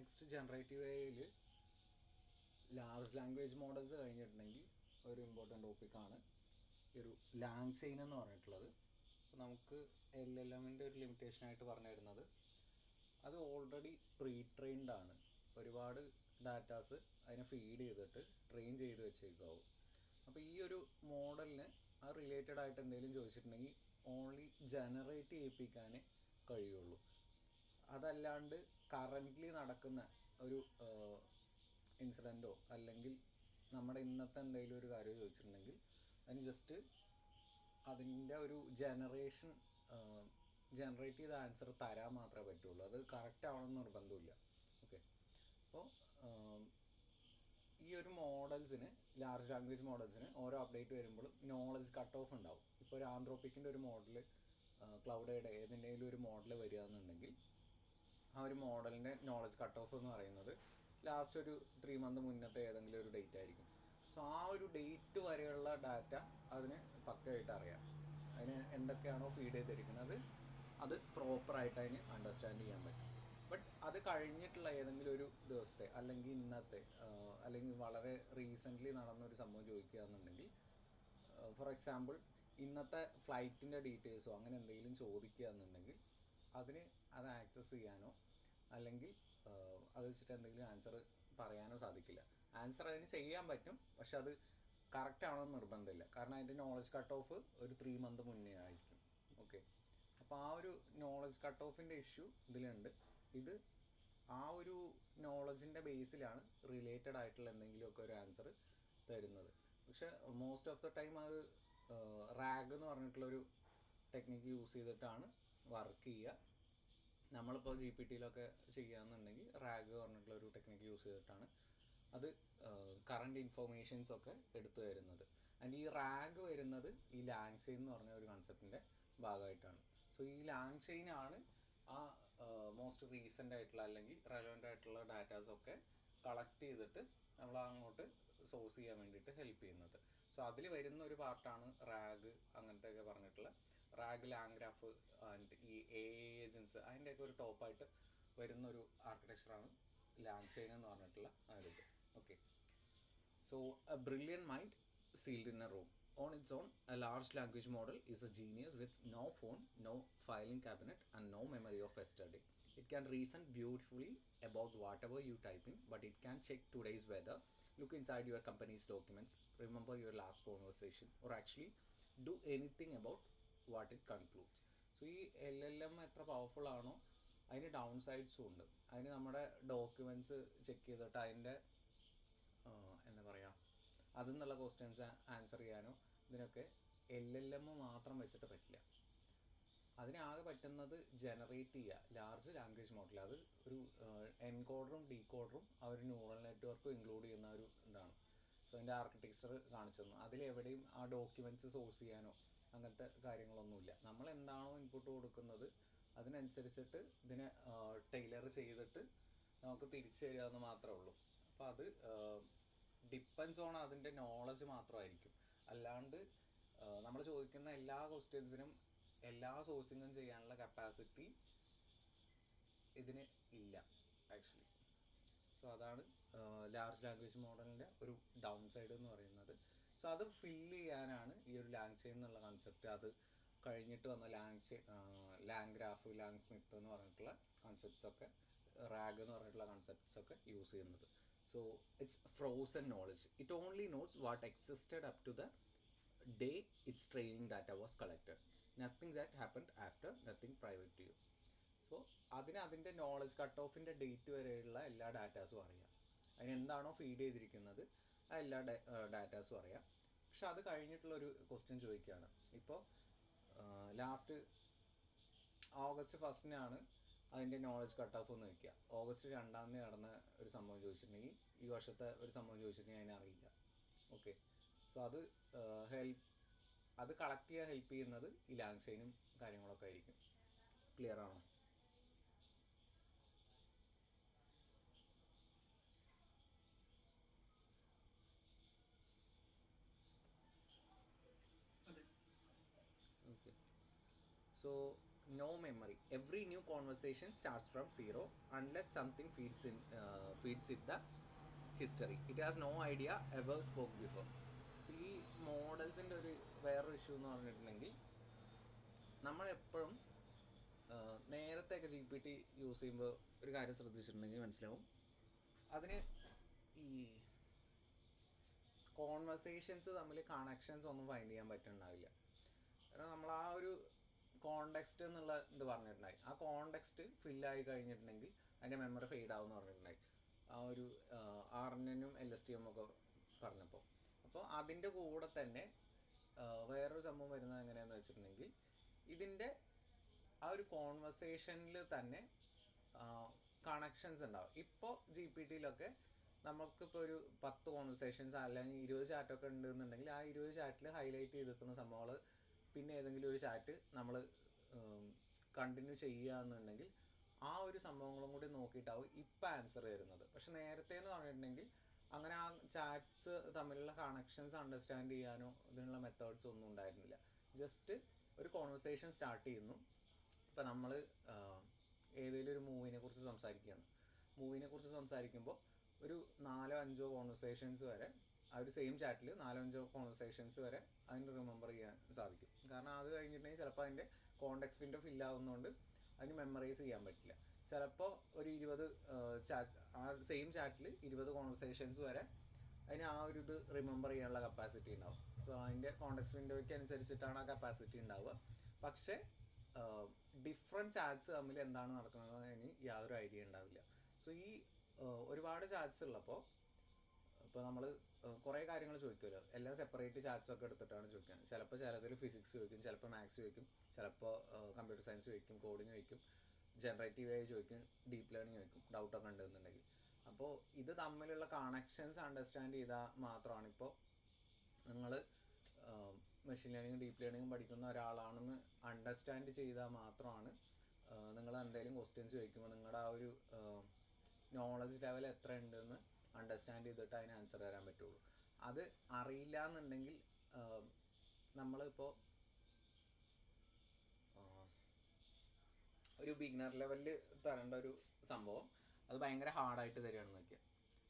Next generative എയിൽ large language models കഴിഞ്ഞിട്ടുണ്ടെങ്കിൽ ഒരു ഇമ്പോർട്ടൻ്റ് ടോപ്പിക്കാണ് ഈ ഒരു ലാങ് ചെയിൻ എന്ന് പറഞ്ഞിട്ടുള്ളത്. അപ്പോൾ നമുക്ക് LLMൻ്റെ ഒരു ലിമിറ്റേഷനായിട്ട് പറഞ്ഞു തരുന്നത് അത് ഓൾറെഡി പ്രീ ട്രെയിൻഡ് ആണ്. ഒരുപാട് ഡാറ്റാസ് അതിനെ ഫീഡ് ചെയ്തിട്ട് ട്രെയിൻ ചെയ്ത് വെച്ചേക്കാവും. അപ്പോൾ ഈ ഒരു മോഡലിന് അത് റിലേറ്റഡ് ആയിട്ട് എന്തെങ്കിലും ചോദിച്ചിട്ടുണ്ടെങ്കിൽ ഓൺലി ജനറേറ്റ് ചെയ്യിപ്പിക്കാനേ കഴിയുള്ളൂ. അതല്ലാണ്ട് കറൻ്റ്ലി നടക്കുന്ന ഒരു ഇൻസിഡൻറ്റോ അല്ലെങ്കിൽ നമ്മുടെ ഇന്നത്തെ എന്തെങ്കിലും ഒരു കാര്യം ചോദിച്ചിട്ടുണ്ടെങ്കിൽ അതിന് ജസ്റ്റ് അതിൻ്റെ ഒരു ജനറേറ്റ് ചെയ്ത ആൻസർ തരാൻ മാത്രമേ പറ്റുള്ളൂ. അത് കറക്റ്റ് ആവണമെന്ന് നിർബന്ധമില്ല. ഓക്കെ, അപ്പോൾ ഈ ഒരു മോഡൽസിന്, ലാർജ് ലാംഗ്വേജ് മോഡൽസിന് ഓരോ അപ്ഡേറ്റ് വരുമ്പോഴും നോളജ് കട്ട് ഓഫ് ഉണ്ടാവും. ഇപ്പോൾ ഒരു ആന്ത്രോപ്പിക്കിൻ്റെ ഒരു മോഡൽ, ക്ലൗഡയുടെ ഏതിൻ്റെങ്കിലും ഒരു മോഡൽ വരികയെന്നുണ്ടെങ്കിൽ ആ ഒരു മോഡലിൻ്റെ നോളജ് കട്ട് ഓഫ് എന്ന് പറയുന്നത് ലാസ്റ്റ് ഒരു 3 months മുന്നത്തെ ഏതെങ്കിലും ഒരു ഡേറ്റ് ആയിരിക്കും. സോ ആ ഒരു ഡേറ്റ് വരെയുള്ള ഡാറ്റ അതിന് പക്കയായിട്ട് അറിയാം. അതിന് എന്തൊക്കെയാണോ ഫീഡ് ചെയ്തിരിക്കുന്നത് അത് പ്രോപ്പറായിട്ട് അതിന് അണ്ടർസ്റ്റാൻഡ് ചെയ്യാൻ പറ്റും. ബട്ട് അത് കഴിഞ്ഞിട്ടുള്ള ഏതെങ്കിലും ഒരു ദിവസത്തെ അല്ലെങ്കിൽ ഇന്നത്തെ അല്ലെങ്കിൽ വളരെ റീസെൻ്റ്ലി നടന്നൊരു സംഭവം ചോദിക്കുകയെന്നുണ്ടെങ്കിൽ, ഫോർ എക്സാമ്പിൾ ഇന്നത്തെ ഫ്ലൈറ്റിൻ്റെ ഡീറ്റെയിൽസോ അങ്ങനെ എന്തെങ്കിലും ചോദിക്കുകയെന്നുണ്ടെങ്കിൽ അത് ആക്സസ് ചെയ്യാനോ അല്ലെങ്കിൽ അത് വെച്ചിട്ട് എന്തെങ്കിലും ആൻസർ പറയാനോ സാധിക്കില്ല. ആൻസർ അതിന് ചെയ്യാൻ പറ്റും, പക്ഷെ അത് കറക്റ്റ് ആവണമെന്ന് നിർബന്ധമില്ല. കാരണം അതിൻ്റെ നോളജ് കട്ട് ഓഫ് ഒരു 3 months മുന്നേ ആയിരിക്കും. ഓക്കെ, അപ്പോൾ ആ ഒരു നോളജ് കട്ട് ഓഫിൻ്റെ ഇഷ്യൂ ഇതിലുണ്ട്. ഇത് ആ ഒരു നോളജിൻ്റെ ബേസിലാണ് റിലേറ്റഡ് ആയിട്ടുള്ള എന്തെങ്കിലുമൊക്കെ ഒരു ആൻസർ തരുന്നത്. പക്ഷെ മോസ്റ്റ് ഓഫ് ദ ടൈം അത് റാഗ് എന്ന് പറഞ്ഞിട്ടുള്ളൊരു ടെക്നിക്ക് യൂസ് ചെയ്തിട്ടാണ് വർക്ക് ചെയ്യുക. നമ്മളിപ്പോൾ GPT-യിലൊക്കെ ചെയ്യുകയെന്നുണ്ടെങ്കിൽ റാഗ് പറഞ്ഞിട്ടുള്ളൊരു ടെക്നിക്ക് യൂസ് ചെയ്തിട്ടാണ് അത് കറണ്ട് ഇൻഫോർമേഷൻസൊക്കെ എടുത്തു തരുന്നത്. ആൻഡ് ഈ റാഗ് വരുന്നത് ഈ ലാങ് ചെയിൻ എന്ന് പറഞ്ഞ ഒരു കൺസെപ്റ്റിൻ്റെ ഭാഗമായിട്ടാണ്. സോ ഈ ലാങ് ചെയിനാണ് ആ മോസ്റ്റ് റീസെൻ്റ് ആയിട്ടുള്ള അല്ലെങ്കിൽ റെലവൻ്റ് ആയിട്ടുള്ള ഡാറ്റാസൊക്കെ കളക്ട് ചെയ്തിട്ട് നമ്മൾ അങ്ങോട്ട് സോഴ്സ് ചെയ്യാൻ വേണ്ടിയിട്ട് ഹെൽപ്പ് ചെയ്യുന്നത്. സോ അതിൽ വരുന്ന ഒരു പാർട്ടാണ് റാഗ്, അങ്ങനത്തെയൊക്കെ പറഞ്ഞിട്ടുള്ള റാഗ്, ലാംഗ്രാഫ് ആൻഡ് ഈ AI ഏജൻസ്, അതിൻ്റെയൊക്കെ ഒരു ടോപ്പായിട്ട് വരുന്നൊരു ആർക്കിടെക്ചറാണ് ലാങ് ചെയിൻ എന്ന് പറഞ്ഞിട്ടുള്ള ആ ഒരു ഇത്. Okay, so A brilliant mind sealed in A room. On its own, a large language model is a genius with no phone, no filing cabinet, and no memory of yesterday. It can reason beautifully about whatever you type in, but it can check today's weather, look inside your company's documents, remember your last conversation, or actually do anything about what it concludes. So ഈ LLM എത്ര powerful ആണോ അതിന് down സൈഡ്സും ഉണ്ട്. അതിന് നമ്മുടെ documents check ചെയ്തിട്ട് അതിൻ്റെ എന്താ പറയുക, അതിൽ നിന്നുള്ള ക്വസ്റ്റ്യൻസ് ആൻസർ ചെയ്യാനോ ഇതിനൊക്കെ LLM മാത്രം വെച്ചിട്ട് പറ്റില്ല. അതിനാകെ പറ്റുന്നത് ജനറേറ്റ് ചെയ്യുക ലാർജ് ലാംഗ്വേജ് മോഡൽ. അത് ഒരു എൻകോഡറും ഡീകോഡറും ആ ഒരു ന്യൂറൽ നെറ്റ്വർക്കും ഇൻക്ലൂഡ് ചെയ്യുന്ന ഒരു ഇതാണ്. സോ അതിൻ്റെ ആർക്കിടെക്ചർ കാണിച്ചു തന്നു. അതിലെവിടെയും ആ ഡോക്യുമെൻറ്റ്സ് സോഴ്സ് ചെയ്യാനോ അങ്ങനത്തെ കാര്യങ്ങളൊന്നുമില്ല. നമ്മൾ എന്താണോ ഇൻപുട്ട് കൊടുക്കുന്നത് അതിനനുസരിച്ചിട്ട് ഇതിനെ ടൈലർ ചെയ്തിട്ട് നമുക്ക് തിരിച്ചു തരിക എന്ന് മാത്രമേ ഉള്ളൂ. അപ്പോൾ അത് ഡിപ്പെൻസ് ഓൺ അതിൻ്റെ നോളജ് മാത്രമായിരിക്കും. അല്ലാണ്ട് നമ്മൾ ചോദിക്കുന്ന എല്ലാ ക്വസ്റ്റ്യൻസിനും എല്ലാ സോഴ്സിങ്ങും ചെയ്യാനുള്ള കപ്പാസിറ്റി ഇതിന് ഇല്ല ആക്ച്വലി. സോ അതാണ് ലാർജ് ലാംഗ്വേജ് മോഡലിൻ്റെ ഒരു ഡൗൺ സൈഡ് എന്ന് പറയുന്നത്. സോ അത് ഫില്ല് ചെയ്യാനാണ് ഈ ഒരു ലാങ് ചെയിൻ എന്നുള്ള കൺസെപ്റ്റ്. അത് കഴിഞ്ഞിട്ട് വന്ന ലാങ് ഗ്രാഫ്, ലാങ് സ്മിത്ത് എന്ന് പറഞ്ഞിട്ടുള്ള കൺസെപ്റ്റ്സൊക്കെ, റാഗ് എന്ന് പറഞ്ഞിട്ടുള്ള കൺസെപ്റ്റ്സൊക്കെ യൂസ് ചെയ്യുന്നത്. So it's frozen knowledge. It only knows what existed up to the day its training data was collected. Nothing that happened after, nothing private to you. So അതിൻ്റെ knowledge cut ഓഫിൻ്റെ date വരെയുള്ള എല്ലാ ഡാറ്റാസും അറിയാം. അതിനെന്താണോ feed ചെയ്തിരിക്കുന്നത് ആ എല്ലാ ഡാറ്റാസും അറിയാം. പക്ഷെ അത് കഴിഞ്ഞിട്ടുള്ളൊരു ക്വസ്റ്റ്യൻ ചോദിക്കുകയാണ്. ഇപ്പോൾ ലാസ്റ്റ് August 1st അതിൻ്റെ നോളജ് കട്ട് ഓഫ് എന്ന് വയ്ക്കുക. August 2 നടന്ന ഒരു സംഭവം ചോദിച്ചിട്ടുണ്ടെങ്കിൽ, ഈ വർഷത്തെ ഒരു സംഭവം ചോദിച്ചിട്ടുണ്ടെങ്കിൽ അതിനറിയില്ല. ഓക്കെ, സോ അത് കളക്ട് ചെയ്യാൻ ഹെൽപ്പ് ചെയ്യുന്നത് ഈ ലാങ് ചെയിനും കാര്യങ്ങളൊക്കെ ആയിരിക്കും. ക്ലിയർ ആണോ? Okay, so no memory. Every new conversation starts from zero unless something feeds it the history. It has no idea ever spoke before. So ഈ മോഡൽസിൻ്റെ ഒരു വേറൊരു ഇഷ്യൂ എന്ന് പറഞ്ഞിട്ടുണ്ടെങ്കിൽ നമ്മളെപ്പോഴും നേരത്തെയൊക്കെ GPT യൂസ് ചെയ്യുമ്പോൾ ഒരു കാര്യം ശ്രദ്ധിച്ചിട്ടുണ്ടെങ്കിൽ മനസ്സിലാവും, അതിന് ഈ കോൺവെർസേഷൻസ് തമ്മിൽ കണക്ഷൻസ് ഒന്നും ഫൈൻഡ് ചെയ്യാൻ പറ്റുന്നുണ്ടാവില്ല. കാരണം നമ്മൾ ആ ഒരു കോണ്ടെക്സ്റ്റ് എന്നുള്ള ഇത് പറഞ്ഞിട്ടുണ്ടായി, ആ കോണ്ടെക്സ്റ്റ് ഫില്ലായി കഴിഞ്ഞിട്ടുണ്ടെങ്കിൽ അതിൻ്റെ മെമ്മറി ഫെയ്ഡ് ആവും എന്ന് പറഞ്ഞിട്ടുണ്ടായി ആ ഒരു RNNും LSTM ഒക്കെ പറഞ്ഞപ്പോൾ. അപ്പോൾ അതിൻ്റെ കൂടെ തന്നെ വേറൊരു സംഭവം വരുന്നത് എങ്ങനെയാണെന്ന് വെച്ചിട്ടുണ്ടെങ്കിൽ, ഇതിൻ്റെ ആ ഒരു കോൺവെർസേഷനിൽ തന്നെ കണക്ഷൻസ് ഉണ്ടാവും. ഇപ്പോൾ GPTയിലൊക്കെ നമുക്കിപ്പോൾ ഒരു 10 കോൺവെർസേഷൻസ് അല്ലെങ്കിൽ 20 ചാറ്റൊക്കെ ഉണ്ടെന്നുണ്ടെങ്കിൽ ആ 20 ചാറ്റിൽ ഹൈലൈറ്റ് ചെയ്തിരിക്കുന്ന സംഭവങ്ങൾ പിന്നെ ഏതെങ്കിലും ഒരു ചാറ്റ് നമ്മൾ കണ്ടിന്യൂ ചെയ്യുക എന്നുണ്ടെങ്കിൽ ആ ഒരു സംഭവങ്ങളും കൂടി നോക്കിയിട്ടാവും ഇപ്പം ആൻസർ വരുന്നത്. പക്ഷെ നേരത്തെ എന്ന് പറഞ്ഞിട്ടുണ്ടെങ്കിൽ അങ്ങനെ ആ ചാറ്റ്സ് തമ്മിലുള്ള കണക്ഷൻസ് അണ്ടർസ്റ്റാൻഡ് ചെയ്യാനോ ഇതിനുള്ള മെത്തേഡ്സ് ഒന്നും ഉണ്ടായിരുന്നില്ല. ജസ്റ്റ് ഒരു കോൺവെർസേഷൻ സ്റ്റാർട്ട് ചെയ്യുന്നു. ഇപ്പം നമ്മൾ ഏതെങ്കിലും ഒരു മൂവിനെ കുറിച്ച് സംസാരിക്കുകയാണ്. മൂവിനെ കുറിച്ച് സംസാരിക്കുമ്പോൾ ഒരു 4-5 കോൺവെർസേഷൻസ് വരെ ആ ഒരു സെയിം ചാറ്റിൽ 4-5 കോൺവെർസേഷൻസ് വരെ അതിന് റിമെമ്പർ ചെയ്യാൻ സാധിക്കും. കാരണം അത് കഴിഞ്ഞിട്ടുണ്ടെങ്കിൽ ചിലപ്പോൾ അതിൻ്റെ കോണ്ടെക്സ്റ്റ് വിൻഡോ ഫില്ലാവുന്നതുകൊണ്ട് അതിന് മെമ്മറൈസ് ചെയ്യാൻ പറ്റില്ല. ചിലപ്പോൾ ഒരു 20 ചാറ്റ് ആ സെയിം ചാറ്റിൽ 20 കോൺവെർസേഷൻസ് വരെ അതിന് ആ ഒരു ഇത് റിമെമ്പർ ചെയ്യാനുള്ള കപ്പാസിറ്റി ഉണ്ടാവും. സോ അതിൻ്റെ കോണ്ടെക്സ്റ്റ് വിൻഡോയ്ക്ക് അനുസരിച്ചിട്ടാണ് ആ കപ്പാസിറ്റി ഉണ്ടാവുക. പക്ഷേ ഡിഫറെൻറ്റ് ചാറ്റ്സ് തമ്മിൽ എന്താണ് നടക്കുന്നതെന്ന് യാതൊരു ഐഡിയ ഉണ്ടാവില്ല. സോ ഈ ഒരുപാട് ചാറ്റ്സ് ഉള്ളപ്പോൾ ഇപ്പോൾ നമ്മൾ കുറേ കാര്യങ്ങൾ ചോദിക്കുമല്ലോ, എല്ലാം സെപ്പറേറ്റ് ചാറ്റ്സൊക്കെ എടുത്തിട്ടാണ് ചോദിക്കുന്നത്. ചിലപ്പോൾ ചിലതിൽ ഫിസിക്സ് ചോദിക്കും, ചിലപ്പോൾ മാത്സ് ചോദിക്കും, ചിലപ്പോൾ കമ്പ്യൂട്ടർ സയൻസ് ചോദിക്കും, കോഡിങ് ചോദിക്കും, ജനറേറ്റീവ് AI ചോദിക്കും, ഡീപ്പ് ലേണിംഗ് ചോദിക്കും, ഡൗട്ടൊക്കെ ഉണ്ടെന്നുണ്ടെങ്കിൽ. അപ്പോൾ ഇത് തമ്മിലുള്ള കണക്ഷൻസ് അണ്ടർസ്റ്റാൻഡ് ചെയ്താൽ മാത്രമാണ്, ഇപ്പോൾ നിങ്ങൾ മെഷീൻ ലേണിംഗ് ഡീപ്പ് ലേണിംഗ് പഠിക്കുന്ന ഒരാളാണെന്ന് അണ്ടർസ്റ്റാൻഡ് ചെയ്താൽ മാത്രമാണ് നിങ്ങൾ എന്തെങ്കിലും ക്വസ്റ്റ്യൻസ് ചോദിക്കുമ്പോൾ നിങ്ങളുടെ ആ ഒരു നോളജ് ലെവൽ എത്ര ഉണ്ടെന്ന് അണ്ടർസ്റ്റാൻഡ് ചെയ്തിട്ട് അതിന് ആൻസർ തരാൻ പറ്റുള്ളൂ. അത് അറിയില്ല എന്നുണ്ടെങ്കിൽ നമ്മളിപ്പോൾ ഒരു ബിഗിനർ ലെവലിൽ തരേണ്ട ഒരു സംഭവം അത് ഭയങ്കര ഹാർഡായിട്ട് തരികയാണെന്ന് നോക്കിയാൽ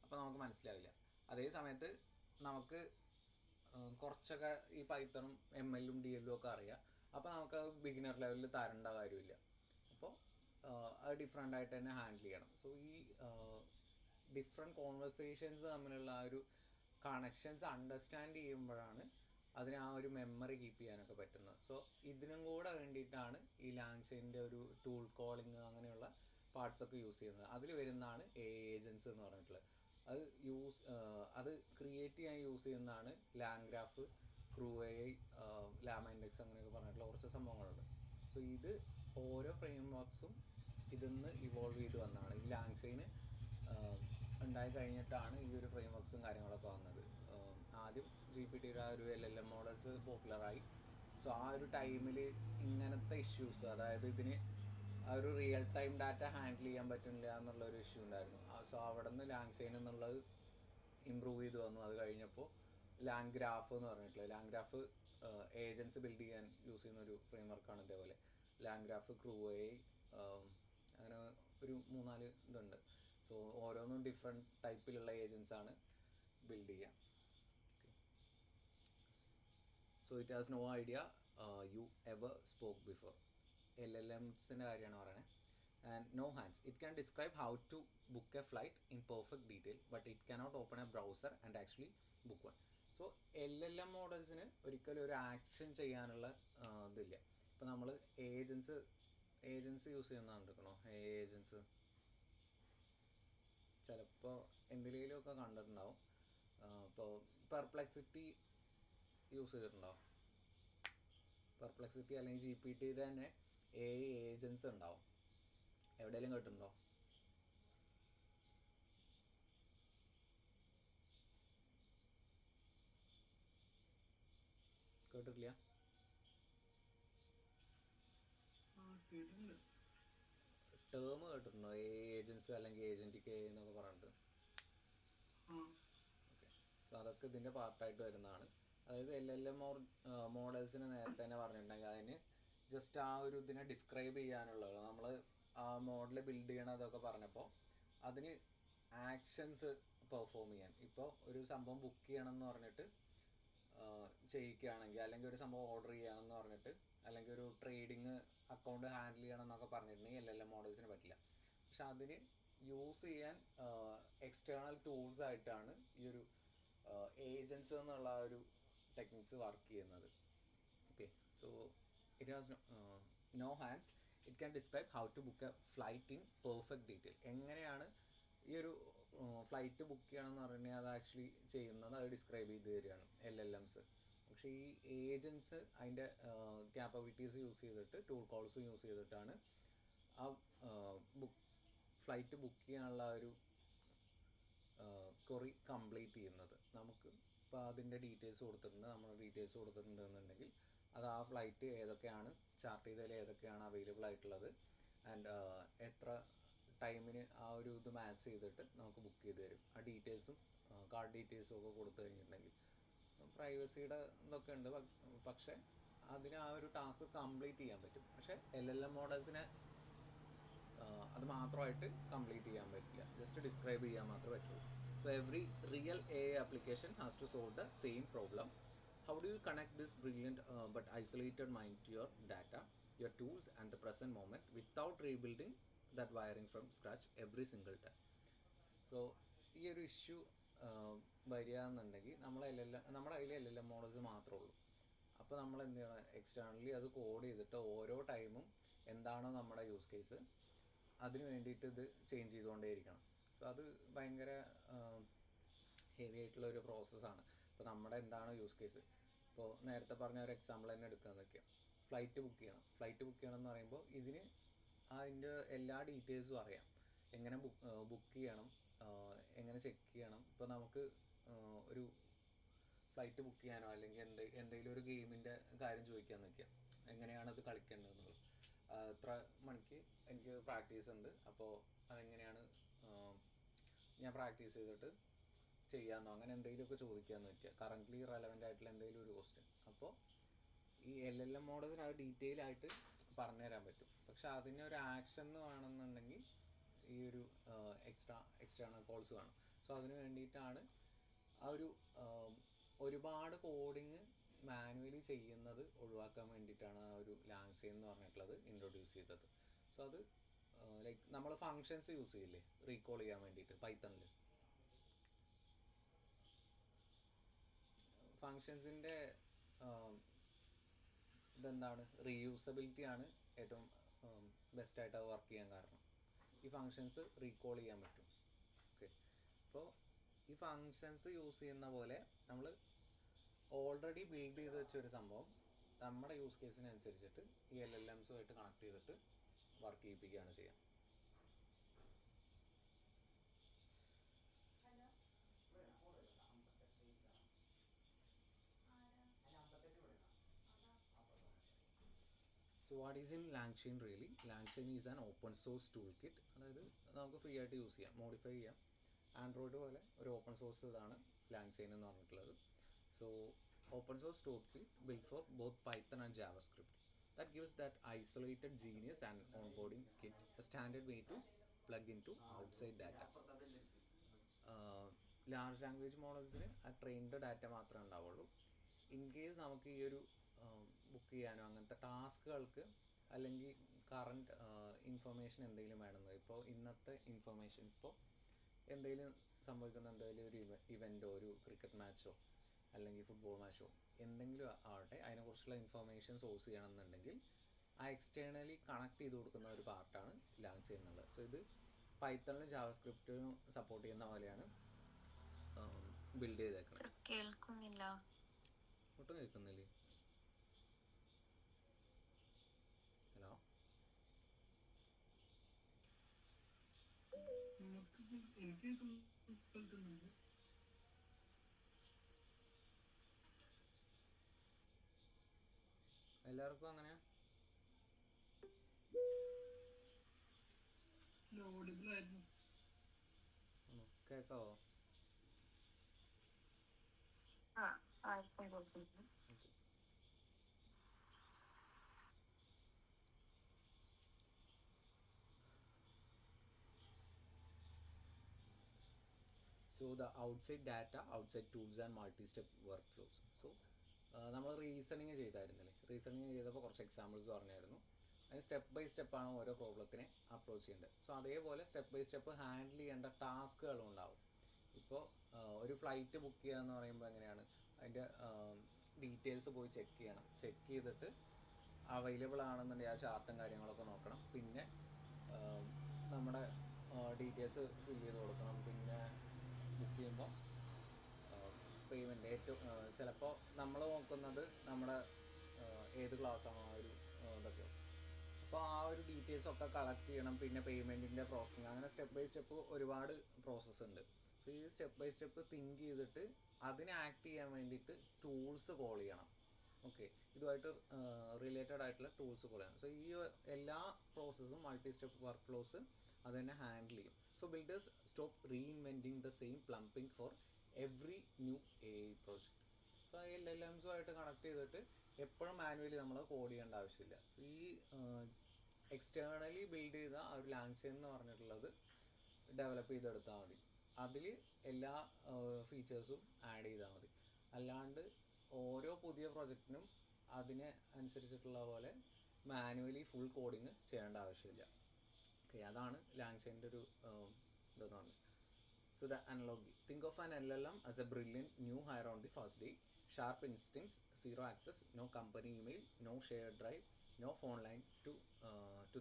അപ്പോൾ നമുക്ക് മനസ്സിലാവില്ല. അതേ സമയത്ത് നമുക്ക് കുറച്ചൊക്കെ ഈ പൈത്തണും MLഉം DLഉം ഒക്കെ അറിയാം. അപ്പോൾ നമുക്ക് ബിഗിനർ ലെവലിൽ തരേണ്ട കാര്യമില്ല. അപ്പോൾ അത് ഡിഫറെൻ്റ് ആയിട്ട് തന്നെ ഹാൻഡിൽ ചെയ്യണം. സോ ഈ ഡിഫറെൻറ്റ് കോൺവെർസേഷൻസ് തമ്മിലുള്ള ആ ഒരു കണക്ഷൻസ് അണ്ടർസ്റ്റാൻഡ് ചെയ്യുമ്പോഴാണ് അതിന് ആ ഒരു മെമ്മറി കീപ്പ് ചെയ്യാനൊക്കെ പറ്റുന്നത്. സോ ഇതിനും കൂടെ വേണ്ടിയിട്ടാണ് ഈ ലാങ്ചെയിൻ്റെ ഒരു ടൂൾ കോളിങ് അങ്ങനെയുള്ള പാർട്സൊക്കെ യൂസ് ചെയ്യുന്നത്. അതിൽ വരുന്നതാണ് AI ഏജൻസ് എന്ന് പറഞ്ഞിട്ടുള്ളത്. അത് ക്രിയേറ്റ് ചെയ്യാൻ യൂസ് ചെയ്യുന്നതാണ് ലാംഗ്രാഫ്, ക്രൂ AI, ലാമ ഇൻഡെക്സ് അങ്ങനെയൊക്കെ പറഞ്ഞിട്ടുള്ള കുറച്ച് സംഭവങ്ങളുണ്ട്. സോ ഇത് ഓരോ ഫ്രെയിം വർക്ക്സും ഇതിന്ന് ഇവോൾവ് ചെയ്ത് വന്നതാണ്. ഈ ലാങ്ചെയിന് ഉണ്ടായി കഴിഞ്ഞിട്ടാണ് ഈ ഒരു ഫ്രെയിം വർക്ക്സും കാര്യങ്ങളൊക്കെ വന്നത്. ആദ്യം GPTയുടെ ആ ഒരു LLM മോഡൽസ് പോപ്പുലറായി. സോ ആ ഒരു ടൈമിൽ ഇങ്ങനത്തെ ഇഷ്യൂസ്, അതായത് ഇതിന് ആ ഒരു റിയൽ ടൈം ഡാറ്റ ഹാൻഡിൽ ചെയ്യാൻ പറ്റുന്നില്ല എന്നുള്ളൊരു ഇഷ്യൂ ഉണ്ടായിരുന്നു. സോ അവിടെ നിന്ന് ലാങ്ചെയിൻ എന്നുള്ളത് ഇമ്പ്രൂവ് ചെയ്ത് വന്നു. അത് കഴിഞ്ഞപ്പോൾ ലാംഗ്രാഫ് എന്ന് പറഞ്ഞിട്ടുള്ളത്, ലാംഗ്രാഫ് ഏജൻസ് ബിൽഡ് ചെയ്യാൻ യൂസ് ചെയ്യുന്ന ഒരു ഫ്രെയിം വർക്കാണ്. ഇതേപോലെ ലാംഗ്രാഫ്, ക്രൂ AI, അങ്ങനെ ഒരു 3-4 ഇതുണ്ട്. സോ ഓരോന്നും ഡിഫറെൻറ്റ് ടൈപ്പിലുള്ള ഏജൻസാണ് ബിൽഡ് ചെയ്യുക. So it has no idea you ever spoke before. LLMസിൻ്റെ കാര്യമാണ് പറയുന്നത്. And no hands. It can describe how to book a flight in perfect detail but it cannot open a browser and actually book one. So LLM മോഡൽസിന് ഒരിക്കലും ഒരു action ചെയ്യാനുള്ള ഇതില്ല. ഇപ്പോൾ നമ്മൾ ഏജൻസ് യൂസ് ചെയ്യുന്നതാണ് എടുക്കണോ, ഏജൻസ് ചിലപ്പോൾ എന്തിലേലുമൊക്കെ കണ്ടിട്ടുണ്ടാവും. ഇപ്പോൾ പെർപ്ലെക്സിറ്റി യൂസ് ചെയ്തിട്ടുണ്ടാവും. പെർപ്ലെക്സിറ്റി അല്ലെങ്കിൽ GPTയുടെ തന്നെ AI ഏജൻസ് ഉണ്ടാവും. എവിടെയെങ്കിലും കേട്ടിട്ടുണ്ടോ? കേട്ടിട്ടില്ല? ടേം കേട്ടിട്ടുണ്ടോ? AI ഏജൻസ് അല്ലെങ്കിൽ ഏജൻറ്റിക് AI എന്നൊക്കെ പറഞ്ഞിട്ട്. ഓക്കെ. സോ അതൊക്കെ ഇതിൻ്റെ പാർട്ടായിട്ട് വരുന്നതാണ്. അതായത് LLM മോഡൽസിന് നേരത്തെ തന്നെ പറഞ്ഞിട്ടുണ്ടെങ്കിൽ അതിന് ജസ്റ്റ് ആ ഒരു ഇതിനെ ഡിസ്ക്രൈബ് ചെയ്യാനുള്ളത്. നമ്മൾ ആ മോഡൽ ബിൽഡ് ചെയ്യണതൊക്കെ പറഞ്ഞപ്പോൾ അതിന് ആക്ഷൻസ് പെർഫോം ചെയ്യാൻ, ഇപ്പോൾ ഒരു സംഭവം ബുക്ക് ചെയ്യണം എന്ന് പറഞ്ഞിട്ട് ചെയ്യിക്കുകയാണെങ്കിൽ, അല്ലെങ്കിൽ ഒരു സംഭവം ഓർഡർ ചെയ്യണമെന്ന് പറഞ്ഞിട്ട്, അല്ലെങ്കിൽ ഒരു ട്രേഡിങ് അക്കൗണ്ട് ഹാൻഡിൽ ചെയ്യണം എന്നൊക്കെ പറഞ്ഞിട്ടുണ്ടെങ്കിൽ LLM മോഡൽസിന് പറ്റില്ല. പക്ഷെ അതിന് യൂസ് ചെയ്യാൻ എക്സ്റ്റേണൽ ടൂൾസ് ആയിട്ടാണ് ഈ ഒരു ഏജൻസ് എന്നുള്ള ഒരു ടെക്നിക്സ് വർക്ക് ചെയ്യുന്നത്. Okay, so it has no hands. It can describe how to book a flight in perfect detail. എങ്ങനെയാണ് ഈ ഒരു ഫ്ലൈറ്റ് ബുക്ക് ചെയ്യണമെന്ന് പറഞ്ഞാൽ അത് ആക്ച്വലി ചെയ്യുന്നത് അത് ഡിസ്ക്രൈബ് ചെയ്ത് തരികയാണ് LLMs. പക്ഷേ ഈ ഏജൻസ് അതിൻ്റെ ക്യാപ്പബിലിറ്റീസ് യൂസ് ചെയ്തിട്ട്, ടൂൾ കോൾസ് യൂസ് ചെയ്തിട്ടാണ് ആ ഫ്ലൈറ്റ് ബുക്ക് ചെയ്യാനുള്ള ഒരു ക്വറി കംപ്ലീറ്റ് ചെയ്യുന്നത്. നമുക്ക് ഇപ്പോൾ അതിൻ്റെ ഡീറ്റെയിൽസ് കൊടുത്തിട്ടുണ്ട്, നമ്മൾ ഡീറ്റെയിൽസ് കൊടുത്തിട്ടുണ്ടെന്നുണ്ടെങ്കിൽ അത് ആ ഫ്ലൈറ്റ് ഏതൊക്കെയാണ് ചാർട്ട് ചെയ്തതിൽ ഏതൊക്കെയാണ് അവൈലബിൾ ആയിട്ടുള്ളത്, ആൻഡ് എത്ര ടൈമിന് ആ ഒരു ഇത് മാച്ച് ചെയ്തിട്ട് നമുക്ക് ബുക്ക് ചെയ്ത് തരും. ആ ഡീറ്റെയിൽസും കാർഡ് ഡീറ്റെയിൽസും ഒക്കെ കൊടുത്തു കഴിഞ്ഞിട്ടുണ്ടെങ്കിൽ പ്രൈവസിയുടെ ഇതൊക്കെ ഉണ്ട്, പക്ഷേ അതിന് ആ ഒരു ടാസ്ക് കംപ്ലീറ്റ് ചെയ്യാൻ പറ്റും. പക്ഷേ LLM മോഡൽസിനെ അത് മാത്രമായിട്ട് കംപ്ലീറ്റ് ചെയ്യാൻ പറ്റില്ല, ജസ്റ്റ് ഡിസ്ക്രൈബ് ചെയ്യാൻ മാത്രമേ പറ്റുള്ളൂ. So every real AI application has to solve the same problem. How do you connect this brilliant but isolated mind to your data, your tools and the present moment without rebuilding that wiring from scratch every single time? So ഈ ഒരു issue വരിക എന്നുണ്ടെങ്കിൽ നമ്മുടെ കയ്യിൽ LLM models മാത്രമേ ഉള്ളൂ. അപ്പോൾ നമ്മൾ എന്ത് ചെയ്യണം, എക്സ്റ്റേണലി അത് കോഡ് ചെയ്തിട്ട് ഓരോ ടൈമും എന്താണോ നമ്മുടെ യൂസ് കേസ് അതിന് വേണ്ടിയിട്ട് ഇത് ചേഞ്ച് ചെയ്തുകൊണ്ടേയിരിക്കണം. സോ അത് ഭയങ്കര ഹെവി ആയിട്ടുള്ള ഒരു പ്രോസസ്സാണ്. ഇപ്പോൾ നമ്മുടെ എന്താണ് യൂസ് കേസ്, ഇപ്പോൾ നേരത്തെ പറഞ്ഞ ഒരു എക്സാമ്പിൾ തന്നെ എടുക്കാമെന്ന് വയ്ക്കുക. ഫ്ലൈറ്റ് ബുക്ക് ചെയ്യണം എന്ന് പറയുമ്പോൾ ഇതിന് അതിൻ്റെ എല്ലാ ഡീറ്റെയിൽസും അറിയാം. എങ്ങനെ ബുക്ക് ചെയ്യണം, എങ്ങനെ ചെക്ക് ചെയ്യണം. ഇപ്പോൾ നമുക്ക് ഒരു ഫ്ലൈറ്റ് ബുക്ക് ചെയ്യാനോ അല്ലെങ്കിൽ എന്തെങ്കിലും ഒരു ഗെയിമിൻ്റെ കാര്യം ചോദിക്കാമെന്ന് വയ്ക്കുക, എങ്ങനെയാണ് അത് കളിക്കേണ്ടതെന്നുള്ളത്, എത്ര മണിക്ക് എനിക്ക് പ്രാക്ടീസ് ഉണ്ട്, അപ്പോൾ അതെങ്ങനെയാണ് ഞാൻ പ്രാക്ടീസ് ചെയ്തിട്ട് ചെയ്യാമെന്നോ അങ്ങനെ എന്തെങ്കിലുമൊക്കെ ചോദിക്കാമെന്ന് വയ്ക്കുക, കറൻ്റ്ലി റെലവൻ്റ് ആയിട്ടുള്ള എന്തെങ്കിലും ഒരു ക്വസ്റ്റ്യൻ. അപ്പോൾ ഈ LLM മോഡൽസിന് അത് ഡീറ്റെയിൽ ആയിട്ട് പറഞ്ഞുതരാൻ പറ്റും. പക്ഷെ അതിനൊരു ആക്ഷൻ വേണമെന്നുണ്ടെങ്കിൽ ഈ ഒരു എക്സ്റ്റേണൽ കോൾസ് വേണം. സോ അതിന് വേണ്ടിയിട്ടാണ് ആ ഒരു ഒരുപാട് കോഡിങ് മാനുവലി ചെയ്യുന്നത് ഒഴിവാക്കാൻ വേണ്ടിയിട്ടാണ് ആ ഒരു ലാങ്ചെയിൻ എന്ന് പറഞ്ഞിട്ടുള്ളത് ഇൻട്രൊഡ്യൂസ് ചെയ്തത്. സോ അത് ലൈക്ക് നമ്മൾ ഫങ്ഷൻസ് യൂസ് ചെയ്യില്ലേ റീകോൾ ചെയ്യാൻ വേണ്ടിയിട്ട് പൈത്തണിൽ, ഫങ്ഷൻസിൻ്റെ ഇതെന്താണ്, റീയൂസബിലിറ്റി ആണ് ഏറ്റവും ബെസ്റ്റായിട്ട് അത് വർക്ക് ചെയ്യാൻ കാരണം. ഈ ഫങ്ഷൻസ് റീകോൾ ചെയ്യാൻ പറ്റും. ഓക്കെ, അപ്പോൾ ഈ ഫങ്ഷൻസ് യൂസ് ചെയ്യുന്ന പോലെ നമ്മൾ ഓൾറെഡി ബിൽഡ് ചെയ്ത് വെച്ചൊരു സംഭവം നമ്മുടെ യൂസ് കേസിനനുസരിച്ചിട്ട് ഈ LLMസുമായിട്ട് കണക്ട് ചെയ്തിട്ട് വർക്ക് ചെയ്യിപ്പിക്കുകയാണ് ചെയ്യുക. So what is in LangChain really? LangChain is an open source toolkit. അതായത് നമുക്ക് ഫ്രീ ആയിട്ട് യൂസ് ചെയ്യാം, മോഡിഫൈ ചെയ്യാം. ആൻഡ്രോയിഡ് പോലെ ഒരു ഓപ്പൺ സോഴ്സ് ഇതാണ് LangChain എന്ന് പറഞ്ഞിട്ടുള്ളത്. So open source toolkit built for both Python and JavaScript that gives that isolated genius and onboarding kit a standard way to plug into outside data. Large language മോഡൽസിന് ആ trained data മാത്രമേ ഉണ്ടാവുള്ളൂ. In case നമുക്ക് ഈ ഒരു book ചെയ്യാനോ അങ്ങനത്തെ ടാസ്കുകൾക്ക് അല്ലെങ്കിൽ കറണ്ട് ഇൻഫർമേഷൻ എന്തെങ്കിലും വേണമെന്ന്, ഇപ്പോൾ ഇന്നത്തെ ഇൻഫർമേഷൻ, ഇപ്പോൾ എന്തെങ്കിലും സംഭവിക്കുന്ന എന്തെങ്കിലും ഒരു ഇവൻറ്റോ ഒരു ക്രിക്കറ്റ് മാച്ചോ അല്ലെങ്കിൽ ഫുട്ബോൾ മാച്ചോ എന്തെങ്കിലും ആവട്ടെ, അതിനെക്കുറിച്ചുള്ള ഇൻഫർമേഷൻ സോഴ്സ് ചെയ്യണമെന്നുണ്ടെങ്കിൽ ആ എക്സ്റ്റേണലി കണക്ട് ചെയ്ത് കൊടുക്കുന്ന ഒരു പാർട്ടാണ് LangChain എന്നുള്ളത്. സോ ഇത് പൈത്തണിലും ജാവാസ്ക്രിപ്റ്റിനും സപ്പോർട്ട് ചെയ്യുന്ന പോലെയാണ് ബിൽഡ് ചെയ്തേക്കുന്നത്. കേൾക്കുന്നില്ല, ഒട്ടും കേൾക്കുന്നില്ലേ? ഹലോ, എല്ലാവർക്കും അങ്ങനെ കേൾക്കാവോ? ആ ഇപ്പം കേൾക്കുന്നു. So the outside data, outside tools and multi step work flows. So നമ്മൾ റീസണിങ് ചെയ്തായിരുന്നില്ലേ, റീസണിങ് ചെയ്തപ്പോൾ കുറച്ച് എക്സാമ്പിൾസ് പറഞ്ഞായിരുന്നു. അതിന് സ്റ്റെപ്പ് ബൈ സ്റ്റെപ്പാണ് ഓരോ പ്രോബ്ലത്തിനെ അപ്രോച്ച് ചെയ്യേണ്ടത്. സോ അതേപോലെ സ്റ്റെപ്പ് ബൈ സ്റ്റെപ്പ് ഹാൻഡിൽ ചെയ്യേണ്ട ടാസ്കുകളും ഉണ്ടാവും. ഇപ്പോൾ ഒരു ഫ്ലൈറ്റ് ബുക്ക് ചെയ്യുക എന്ന് പറയുമ്പോൾ എങ്ങനെയാണ്, അതിൻ്റെ ഡീറ്റെയിൽസ് പോയി ചെക്ക് ചെയ്യണം. ചെക്ക് ചെയ്തിട്ട് അവൈലബിൾ ആണെന്നുണ്ടെങ്കിൽ ആ ചാർട്ടും കാര്യങ്ങളൊക്കെ നോക്കണം. പിന്നെ നമ്മുടെ ഡീറ്റെയിൽസ് ഫില്ല് ചെയ്ത് കൊടുക്കണം. പിന്നെ ബുക്ക് ചെയ്യുമ്പോൾ പേയ്മെൻറ്റ് ഏറ്റവും ചിലപ്പോൾ നമ്മൾ നോക്കുന്നത് നമ്മുടെ ഏത് ക്ലാസ്സാണോ ആ ഒരു ഇതൊക്കെ. അപ്പോൾ ആ ഒരു ഡീറ്റെയിൽസൊക്കെ കളക്ട് ചെയ്യണം. പിന്നെ പേയ്മെൻറ്റിൻ്റെ പ്രോസസ്സിങ്, അങ്ങനെ സ്റ്റെപ്പ് ബൈ സ്റ്റെപ്പ് ഒരുപാട് പ്രോസസ്സ് ഉണ്ട്. സോ ഈ സ്റ്റെപ്പ് ബൈ സ്റ്റെപ്പ് തിങ്ക് ചെയ്തിട്ട് അതിനെ ആക്ട് ചെയ്യാൻ വേണ്ടിയിട്ട് ടൂൾസ് കോൾ ചെയ്യണം. ഓക്കെ, ഇതുമായിട്ട് റിലേറ്റഡ് ആയിട്ടുള്ള ടൂൾസ് കോൾ ചെയ്യണം. സോ ഈ എല്ലാ പ്രോസസ്സും മൾട്ടി സ്റ്റെപ്പ് വർക്ക് ഫ്ലോസ് അത് തന്നെ ഹാൻഡിൽ ചെയ്യും. So builders stop reinventing the same plumbing for every new AI project. So LLMസുമായിട്ട് കണക്ട് ചെയ്തിട്ട് എപ്പോഴും മാനുവലി നമ്മൾ കോഡ് ചെയ്യേണ്ട ആവശ്യമില്ല. ഈ എക്സ്റ്റേണലി ബിൽഡ് ചെയ്ത ആ ഒരു ലാംഗ്വേജ് എന്ന് പറഞ്ഞിട്ടുള്ളത് ഡെവലപ്പ് ചെയ്തെടുത്താൽ മതി. അതിൽ എല്ലാ ഫീച്ചേഴ്സും ആഡ് ചെയ്താൽ മതി. അല്ലാണ്ട് ഓരോ പുതിയ പ്രൊജക്റ്റിനും അതിനെ അനുസരിച്ചിട്ടുള്ള പോലെ മാനുവലി ഫുൾ കോഡിങ് ചെയ്യേണ്ട ആവശ്യമില്ല. ഓക്കെ, അതാണ് ലാംഗ്വേജിൻ്റെ ഒരു ഇതെന്ന് പറഞ്ഞത്. So the analogy, think of an LLM as a brilliant new hire on the first day. Sharp instincts, zero access, no company email, no shared drive, no phone line to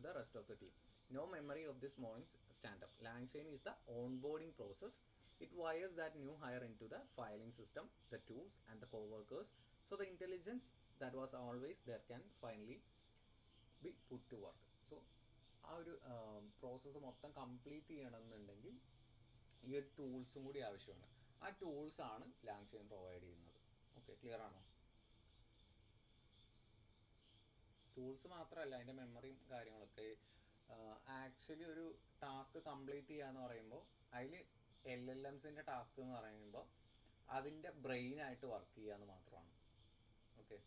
the rest of the team, no memory of this morning's stand-up. LangChain is the onboarding process. It wires that new hire into the filing system, the tools and the co-workers, so the intelligence that was always there can finally be put to work. So ആ ഒരു process മൊത്തം complete ചെയ്യണമെന്നുണ്ടെങ്കിൽ ഈ ഒരു ടൂൾസും കൂടി ആവശ്യമാണ്. ആ ടൂൾസാണ് language provide ചെയ്യുന്നത്. ഓക്കെ, ക്ലിയർ ആണോ? ടൂൾസ് മാത്രമല്ല, അതിൻ്റെ മെമ്മറിയും കാര്യങ്ങളൊക്കെ. ആക്ച്വലി ഒരു ടാസ്ക് കംപ്ലീറ്റ് ചെയ്യുക എന്ന് പറയുമ്പോൾ അതിൽ LLMസിൻ്റെ ടാസ്ക് എന്ന് പറയുമ്പോൾ അതിൻ്റെ ബ്രെയിനായിട്ട് വർക്ക് ചെയ്യുക എന്ന് മാത്രമാണ്. ഓക്കെ,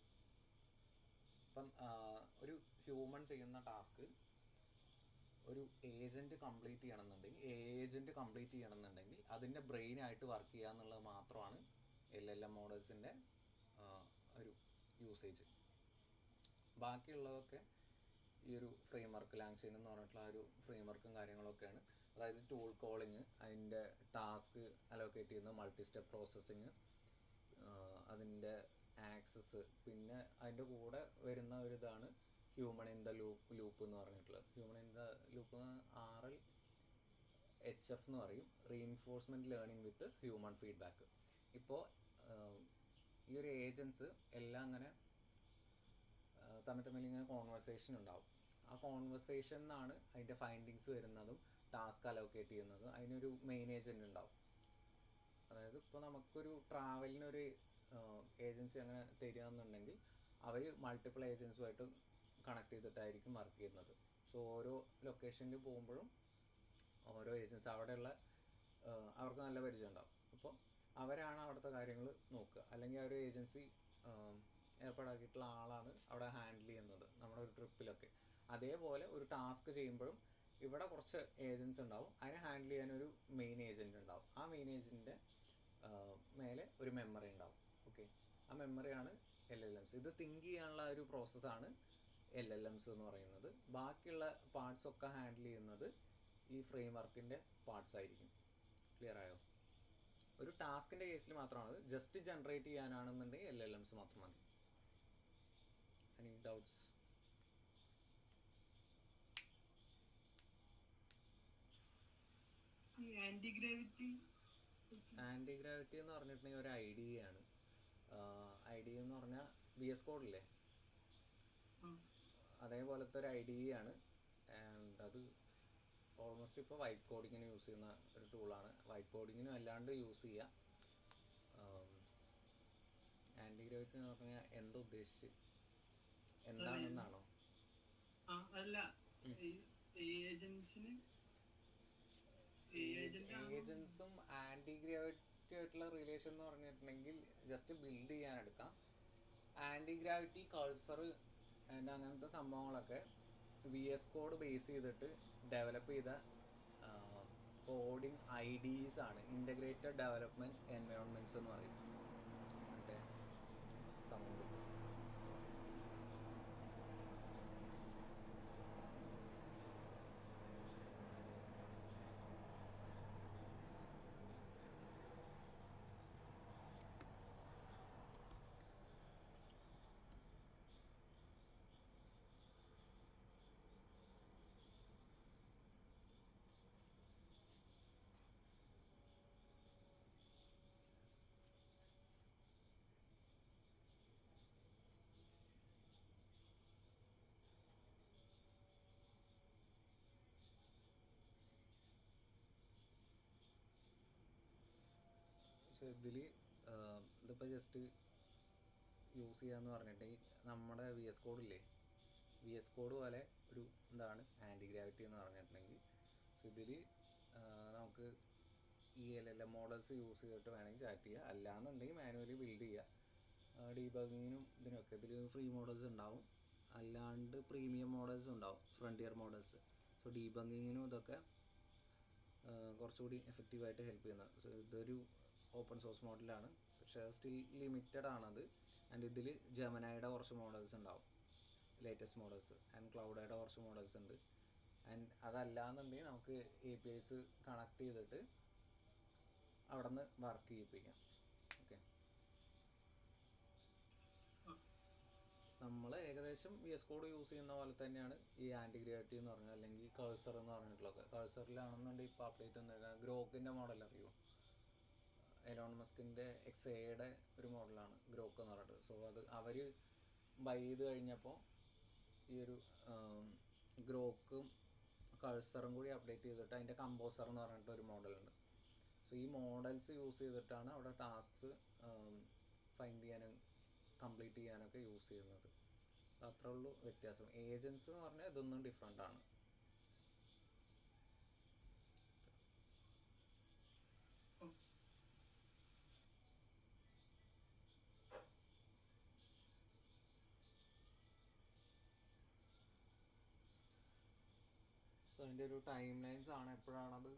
ഇപ്പം ഒരു ഹ്യൂമൻ ചെയ്യുന്ന ടാസ്ക് ഒരു ഏജൻറ്റ് കംപ്ലീറ്റ് ചെയ്യണമെന്നുണ്ടെങ്കിൽ അതിൻ്റെ ബ്രെയിനായിട്ട് വർക്ക് ചെയ്യുക എന്നുള്ളത് മാത്രമാണ് LLM മോഡൽസിൻ്റെ ഒരു യൂസേജ്. ബാക്കിയുള്ളതൊക്കെ ഈ ഒരു ഫ്രെയിം വർക്ക്, ലാംഗ്വേജ് എന്ന് പറഞ്ഞിട്ടുള്ള ആ ഒരു ഫ്രെയിം വർക്കും കാര്യങ്ങളൊക്കെയാണ്. അതായത് ടൂൾ കോളിങ്, അതിൻ്റെ ടാസ്ക് അലോക്കേറ്റ് ചെയ്യുന്നത്, മൾട്ടി സ്റ്റെപ്പ് പ്രോസസ്സിങ്, അതിൻ്റെ ആക്സസ്, പിന്നെ അതിൻ്റെ കൂടെ വരുന്ന ഒരു ഇതാണ് ഹ്യൂമൺ ഇൻ ദ ലൂപ്പ് എന്ന് പറഞ്ഞിട്ടുള്ളത്. Human in the loop HF എന്ന് പറയും, റീഇൻഫോഴ്സ്മെൻറ്റ് ലേണിംഗ് വിത്ത് ഹ്യൂമൺ ഫീഡ്ബാക്ക്. ഇപ്പോൾ ഈ ഒരു ഏജൻസ് എല്ലാം അങ്ങനെ തമ്മിൽ ഇങ്ങനെ കോൺവെർസേഷൻ ഉണ്ടാവും. ആ കോൺവെർസേഷനിലാണ് അതിൻ്റെ ഫൈൻഡിങ്സ് വരുന്നതും ടാസ്ക് അലോക്കേറ്റ് ചെയ്യുന്നതും. അതിനൊരു മെയിൻ ഏജൻറ്റ് ഉണ്ടാവും. അതായത് ഇപ്പോൾ നമുക്കൊരു ട്രാവലിനൊരു ഏജൻസി അങ്ങനെ തരികയെന്നുണ്ടെങ്കിൽ അവർ മൾട്ടിപ്പിൾ ഏജൻസുമായിട്ട് കണക്ട് ചെയ്തിട്ടായിരിക്കും വർക്ക് ചെയ്യുന്നത്. സോ ഓരോ ലൊക്കേഷനിൽ പോകുമ്പോഴും ഓരോ ഏജൻസി അവിടെയുള്ള അവർക്ക് നല്ല പരിചയം ഉണ്ടാവും. അപ്പോൾ അവരാണ് അവിടുത്തെ കാര്യങ്ങൾ നോക്കുക. അല്ലെങ്കിൽ ആ ഒരു ഏജൻസി ഏർപ്പാടാക്കിയിട്ടുള്ള ആളാണ് അവിടെ ഹാൻഡിൽ ചെയ്യുന്നത് നമ്മുടെ ഒരു ട്രിപ്പിലൊക്കെ. അതേപോലെ ഒരു ടാസ്ക് ചെയ്യുമ്പോഴും ഇവിടെ കുറച്ച് ഏജൻസ് ഉണ്ടാവും, അതിനെ ഹാൻഡിൽ ചെയ്യാനൊരു മെയിൻ ഏജൻറ്റ് ഉണ്ടാവും. ആ മെയിൻ ഏജൻറ്റിൻ്റെ മേലെ ഒരു മെമ്മറി ഉണ്ടാവും. ഓക്കെ, ആ മെമ്മറിയാണ് LLMs. ഇത് തിങ്ക് ചെയ്യാനുള്ള ഒരു പ്രോസസ്സാണ് LLMs എന്ന് പറയുന്നത്. ബാക്കിയുള്ള പാർട്സൊക്കെ ഹാൻഡിൽ ചെയ്യുന്നത് ഈ ഫ്രെയിം വർക്കിൻ്റെ പാർട്സ് ആയിരിക്കും. ക്ലിയർ ആയോ? ഒരു ടാസ്കിൻ്റെ കേസിൽ മാത്രമാണ്. ജസ്റ്റ് ജനറേറ്റ് ചെയ്യാനാണെന്നുണ്ടെങ്കിൽ LLMs മാത്രം മതി. Any doubts? ആൻറ്റി ഗ്രാവിറ്റി എന്ന് പറഞ്ഞിട്ടുണ്ടെങ്കിൽ ഒരു IDE ആണ്. IDE എന്ന് പറഞ്ഞാൽ VS Code ഇല്ലേ, അതേപോലത്തെ ഒരു IDE ആണ്. ആൻഡ് അത് ഓൾമോസ്റ്റ് ഇപ്പോൾ വൈറ്റ് കോഡിങ്ങിന് യൂസ് ചെയ്യുന്ന ഒരു ടൂളാണ്. വൈറ്റ് കോഡിങ്ങിനും അല്ലാണ്ട് യൂസ് ചെയ്യുക. ആൻറ്റി ഗ്രാവിറ്റി എന്ന് പറഞ്ഞാൽ എന്താ ഉദ്ദേശിച്ച്, എന്താണെന്നാണോ? ഏജൻസും ആൻറ്റി ഗ്രാവിറ്റി ആയിട്ടുള്ള റിലേഷൻ എന്ന് പറഞ്ഞിട്ടുണ്ടെങ്കിൽ ജസ്റ്റ് ബിൽഡ് ചെയ്യാൻ എടുക്കാം. ആൻറ്റി ഗ്രാവിറ്റി കൾച്ചർ ആൻഡ് അങ്ങനത്തെ സംഭവങ്ങളൊക്കെ VS Code ബേസ് ചെയ്തിട്ട് ഡെവലപ്പ് ചെയ്ത കോഡിങ് IDEs ആണ്, ഇൻ്റഗ്രേറ്റഡ് ഡെവലപ്മെൻറ്റ് എൻവയോൺമെൻറ്റ്സ് എന്ന് പറയും. മറ്റേ സൗണ്ട് ഇതിൽ ഇതിപ്പോൾ ജസ്റ്റ് യൂസ് ചെയ്യാന്ന് പറഞ്ഞിട്ട് നമ്മുടെ VS Code ഇല്ലേ, VS Code പോലെ ഒരു എന്താണ് ആൻറ്റി ഗ്രാവിറ്റി എന്ന് പറഞ്ഞിട്ടുണ്ടെങ്കിൽ. സോ ഇതിൽ നമുക്ക് ഈ LLM മോഡൽസ് യൂസ് ചെയ്തിട്ട് വേണമെങ്കിൽ ചാറ്റ് ചെയ്യുക, അല്ലാന്നുണ്ടെങ്കിൽ മാനുവലി ബിൽഡ് ചെയ്യുക. ഡീബഗിങ്ങിനും ഇതിനൊക്കെ ഇതിൽ ഫ്രീ മോഡൽസ് ഉണ്ടാവും, അല്ലാണ്ട് പ്രീമിയം മോഡൽസ് ഉണ്ടാവും, ഫ്രണ്ടിയർ മോഡൽസ്. സോ ഡീബഗിങ്ങിനും ഇതൊക്കെ കുറച്ചുകൂടി എഫക്റ്റീവായിട്ട് ഹെൽപ്പ് ചെയ്യുന്നത്. സോ ഇതൊരു ഓപ്പൺ സോഴ്സ് മോഡലാണ്, പക്ഷേ സ്റ്റിൽ ലിമിറ്റഡ് ആണത്. ആൻഡ് ഇതിൽ ജെമിനൈയുടെ കുറച്ച് മോഡൽസ് ഉണ്ടാവും, ലേറ്റസ്റ്റ് മോഡൽസ്, ആൻഡ് ക്ലൗഡയുടെ കുറച്ച് മോഡൽസ് ഉണ്ട്. ആൻഡ് അതല്ലാന്നുണ്ടെങ്കിൽ നമുക്ക് APIs കണക്ട് ചെയ്തിട്ട് അവിടെ നിന്ന് വർക്ക് ചെയ്യിപ്പിക്കാം. ഓക്കെ, നമ്മൾ ഏകദേശം VS Code യൂസ് ചെയ്യുന്ന പോലെ തന്നെയാണ് ഈ ആൻറ്റി ഗ്രാവിറ്റി എന്ന് പറഞ്ഞാൽ, അല്ലെങ്കിൽ കഴ്സർ എന്ന് പറഞ്ഞിട്ടുള്ളതൊക്കെ. കഴ്സറിലാണെന്നുണ്ടെങ്കിൽ ഇപ്പോൾ അപ്ഡേറ്റ് വന്നിട്ട് ഗ്രോക്കിൻ്റെ മോഡൽ അറിയുമോ? എലോൺ മസ്കിൻ്റെ XAIയുടെ ഒരു മോഡലാണ് ഗ്രോക്ക് എന്ന് പറഞ്ഞിട്ട്. സോ അത് അവർ ബൈ ചെയ്ത് കഴിഞ്ഞപ്പോൾ ഈ ഒരു ഗ്രോക്കും കഴ്സറും കൂടി അപ്ഡേറ്റ് ചെയ്തിട്ട് അതിൻ്റെ കമ്പോസർ എന്ന് പറഞ്ഞിട്ട് ഒരു മോഡലുണ്ട്. സോ ഈ മോഡൽസ് യൂസ് ചെയ്തിട്ടാണ് അവിടെ ടാസ്ക്സ് ഫൈൻഡ് ചെയ്യാനും കംപ്ലീറ്റ് ചെയ്യാനൊക്കെ യൂസ് ചെയ്യുന്നത്. അത്രേ ഉള്ളൂ വ്യത്യാസം. ഏജൻസ് എന്ന് പറഞ്ഞാൽ ഇതൊന്നും ഡിഫറെൻ്റ് ആണ്. സോ അതിൻ്റെ ഒരു ടൈം ലൈൻസ് ആണ്, എപ്പോഴാണത്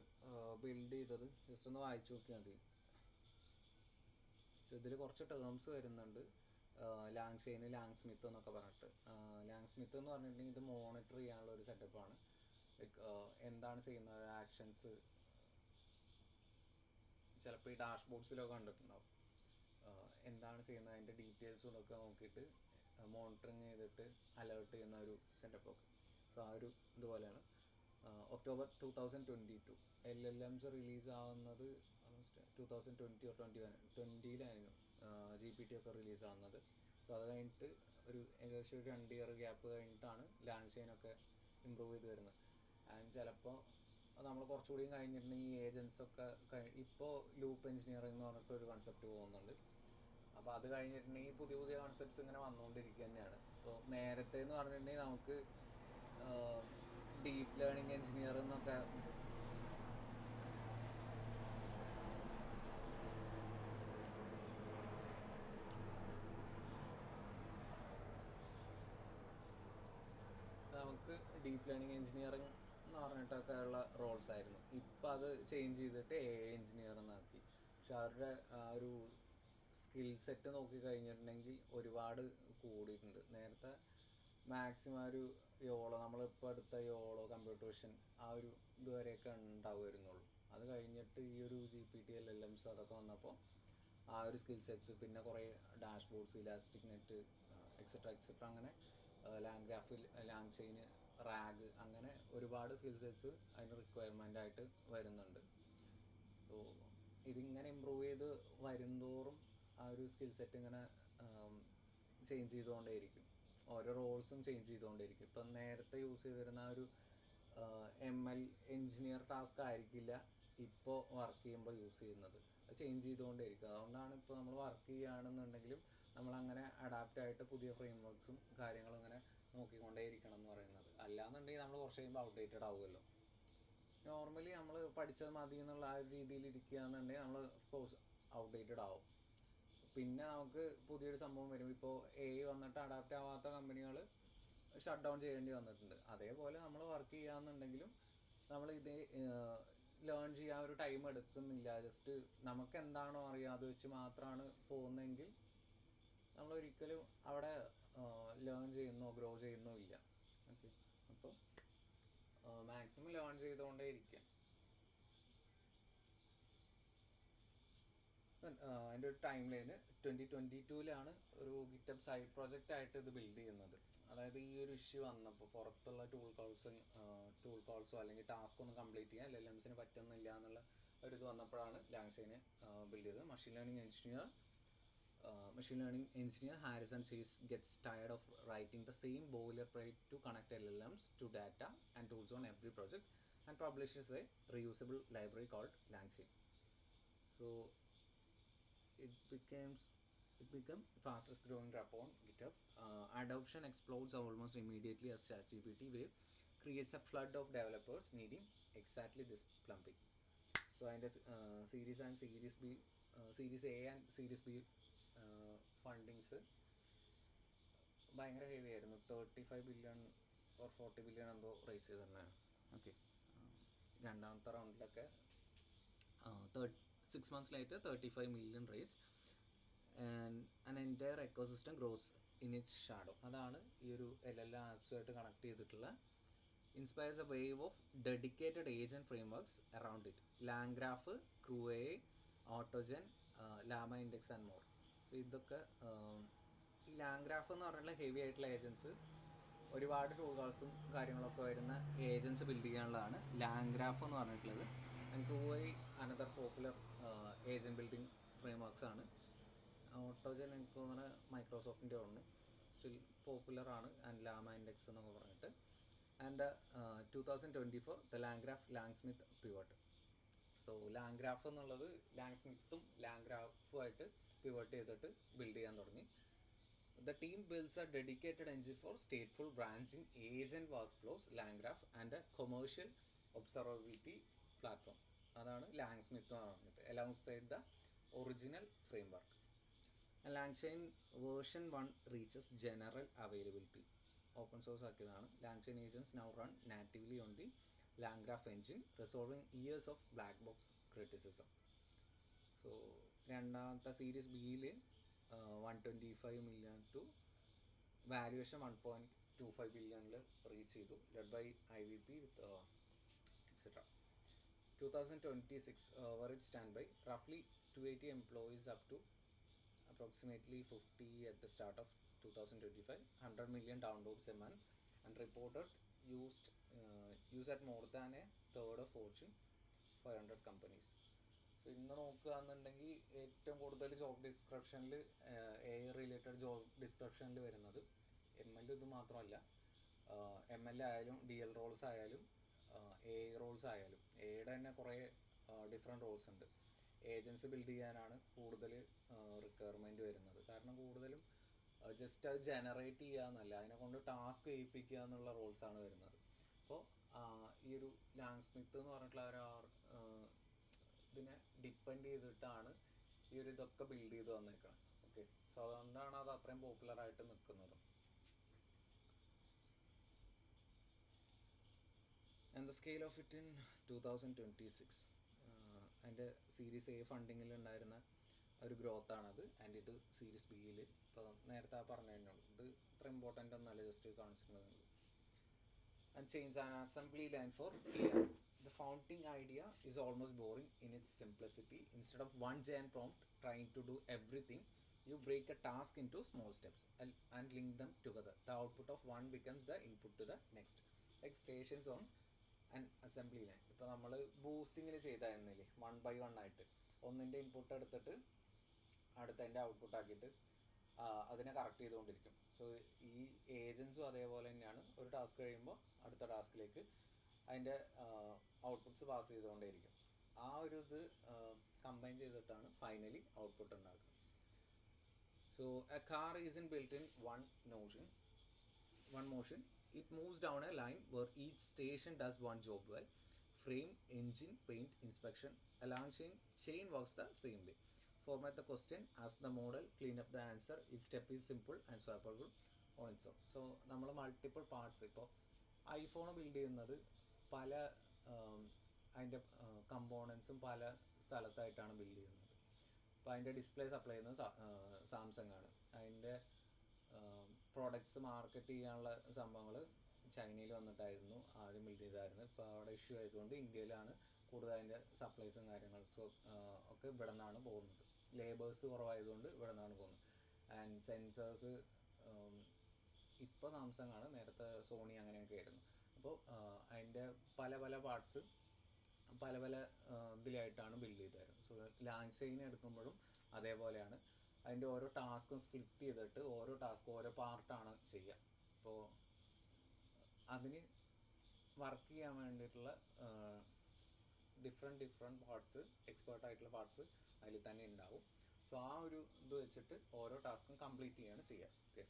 ബിൽഡ് ചെയ്തത് ജസ്റ്റ് ഒന്ന് വായിച്ചു നോക്കിയാൽ മതി. സോ ഇതിൽ കുറച്ച് ടേംസ് വരുന്നുണ്ട്, ലാങ്ചെയിൻ, ലാങ് സ്മിത്ത് എന്നൊക്കെ പറഞ്ഞിട്ട്. ലാങ് സ്മിത്ത് എന്ന് പറഞ്ഞിട്ടുണ്ടെങ്കിൽ ഇത് മോണിറ്റർ ചെയ്യാനുള്ള ഒരു സെറ്റപ്പാണ്. ലൈക്ക് എന്താണ് ചെയ്യുന്ന ആക്ഷൻസ് ചിലപ്പോൾ ഈ ഡാഷ്ബോർഡ്സിലൊക്കെ കണ്ടിട്ടുണ്ടാവും. എന്താണ് ചെയ്യുന്നത് അതിൻ്റെ ഡീറ്റെയിൽസും ഇതൊക്കെ നോക്കിയിട്ട് മോണിറ്ററിങ് ചെയ്തിട്ട് അലേർട്ട് ചെയ്യുന്ന ഒരു സെറ്റപ്പൊക്കെ. സോ ആ ഒരു ഇതുപോലെയാണ്. ഒക്ടോബർ 2022 LLMs റിലീസ് ആവുന്നത് 2020 or 2021 GPT ഒക്കെ റിലീസ് ആവുന്നത്. സോ അത് കഴിഞ്ഞിട്ട് ഒരു ഏകദേശം ഒരു 2 ഇയർ ഗ്യാപ്പ് കഴിഞ്ഞിട്ടാണ് ലാങ്ചെയിനൊക്കെ ഇമ്പ്രൂവ് ചെയ്ത് വരുന്നത്. ആൻഡ് ചിലപ്പോൾ നമ്മൾ കുറച്ചുകൂടി കഴിഞ്ഞിട്ടുണ്ടെങ്കിൽ ഈ ഏജൻസൊക്കെ ഇപ്പോൾ ലൂപ്പ് എഞ്ചിനീയറിംഗ് എന്ന് പറഞ്ഞിട്ടൊരു കൺസെപ്റ്റ് പോകുന്നുണ്ട്. അപ്പോൾ അത് കഴിഞ്ഞിട്ടുണ്ടെങ്കിൽ പുതിയ പുതിയ കൺസെപ്റ്റ്സ് ഇങ്ങനെ വന്നുകൊണ്ടിരിക്കുക തന്നെയാണ്. ഇപ്പോൾ നേരത്തെ എന്ന് പറഞ്ഞിട്ടുണ്ടെങ്കിൽ നമുക്ക് ഡീപ്പ് ലേണിംഗ് എഞ്ചിനീയർ എന്നൊക്കെ നമുക്ക് ഡീപ്പ് ലേണിംഗ് എഞ്ചിനീയറിംഗ് എന്ന് പറഞ്ഞിട്ടൊക്കെ ഉള്ള റോൾസ് ആയിരുന്നു. ഇപ്പം അത് ചേഞ്ച് ചെയ്തിട്ട് AI എഞ്ചിനീയർ എന്നാക്കി. പക്ഷെ അവരുടെ ആ ഒരു സ്കിൽ സെറ്റ് നോക്കി കഴിഞ്ഞിട്ടുണ്ടെങ്കിൽ ഒരുപാട് കൂടിയിട്ടുണ്ട്. നേരത്തെ മാക്സിമം ഒരു യോളോ, നമ്മളിപ്പോൾ അടുത്ത യോളോ, കമ്പ്യൂട്ടർ വിഷൻ ആ ഒരു ഇതുവരെയൊക്കെ ഉണ്ടാവുമായിരുന്നുള്ളൂ. അത് കഴിഞ്ഞിട്ട് ഈ ഒരു GPT LLMs അതൊക്കെ വന്നപ്പോൾ ആ ഒരു സ്കിൽ സെറ്റ്സ്, പിന്നെ കുറേ ഡാഷ്ബോർഡ്സ്, ഇലാസ്റ്റിക് നെറ്റ്, എക്സെട്ര അങ്ങനെ Lang graph, Lang chain, rag, അങ്ങനെ ഒരുപാട് സ്കിൽ സെറ്റ്സ് അതിന് റിക്വയർമെൻ്റ് ആയിട്ട് വരുന്നുണ്ട്. സോ ഇതിങ്ങനെ ഇമ്പ്രൂവ് ചെയ്ത് വരുന്തോറും ആ ഒരു സ്കിൽ സെറ്റ് ഇങ്ങനെ ചേഞ്ച് ചെയ്തുകൊണ്ടേയിരിക്കും, ഓരോ റോൾസും ചേഞ്ച് ചെയ്തുകൊണ്ടേയിരിക്കും. ഇപ്പം നേരത്തെ യൂസ് ചെയ്തിരുന്ന ആ ഒരു ML എഞ്ചിനീയർ ടാസ്ക് ആയിരിക്കില്ല ഇപ്പോൾ വർക്ക് ചെയ്യുമ്പോൾ യൂസ് ചെയ്യുന്നത്. അത് ചേഞ്ച് ചെയ്തുകൊണ്ടേയിരിക്കും. അതുകൊണ്ടാണ് ഇപ്പോൾ നമ്മൾ വർക്ക് ചെയ്യുകയാണെന്നുണ്ടെങ്കിലും നമ്മളങ്ങനെ അഡാപ്റ്റായിട്ട് പുതിയ ഫ്രെയിം വർക്ക്സും കാര്യങ്ങളും ഇങ്ങനെ നോക്കിക്കൊണ്ടേയിരിക്കണം എന്ന് പറയുന്നത്. അല്ലാന്നുണ്ടെങ്കിൽ നമ്മൾ കുറച്ച് കഴിയുമ്പോൾ ഔട്ട്ഡേറ്റഡ് ആവുമല്ലോ. നോർമലി നമ്മൾ പഠിച്ചത് മതി എന്നുള്ള ആ ഒരു രീതിയിൽ ഇരിക്കുകയെന്നുണ്ടെങ്കിൽ നമ്മൾ ഓഫ്കോഴ്സ് ഔട്ട്ഡേറ്റഡ് ആവും. പിന്നെ നമുക്ക് പുതിയൊരു സംഭവം വരും. ഇപ്പോൾ AI വന്നിട്ട് അഡാപ്റ്റ് ആവാത്ത കമ്പനികൾ ഷട്ട് ഡൗൺ ചെയ്യേണ്ടി വന്നിട്ടുണ്ട്. അതേപോലെ നമ്മൾ വർക്ക് ചെയ്യുകയെന്നുണ്ടെങ്കിലും നമ്മൾ ഇതേ ലേൺ ചെയ്യാൻ ഒരു ടൈം എടുക്കുന്നില്ല, ജസ്റ്റ് നമുക്ക് എന്താണോ അറിയുക അത് വെച്ച് മാത്രമാണ് പോകുന്നതെങ്കിൽ നമ്മളൊരിക്കലും അവിടെ ലേൺ ചെയ്യുന്നോ ഗ്രോ ചെയ്യുന്നോ ഇല്ല. ഓക്കെ, അപ്പോൾ മാക്സിമം ലേൺ ചെയ്തുകൊണ്ടേ ഇരിക്കുക. അതിൻ്റെ ഒരു ടൈം ലൈന് 2022 ഒരു ഗിറ്റബ് സൈഡ് പ്രോജക്റ്റ് ആയിട്ട് ഇത് ബിൽഡ് ചെയ്യുന്നത്. അതായത് ഈ ഒരു ഇഷ്യൂ വന്നപ്പോൾ പുറത്തുള്ള ടൂൾ കോൾസോ അല്ലെങ്കിൽ ടാസ്ക് ഒന്നും കംപ്ലീറ്റ് ചെയ്യാൻ LLMസിന് പറ്റുന്നില്ല എന്നുള്ള ഒരു ഇത് വന്നപ്പോഴാണ് ലാങ്ഷൈനെ ബിൽഡ് ചെയ്തത്. Machine learning engineer Harrison chase gets tired of writing the same boilerplate to connect LLMs to data and tools on every project and publishes a reusable library called LangChain. So it became fastest growing repo on GitHub. Adoption explodes almost immediately as ChatGPT wave creates a flood of developers needing exactly this plumbing. So and Series A and Series B fundings ഭയങ്കര heavy ആയിരുന്നു. 35 billion or 40 billion എന്തോ raise ചെയ്തിട്ടുണ്ടായിരുന്നു. Okay, രണ്ടാമത്തെ റൗണ്ടിലൊക്കെ 6 months later 35 million raised and an entire ecosystem grows in its shadow. അതാണ് ഈ ഒരു LLM ആപ്സുമായിട്ട് connect ചെയ്തിട്ടുള്ള inspires A wave of dedicated agent frameworks around it. LangGraph, Crue, Autogen, Llama Index and more. So ഇതൊക്കെ ഈ LangGraph എന്ന് പറഞ്ഞാൽ heavy ആയിട്ടുള്ള agents, ഒരുപാട് ടൂൾസും കാര്യങ്ങളൊക്കെ വരുന്ന ഏജൻസ് ബിൽഡ് ചെയ്യാനുള്ളതാണ് LangGraph എന്ന് പറഞ്ഞിട്ടുള്ളത്. And Crue another popular agent building frameworks ആണ്. ഓട്ടോജൻ എനിക്ക് തോന്നുന്നത് മൈക്രോസോഫ്റ്റിൻ്റെ ആണ്, സ്റ്റിൽ പോപ്പുലറാണ്. ആൻഡ് ലാമ ഇൻഡെക്സ് എന്നൊക്കെ പറഞ്ഞിട്ട്. And 2024 the LangGraph Langsmith pivot. So LangGraph എന്നുള്ളത് ലാങ്സ്മിത്തും LangGraphുമായിട്ട് പിവോട്ട് ചെയ്തിട്ട് ബിൽഡ് ചെയ്യാൻ തുടങ്ങി. The team builds a dedicated engine for stateful branching agent work flows LangGraph and a commercial observability platform. അതാണ് ലാങ്സ്മിത്ത് എന്ന് പറഞ്ഞിട്ട് alongside the original framework. LangChain version 1 reaches general availability. Open source ആക്കിയതാണ്. LangChain agents now run natively on the LangGraph engine, resolving years of black box criticism. So രണ്ടാമത്തെ series ബിയിൽ 125 million to valuation 1.25 ബില്യണിൽ reach ചെയ്തു, led by IVP with etcetera. 2026 where it stand by roughly 280 employees up to approximately 50 at the start of 2025, 100 million downloads a month and reported use at more than a third of Fortune 500 companies. So ഇന്ന് നോക്കുകയാണെന്നുണ്ടെങ്കിൽ ഏറ്റവും കൂടുതൽ job ഡിസ്ക്രിപ്ഷനിൽ AI related job ഡിസ്ക്രിപ്ഷനിൽ വരുന്നത് ML ഇത് മാത്രമല്ല, ML ആയാലും DL റോൾസ് ആയാലും AI റോൾസ് ആയാലും. എയുടെ തന്നെ കുറേ ഡിഫറെൻറ്റ് റോൾസ് ഉണ്ട്. ഏജൻസി ബിൽഡ് ചെയ്യാനാണ് കൂടുതൽ റിക്വയർമെൻറ്റ് വരുന്നത്. കാരണം കൂടുതലും ജസ്റ്റ് അത് ജനറേറ്റ് ചെയ്യുക എന്നല്ല, അതിനെ കൊണ്ട് ടാസ്ക് ചെയ്യിപ്പിക്കുക എന്നുള്ള റോൾസാണ് വരുന്നത്. അപ്പോൾ ഈ ഒരു ലാങ്സ്മിത്ത് എന്ന് പറഞ്ഞിട്ടുള്ള ഇതിനെ ഡിപ്പെൻഡ് ചെയ്തിട്ടാണ് ഈ ഒരു ഇതൊക്കെ ബിൽഡ് ചെയ്ത് വന്നേക്കണം. ഓക്കെ, സോ അതുകൊണ്ടാണ് അത് അത്രയും പോപ്പുലറായിട്ട് നിൽക്കുന്നത്. And the scale of it in 2026 അതിൻ്റെ സീരീസ് A ഫണ്ടിങ്ങിൽ ഉണ്ടായിരുന്ന ഒരു ഗ്രോത്താണത്. ആൻഡ് ഇത് സീരീസ് ബിയിൽ ഇപ്പോൾ നേരത്തെ പറഞ്ഞു കഴിഞ്ഞുള്ളൂ. ഇത് ഇത്ര ഇമ്പോർട്ടൻ്റ് ഒന്നല്ല, ജസ്റ്റ് കാണിച്ചിട്ടുണ്ടെന്നുള്ളൂ. And change an assembly line for AI. The founding idea is almost boring in its simplicity. Instead of one giant prompt trying to do everything, you break a task into small steps and link them together. The output of one becomes the input to the next. Like stations on an assembly line. ഇപ്പോൾ നമ്മൾ ബൂസ്റ്റിങ്ങിൽ ചെയ്തായിരുന്നില്ലേ 1 by 1 ആയിട്ട്, ഒന്നിൻ്റെ input എടുത്തിട്ട് അടുത്തതിൻ്റെ output ആക്കിയിട്ട് അതിനെ correct ചെയ്തുകൊണ്ടിരിക്കും. So ഈ ഏജൻസും അതേപോലെ തന്നെയാണ്. ഒരു ടാസ്ക് കഴിയുമ്പോൾ അടുത്ത ടാസ്കിലേക്ക് അതിൻ്റെ ഔട്ട്പുട്ട്സ് പാസ് ചെയ്തുകൊണ്ടേയിരിക്കും. ആ ഒരു ഇത് കമ്പൈൻ ചെയ്തിട്ടാണ് ഫൈനലി ഔട്ട്പുട്ട് ഉണ്ടാക്കുക. So A car isn't built in one motion. It moves down a line where each station does one job well: frame, engine, paint, inspection. A LangChain works the same way. Format the question, ask the model, clean up the answer. Each step is simple and swappable on its own. So നമ്മൾ multiple parts, ഇപ്പോൾ iPhone build ചെയ്യുന്നത് പല അതിൻ്റെ കമ്പോണൻസും പല സ്ഥലത്തായിട്ടാണ് build ചെയ്യുന്നത്. അപ്പോൾ അതിൻ്റെ display supply ചെയ്യുന്നത് സാംസങ് ആണ്. അതിൻ്റെ പ്രോഡക്ട്സ് മാർക്കറ്റ് ചെയ്യാനുള്ള സംഭവങ്ങൾ ചൈനയിൽ വന്നിട്ടായിരുന്നു ആദ്യം ബിൽഡ് ചെയ്തായിരുന്നു. ഇപ്പോൾ അവിടെ ഇഷ്യൂ ആയതുകൊണ്ട് ഇന്ത്യയിലാണ് കൂടുതൽ അതിൻ്റെ സപ്ലൈസും കാര്യങ്ങളും ഒക്കെ ഇവിടെ നിന്നാണ് പോകുന്നത്. ലേബേഴ്സ് കുറവായതുകൊണ്ട് ഇവിടെ നിന്നാണ് പോകുന്നത്. ആൻഡ് സെൻസേഴ്സ് ഇപ്പോൾ സാംസങ് ആണ്, നേരത്തെ സോണി അങ്ങനെയൊക്കെ ആയിരുന്നു. അപ്പോൾ അതിൻ്റെ പല പല പാർട്സ് പല പല ഇതിലായിട്ടാണ് ബിൽഡ് ചെയ്തായിരുന്നു. സോ ലാങ് ചെയിൻ എടുക്കുമ്പോഴും അതേപോലെയാണ്. അതിൻ്റെ ഓരോ ടാസ്കും സ്പ്ലിറ്റ് ചെയ്തിട്ട് ഓരോ പാർട്ടാണ് ചെയ്യുക. അപ്പോൾ അതിന് വർക്ക് ചെയ്യാൻ വേണ്ടിയിട്ടുള്ള ഡിഫറെൻറ്റ് പാർട്സ്, എക്സ്പേർട്ടായിട്ടുള്ള പാർട്സ് അതിൽ തന്നെ ഉണ്ടാവും. സോ ആ ഒരു ഇത് വെച്ചിട്ട് ഓരോ ടാസ്കും കംപ്ലീറ്റ് ചെയ്യാണ് ചെയ്യുക. Okay.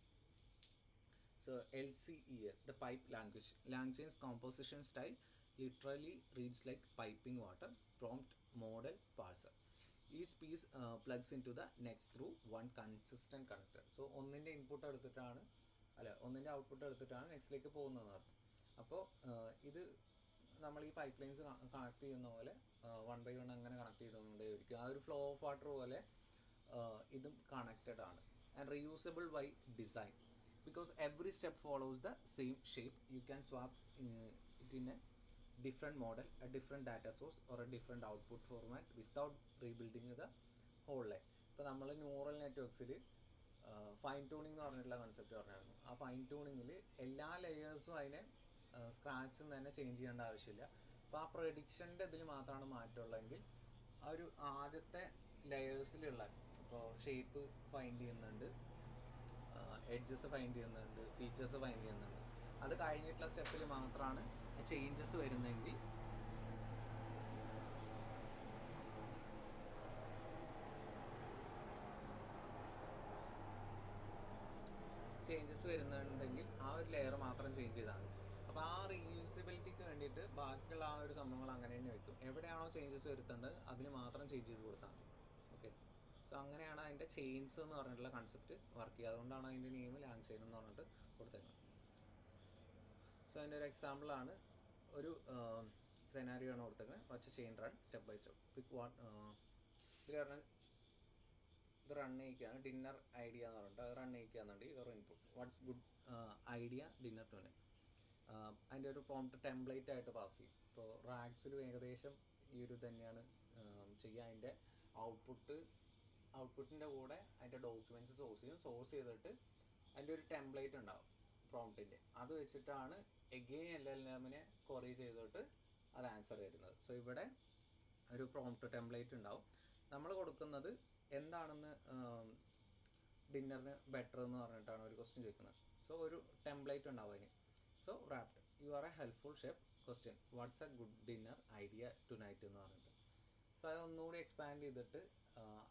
So LCEA, the pipe language, Langchain's composition style literally reads like piping water, prompt model parser. Each piece plugs into the next through one consistent connector. So ഒന്നിൻ്റെ ഇൻപുട്ട് എടുത്തിട്ടാണ് ഒന്നിൻ്റെ ഔട്ട്പുട്ട് എടുത്തിട്ടാണ് നെക്സ്റ്റിലേക്ക് പോകുന്നതെന്ന് പറഞ്ഞു. അപ്പോൾ ഇത് നമ്മൾ ഈ പൈപ്പ് ലൈൻസ് കണക്ട് ചെയ്യുന്ന പോലെ 1 by 1 അങ്ങനെ കണക്ട് ചെയ്തുകൊണ്ടേയിരിക്കും. ആ ഒരു ഫ്ലോ ഓഫ് വാട്ടർ പോലെ ഇതും കണക്റ്റഡ് ആണ്. And reusable by design. Because every step follows the same shape, you can swap it in a different model, a different data source or a different output format without rebuilding the whole line. ഇപ്പോൾ നമ്മൾ neural നെറ്റ്വർക്സിൽ fine tuning എന്ന് പറഞ്ഞിട്ടുള്ള concept പറഞ്ഞായിരുന്നു. ആ fine ട്യൂണിങ്ങിൽ എല്ലാ ലെയേഴ്സും അതിനെ സ്ക്രാച്ചിൽ തന്നെ change ചെയ്യേണ്ട ആവശ്യമില്ല. അപ്പോൾ ആ പ്രഡിക്ഷൻ്റെ ഇതിൽ മാത്രമാണ് മാറ്റമുള്ളതെങ്കിൽ ആ ഒരു ആദ്യത്തെ ലെയേഴ്സിലുള്ള ഇപ്പോൾ ഷേപ്പ് ഫൈൻഡ് ചെയ്യുന്നുണ്ട്, എഡ്ജസ് ഫൈൻഡ് ചെയ്യുന്നുണ്ട്, ഫീച്ചേഴ്സ് ഫൈൻഡ് ചെയ്യുന്നുണ്ട്. അത് കഴിഞ്ഞിട്ടുള്ള സ്റ്റെപ്പിൽ മാത്രമാണ് ചേഞ്ചസ് വരുന്നതെങ്കിൽ ആ ഒരു ലെയർ മാത്രം ചേഞ്ച് ചെയ്താൽ മതി. അപ്പോൾ ആ റീയൂസബിലിറ്റിക്ക് വേണ്ടിയിട്ട് ബാക്കിയുള്ള ആ ഒരു സംഭവങ്ങൾ അങ്ങനെ തന്നെ വയ്ക്കും. എവിടെയാണോ ചേഞ്ചസ് വരുത്തേണ്ടത് അതിന് മാത്രം ചേഞ്ച് ചെയ്ത് കൊടുത്താൽ മതി. ഓക്കെ. സോ അങ്ങനെയാണ് അതിൻ്റെ ചെയിൻസ് എന്ന് പറഞ്ഞിട്ടുള്ള കൺസെപ്റ്റ് വർക്ക് ചെയ്യുക. അതുകൊണ്ടാണ് അതിൻ്റെ നെയിം ലാങ് ചെയിൻ എന്ന് പറഞ്ഞിട്ട് കൊടുത്തേക്കുന്നത്. സോ അതിൻ്റെ ഒരു എക്സാമ്പിളാണ്, ഒരു സെനാരിയോ ആണ് കൊടുത്തേക്കുന്നത്. വച്ച് chain run step by step. Pick ഇത് റൺ ചെയ്യിക്കുകയാണ്. ഡിന്നർ ഐഡിയ എന്ന് പറഞ്ഞിട്ട് അത് റൺ ചെയ്യിക്കുകയെന്നുണ്ടെങ്കിൽ ഒരു input what's good idea dinner to അതിൻ്റെ ഒരു പ്രോംപ്റ്റ് ടെംപ്ലേറ്റ് ആയിട്ട് പാസ് ചെയ്യും. ഇപ്പോൾ റാഗ്സിലും ഏകദേശം ഈ ഒരു തന്നെയാണ് ചെയ്യുക. അതിൻ്റെ ഔട്ട്പുട്ടിൻ്റെ കൂടെ അതിൻ്റെ ഡോക്യുമെൻറ്റ്സ് സോഴ്സ് ചെയ്തിട്ട് അതിൻ്റെ ഒരു ടെംപ്ലേറ്റ് ഉണ്ടാവും പ്രോംപ്റ്റിൻ്റെ. അത് വെച്ചിട്ടാണ് എഗെയിൻ LLM-നെ ക്വറി ചെയ്തിട്ട് അത് ആൻസർ തരുന്നത്. സോ ഇവിടെ ഒരു പ്രോംപ്റ്റ് ടെംപ്ലേറ്റ് ഉണ്ടാവും. നമ്മൾ കൊടുക്കുന്നത് എന്താണെന്ന് ഡിന്നറിന് ബെറ്റർ എന്ന് പറഞ്ഞിട്ടാണ് ഒരു ക്വസ്റ്റ്യൻ ചോദിക്കുന്നത്. സോ ഒരു ടെംപ്ലേറ്റ് ഉണ്ടാവും അതിന്. So wrapped you are a helpful chef question what's a good dinner idea tonight എന്ന് പറഞ്ഞിട്ട്. സോ അതൊന്നുകൂടി എക്സ്പാൻഡ് ചെയ്തിട്ട്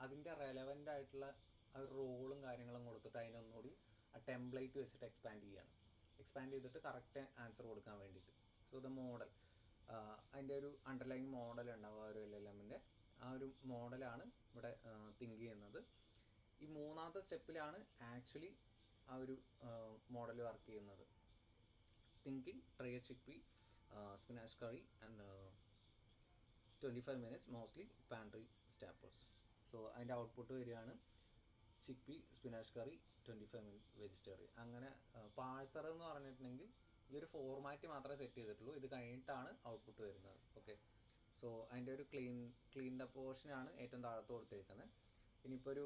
അതിൻ്റെ റെലവൻ്റ് ആയിട്ടുള്ള ആ ഒരു റോളും കാര്യങ്ങളും കൊടുത്തിട്ട് അതിനൊന്നുകൂടി ആ ടെംപ്ലേറ്റ് വെച്ചിട്ട് എക്സ്പാൻഡ് ചെയ്തിട്ട് കറക്റ്റ് ആൻസർ കൊടുക്കാൻ വേണ്ടിയിട്ട്. സോ ദ മോഡൽ, അതിൻ്റെ ഒരു അണ്ടർലൈൻ മോഡൽ ഉണ്ടാവും ആ ഒരു LLM-ൻ്റെ. ആ ഒരു മോഡലാണ് ഇവിടെ തിങ്ക് ചെയ്യുന്നത്. ഈ മൂന്നാമത്തെ സ്റ്റെപ്പിലാണ് ആക്ച്വലി ആ ഒരു മോഡൽ വർക്ക് ചെയ്യുന്നത്. Thinking, try a chickpea, spinach curry and 25 minutes mostly pantry staples. So അതിൻ്റെ ഔട്ട്പുട്ട് വരികയാണ് chickpea, spinach curry, 25 minutes vegetarian. അങ്ങനെ പാഴ്സർ എന്ന് പറഞ്ഞിട്ടുണ്ടെങ്കിൽ ഈ ഒരു ഫോർമാറ്റ് മാത്രമേ സെറ്റ് ചെയ്തിട്ടുള്ളൂ. ഇത് കഴിഞ്ഞിട്ടാണ് ഔട്ട്പുട്ട് വരുന്നത്. ഓക്കെ. സോ അതിൻ്റെ ഒരു ക്ലീൻഡ് അപ്പ് പോർഷനാണ് ഏറ്റവും താഴത്ത് കൊടുത്തേക്കുന്നത്. ഇനിയിപ്പോൾ ഒരു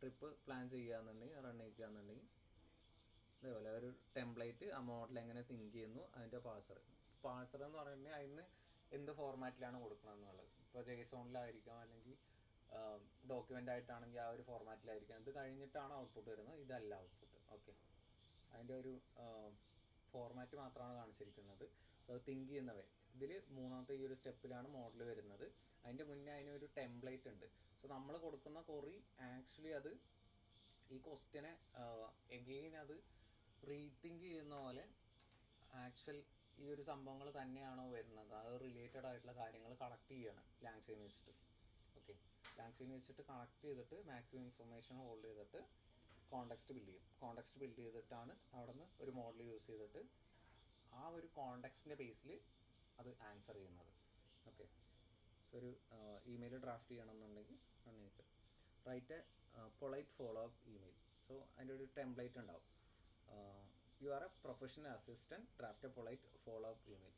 ട്രിപ്പ് പ്ലാൻ ചെയ്യുകയെന്നുണ്ടെങ്കിൽ റൺ ചെയ്യിക്കുകയെന്നുണ്ടെങ്കിൽ അതേപോലെ ഒരു ടെംപ്ലേറ്റ്, ആ മോഡൽ എങ്ങനെ തിങ്ക് ചെയ്യുന്നു, അതിൻ്റെ പാഴ്സർ എന്ന് പറഞ്ഞിട്ടുണ്ടെങ്കിൽ അതിന് എന്ത് ഫോർമാറ്റിലാണ് കൊടുക്കണമെന്നുള്ളത്. ഇപ്പോൾ JSON-ലായിരിക്കാം, അല്ലെങ്കിൽ ഡോക്യുമെൻ്റ് ആയിട്ടാണെങ്കിൽ ആ ഒരു ഫോർമാറ്റിലായിരിക്കാം. ഇത് കഴിഞ്ഞിട്ടാണ് ഔട്ട്പുട്ട് വരുന്നത്. ഇതല്ല ഔട്ട്പുട്ട്. ഓക്കെ. അതിൻ്റെ ഒരു ഫോർമാറ്റ് മാത്രമാണ് കാണിച്ചിരിക്കുന്നത്. സോ തിങ്ക് ചെയ്യുന്നവ ഇതിൽ മൂന്നാമത്തെ ഈ ഒരു സ്റ്റെപ്പിലാണ് മോഡൽ വരുന്നത്. അതിൻ്റെ മുന്നേ അതിനൊരു ടെംപ്ലേറ്റ് ഉണ്ട്. സോ നമ്മൾ കൊടുക്കുന്ന ക്വറി ആക്ച്വലി അത് ഈ ക്വസ്റ്റ്യനെ എഗെയിൻ അത് റീതിങ്ക് ചെയ്യുന്ന പോലെ ആക്ച്വൽ ഈ ഒരു സംഭവങ്ങൾ തന്നെയാണോ വരുന്നത്, അത് റിലേറ്റഡ് ആയിട്ടുള്ള കാര്യങ്ങൾ കളക്ട് ചെയ്യാണ് ലാങ് ചെയിൻ വെച്ചിട്ട്. ഓക്കെ. ലാങ് ചെയിൻ വെച്ചിട്ട് കണക്ട് ചെയ്തിട്ട് മാക്സിമം ഇൻഫർമേഷൻ ഹോൾഡ് ചെയ്തിട്ട് കോണ്ടെക്സ്റ്റ് ബിൽഡ് ചെയ്തിട്ടാണ് അവിടെ നിന്ന് ഒരു മോഡൽ യൂസ് ചെയ്തിട്ട് ആ ഒരു കോണ്ടെക്സ്റ്റിൻ്റെ ബേസിൽ അത് ആൻസർ ചെയ്യുന്നത്. ഓക്കെ. സോ ഒരു ഇമെയിൽ ഡ്രാഫ്റ്റ് ചെയ്യണമെന്നുണ്ടെങ്കിൽ നിങ്ങൾക്ക് write a polite follow up email. So അതിൻ്റെ ഒരു ടെംപ്ലേറ്റ് ഉണ്ടാവും. U are a professional assistant, draft A polite follow up email.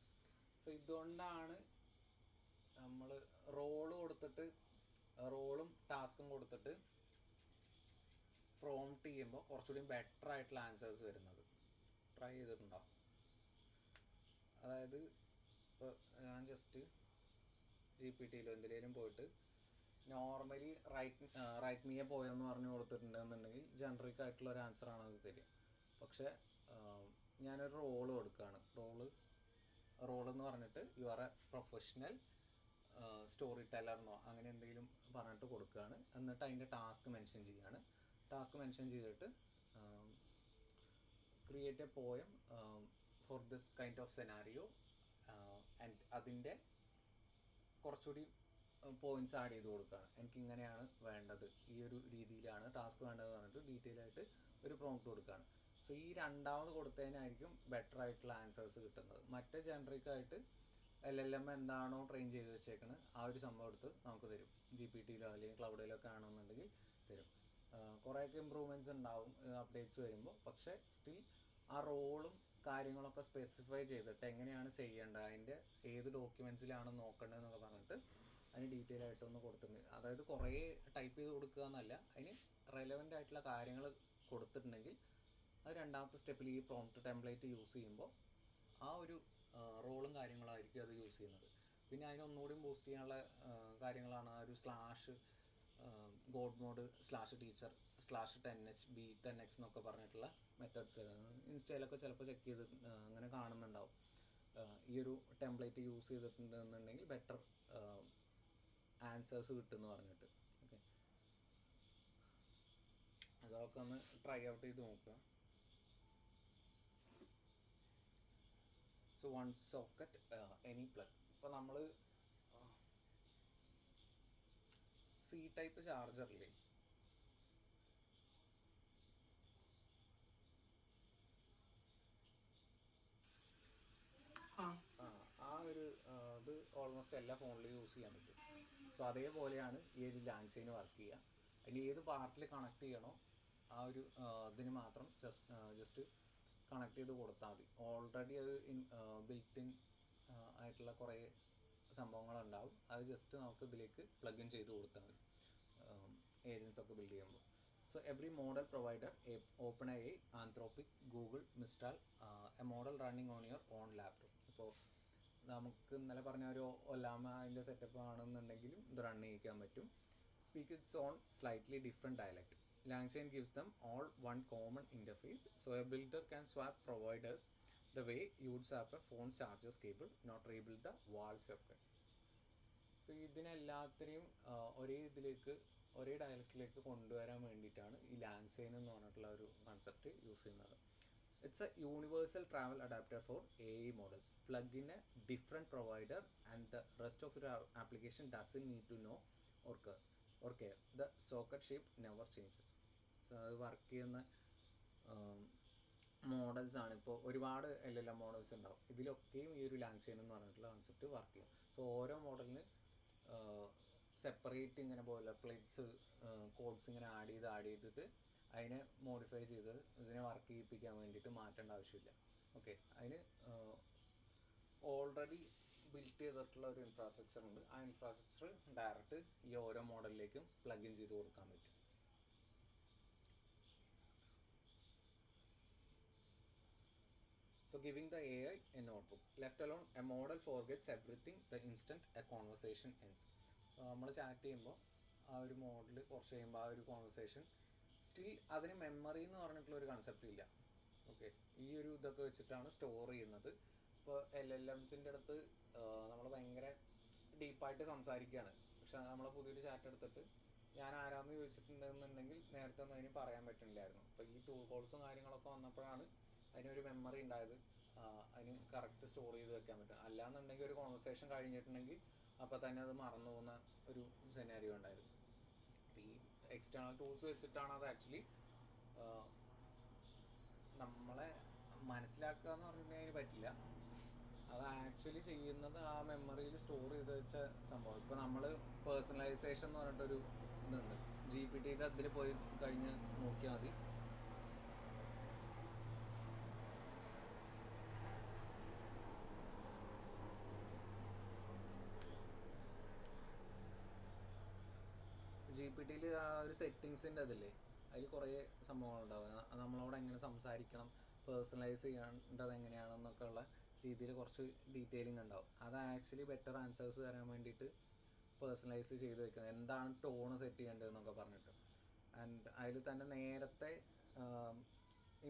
So ഇതുകൊണ്ടാണ് നമ്മൾ റോളും ടാസ്കും കൊടുത്തിട്ട് പ്രോംപ്റ്റ് ചെയ്യുമ്പോൾ കുറച്ചുകൂടി ബെറ്റർ ആയിട്ടുള്ള ആൻസേഴ്സ് വരുന്നത്. ട്രൈ ചെയ്തിട്ടുണ്ടോ? അതായത് ഇപ്പോൾ ഞാൻ ജസ്റ്റ് GPT-യിലോ എന്തിലേലും പോയിട്ട് നോർമലി റൈറ്റ് മീയെ പോയെന്ന് പറഞ്ഞു കൊടുത്തിട്ടുണ്ടെന്നുണ്ടെങ്കിൽ ജനറിക് ആയിട്ടുള്ള ഒരു ആൻസറാണ് അത് തരിക. പക്ഷേ ഞാനൊരു റോള് കൊടുക്കുകയാണ്. റോളെന്ന് പറഞ്ഞിട്ട് you are a professional story ടെല്ലറിനോ അങ്ങനെ എന്തെങ്കിലും പറഞ്ഞിട്ട് കൊടുക്കുകയാണ്. എന്നിട്ട് അതിൻ്റെ ടാസ്ക് മെൻഷൻ ചെയ്യുകയാണ്. ടാസ്ക് മെൻഷൻ ചെയ്തിട്ട് create a poem for this kind of scenario and അതിൻ്റെ കുറച്ചുകൂടി പോയിൻറ്റ്സ് ആഡ് ചെയ്ത് കൊടുക്കുകയാണ്. എനിക്കിങ്ങനെയാണ് വേണ്ടത്, ഈ ഒരു രീതിയിലാണ് ടാസ്ക് വേണ്ടത് പറഞ്ഞിട്ട് ഡീറ്റെയിൽ ആയിട്ട് ഒരു പ്രോംപ്റ്റ് കൊടുക്കുകയാണ്. സോ ഈ രണ്ടാമത് കൊടുത്തതിനായിരിക്കും ബെറ്റർ ആയിട്ടുള്ള ആൻസേഴ്സ് കിട്ടുന്നത്. മറ്റേ ജനറിക്കായിട്ട് LLM എന്താണോ ട്രെയിൻ ചെയ്ത് വെച്ചേക്കുന്നത് ആ ഒരു സംഭവം എടുത്ത് നമുക്ക് തരും. GPT-യിലോ അല്ലെങ്കിൽ ക്ലൗഡിലോ ഒക്കെ ആണെന്നുണ്ടെങ്കിൽ തരും. കുറേയൊക്കെ ഇമ്പ്രൂവ്മെൻറ്റ്സ് ഉണ്ടാവും അപ്ഡേറ്റ്സ് വരുമ്പോൾ. പക്ഷേ സ്റ്റിൽ ആ റോളും കാര്യങ്ങളൊക്കെ സ്പെസിഫൈ ചെയ്തിട്ട് എങ്ങനെയാണ് ചെയ്യേണ്ടത്, അതിൻ്റെ ഏത് ഡോക്യുമെൻറ്റ്സിലാണ് നോക്കേണ്ടതെന്നൊക്കെ പറഞ്ഞിട്ട് അതിന് ഡീറ്റെയിൽ ആയിട്ടൊന്ന് കൊടുത്തിട്ടുണ്ട്. അതായത് കുറേ ടൈപ്പ് ചെയ്ത് കൊടുക്കുക എന്നല്ല, അതിന് റെലവൻ്റ് ആയിട്ടുള്ള കാര്യങ്ങൾ കൊടുത്തിട്ടുണ്ടെങ്കിൽ അത് രണ്ടാമത്തെ സ്റ്റെപ്പിൽ ഈ പ്രോംപ്റ്റ് ടെംപ്ലേറ്റ് യൂസ് ചെയ്യുമ്പോൾ ആ ഒരു റോളും കാര്യങ്ങളായിരിക്കും അത് യൂസ് ചെയ്യുന്നത്. പിന്നെ അതിനൊന്നുകൂടി ബൂസ്റ്റ് ചെയ്യാനുള്ള കാര്യങ്ങളാണ് ആ ഒരു God mode /teacher /10h B10x എന്നൊക്കെ പറഞ്ഞിട്ടുള്ള മെത്തേഡ്സ്. ഇൻസ്റ്റയിലൊക്കെ ചിലപ്പോൾ ചെക്ക് ചെയ്ത് അങ്ങനെ കാണുന്നുണ്ടാവും. ഈ ഒരു ടെംപ്ലേറ്റ് യൂസ് ചെയ്തിട്ടുണ്ടെന്നുണ്ടെങ്കിൽ ബെറ്റർ ആൻസേഴ്സ് കിട്ടുമെന്ന് പറഞ്ഞിട്ട്. ഓക്കെ, അതൊക്കെ ഒന്ന് ട്രൈ ഔട്ട് ചെയ്ത് നോക്കുക. So one socket any plug. ഇപ്പോൾ നമ്മൾ C ടൈപ്പ് ചാർജറില്ലേ, ആ ഒരു ഇത് ഓൾമോസ്റ്റ് എല്ലാ ഫോണിലും യൂസ് ചെയ്യാൻ പറ്റും. സോ അതേപോലെയാണ് ഈ ഒരു ലാൻഡ് ചെയിൻ വർക്ക് ചെയ്യുക. അതിന് ഏത് പാർട്ടിൽ കണക്ട് ചെയ്യണോ ആ ഒരു ഇതിന് മാത്രം ജസ്റ്റ് കണക്ട് ചെയ്ത് കൊടുത്താൽ മതി. ഓൾറെഡി അത് ബിൽറ്റ് ഇൻ ആയിട്ടുള്ള കുറേ സംഭവങ്ങളുണ്ടാവും. അത് ജസ്റ്റ് നമുക്ക് ഇതിലേക്ക് പ്ലഗ് ഇൻ ചെയ്ത് കൊടുത്താൽ മതി ഏജൻസ് ഒക്കെ ബിൽഡ് ചെയ്യുമ്പോൾ. So every model provider, OpenAI, Anthropic, Google, Mistral, A model running on your own laptop. ഇപ്പോൾ നമുക്ക് ഇന്നലെ പറഞ്ഞ ഒരു ഒലാമ അതിൻ്റെ സെറ്റപ്പ് ആണെന്നുണ്ടെങ്കിലും ഇത് റൺ ചെയ്യിക്കാൻ പറ്റും. Speak it's on slightly different dialect. LangChain gives them all one common interface, so a builder can swap providers the way you would swap a phone charger's cable, not rebuild the wall socket. So ഇതിനെല്ലാത്തിനെയും ഒരേ ഡയലക്റ്റിലേക്ക് കൊണ്ടുവരാൻ വേണ്ടിയിട്ടാണ് ഈ LangChain എന്ന് പറഞ്ഞിട്ടുള്ള ഒരു concept use ചെയ്യുന്നത്. It's a universal travel adapter for AI models. Plug in a different provider and the rest of your application doesn't need to know or care. The socket shape never changes. So അത് work ചെയ്യുന്ന models ആണ്. ഇപ്പോൾ ഒരുപാട് LLM models ഉണ്ടാവും. ഇതിലൊക്കെയും ഈ ഒരു LangChain എന്ന് പറഞ്ഞിട്ടുള്ള കൺസെപ്റ്റ് വർക്ക് ചെയ്യും. സോ ഓരോ മോഡലിന് സെപ്പറേറ്റ് ഇങ്ങനെ പോലെ പ്ലേറ്റ്സ് കോഡ്സ് ഇങ്ങനെ ആഡ് ചെയ്തിട്ട് അതിനെ മോഡിഫൈ ചെയ്ത് ഇതിനെ വർക്ക് ചെയ്യിപ്പിക്കാൻ വേണ്ടിയിട്ട് മാറ്റേണ്ട ആവശ്യമില്ല. ഓക്കെ, അതിന് ഓൾറെഡി ബിൽറ്റ് ചെയ്തിട്ടുള്ള ഒരു ഇൻഫ്രാസ്ട്രക്ചർ ഉണ്ട്. ആ ഇൻഫ്രാസ്ട്രക്ചർ ഡയറക്റ്റ് ഈ ഓരോ മോഡലിലേക്കും പ്ലഗ് ഇൻ ചെയ്ത് കൊടുക്കാൻ പറ്റും. So giving the AI a notebook. Left alone, a model forgets everything the instant a conversation ends. നമ്മൾ ചാറ്റ് ചെയ്യുമ്പോൾ ആ ഒരു മോഡൽ കുറച്ച് കഴിയുമ്പോൾ ആ ഒരു കോൺവെർസേഷൻ സ്റ്റിൽ അതിന് മെമ്മറി എന്ന് പറഞ്ഞിട്ടുള്ള ഒരു കൺസെപ്റ്റ് ഇല്ല. ഓക്കെ, ഈ ഒരു ഇതൊക്കെ വെച്ചിട്ടാണ് സ്റ്റോർ ചെയ്യുന്നത്. ഇപ്പോൾ LLMസിൻ്റെ അടുത്ത് നമ്മൾ ഭയങ്കര ഡീപ്പായിട്ട് സംസാരിക്കുകയാണ്. പക്ഷെ നമ്മൾ പുതിയൊരു ചാറ്റ് എടുത്തിട്ട് ഞാൻ ആരാന്ന് ചോദിച്ചിട്ടുണ്ടെന്നുണ്ടെങ്കിൽ നേരത്തെ ഒന്നും അതിന് പറയാൻ പറ്റുന്നില്ലായിരുന്നു. അപ്പോൾ ഈ ടൂൾ കോൾസും കാര്യങ്ങളൊക്കെ വന്നപ്പോഴാണ് അതിനൊരു മെമ്മറി ഉണ്ടായത്. അതിന് കറക്റ്റ് സ്റ്റോർ ചെയ്ത് വെക്കാൻ പറ്റും. അല്ലാന്നുണ്ടെങ്കിൽ ഒരു കോൺവെർസേഷൻ കഴിഞ്ഞിട്ടുണ്ടെങ്കിൽ അപ്പോൾ തന്നെ അത് മറന്നു പോകുന്ന ഒരു സെനാരിയോ ഉണ്ടായിരുന്നു. ഈ എക്സ്റ്റേണൽ ടൂൾസ് വെച്ചിട്ടാണ് അത് ആക്ച്വലി നമ്മളെ മനസ്സിലാക്കുക എന്ന് പറഞ്ഞിട്ടുണ്ടെങ്കിൽ അതിന് പറ്റില്ല. അത് ആക്ച്വലി ചെയ്യുന്നത് ആ മെമ്മറിയിൽ സ്റ്റോർ ചെയ്ത് വെച്ച സംഭവം. ഇപ്പോൾ നമ്മൾ പേഴ്സണലൈസേഷൻ എന്ന് പറഞ്ഞിട്ടൊരു ഇതുണ്ട്, GPT അതിൽ പോയി കഴിഞ്ഞ് നോക്കിയാൽ മതി. GPT ആ ഒരു സെറ്റിങ്സിൻ്റെ അതില്ലേ, അതിൽ കുറേ സംഭവങ്ങളുണ്ടാവും. നമ്മളോട് എങ്ങനെ സംസാരിക്കണം, പേഴ്സണലൈസ് ചെയ്യേണ്ടത് എങ്ങനെയാണെന്നൊക്കെ ഉള്ള രീതിയിൽ കുറച്ച് ഡീറ്റെയിലിംഗ് ഉണ്ടാവും. അത് ആക്ച്വലി ബെറ്റർ ആൻസേഴ്സ് തരാൻ വേണ്ടിയിട്ട് പേഴ്സണലൈസ് ചെയ്ത് വെക്കുന്നത്, എന്താണ് ടോണ് സെറ്റ് ചെയ്യേണ്ടതെന്നൊക്കെ പറഞ്ഞിട്ട്. ആൻഡ് അതിൽ തന്നെ നേരത്തെ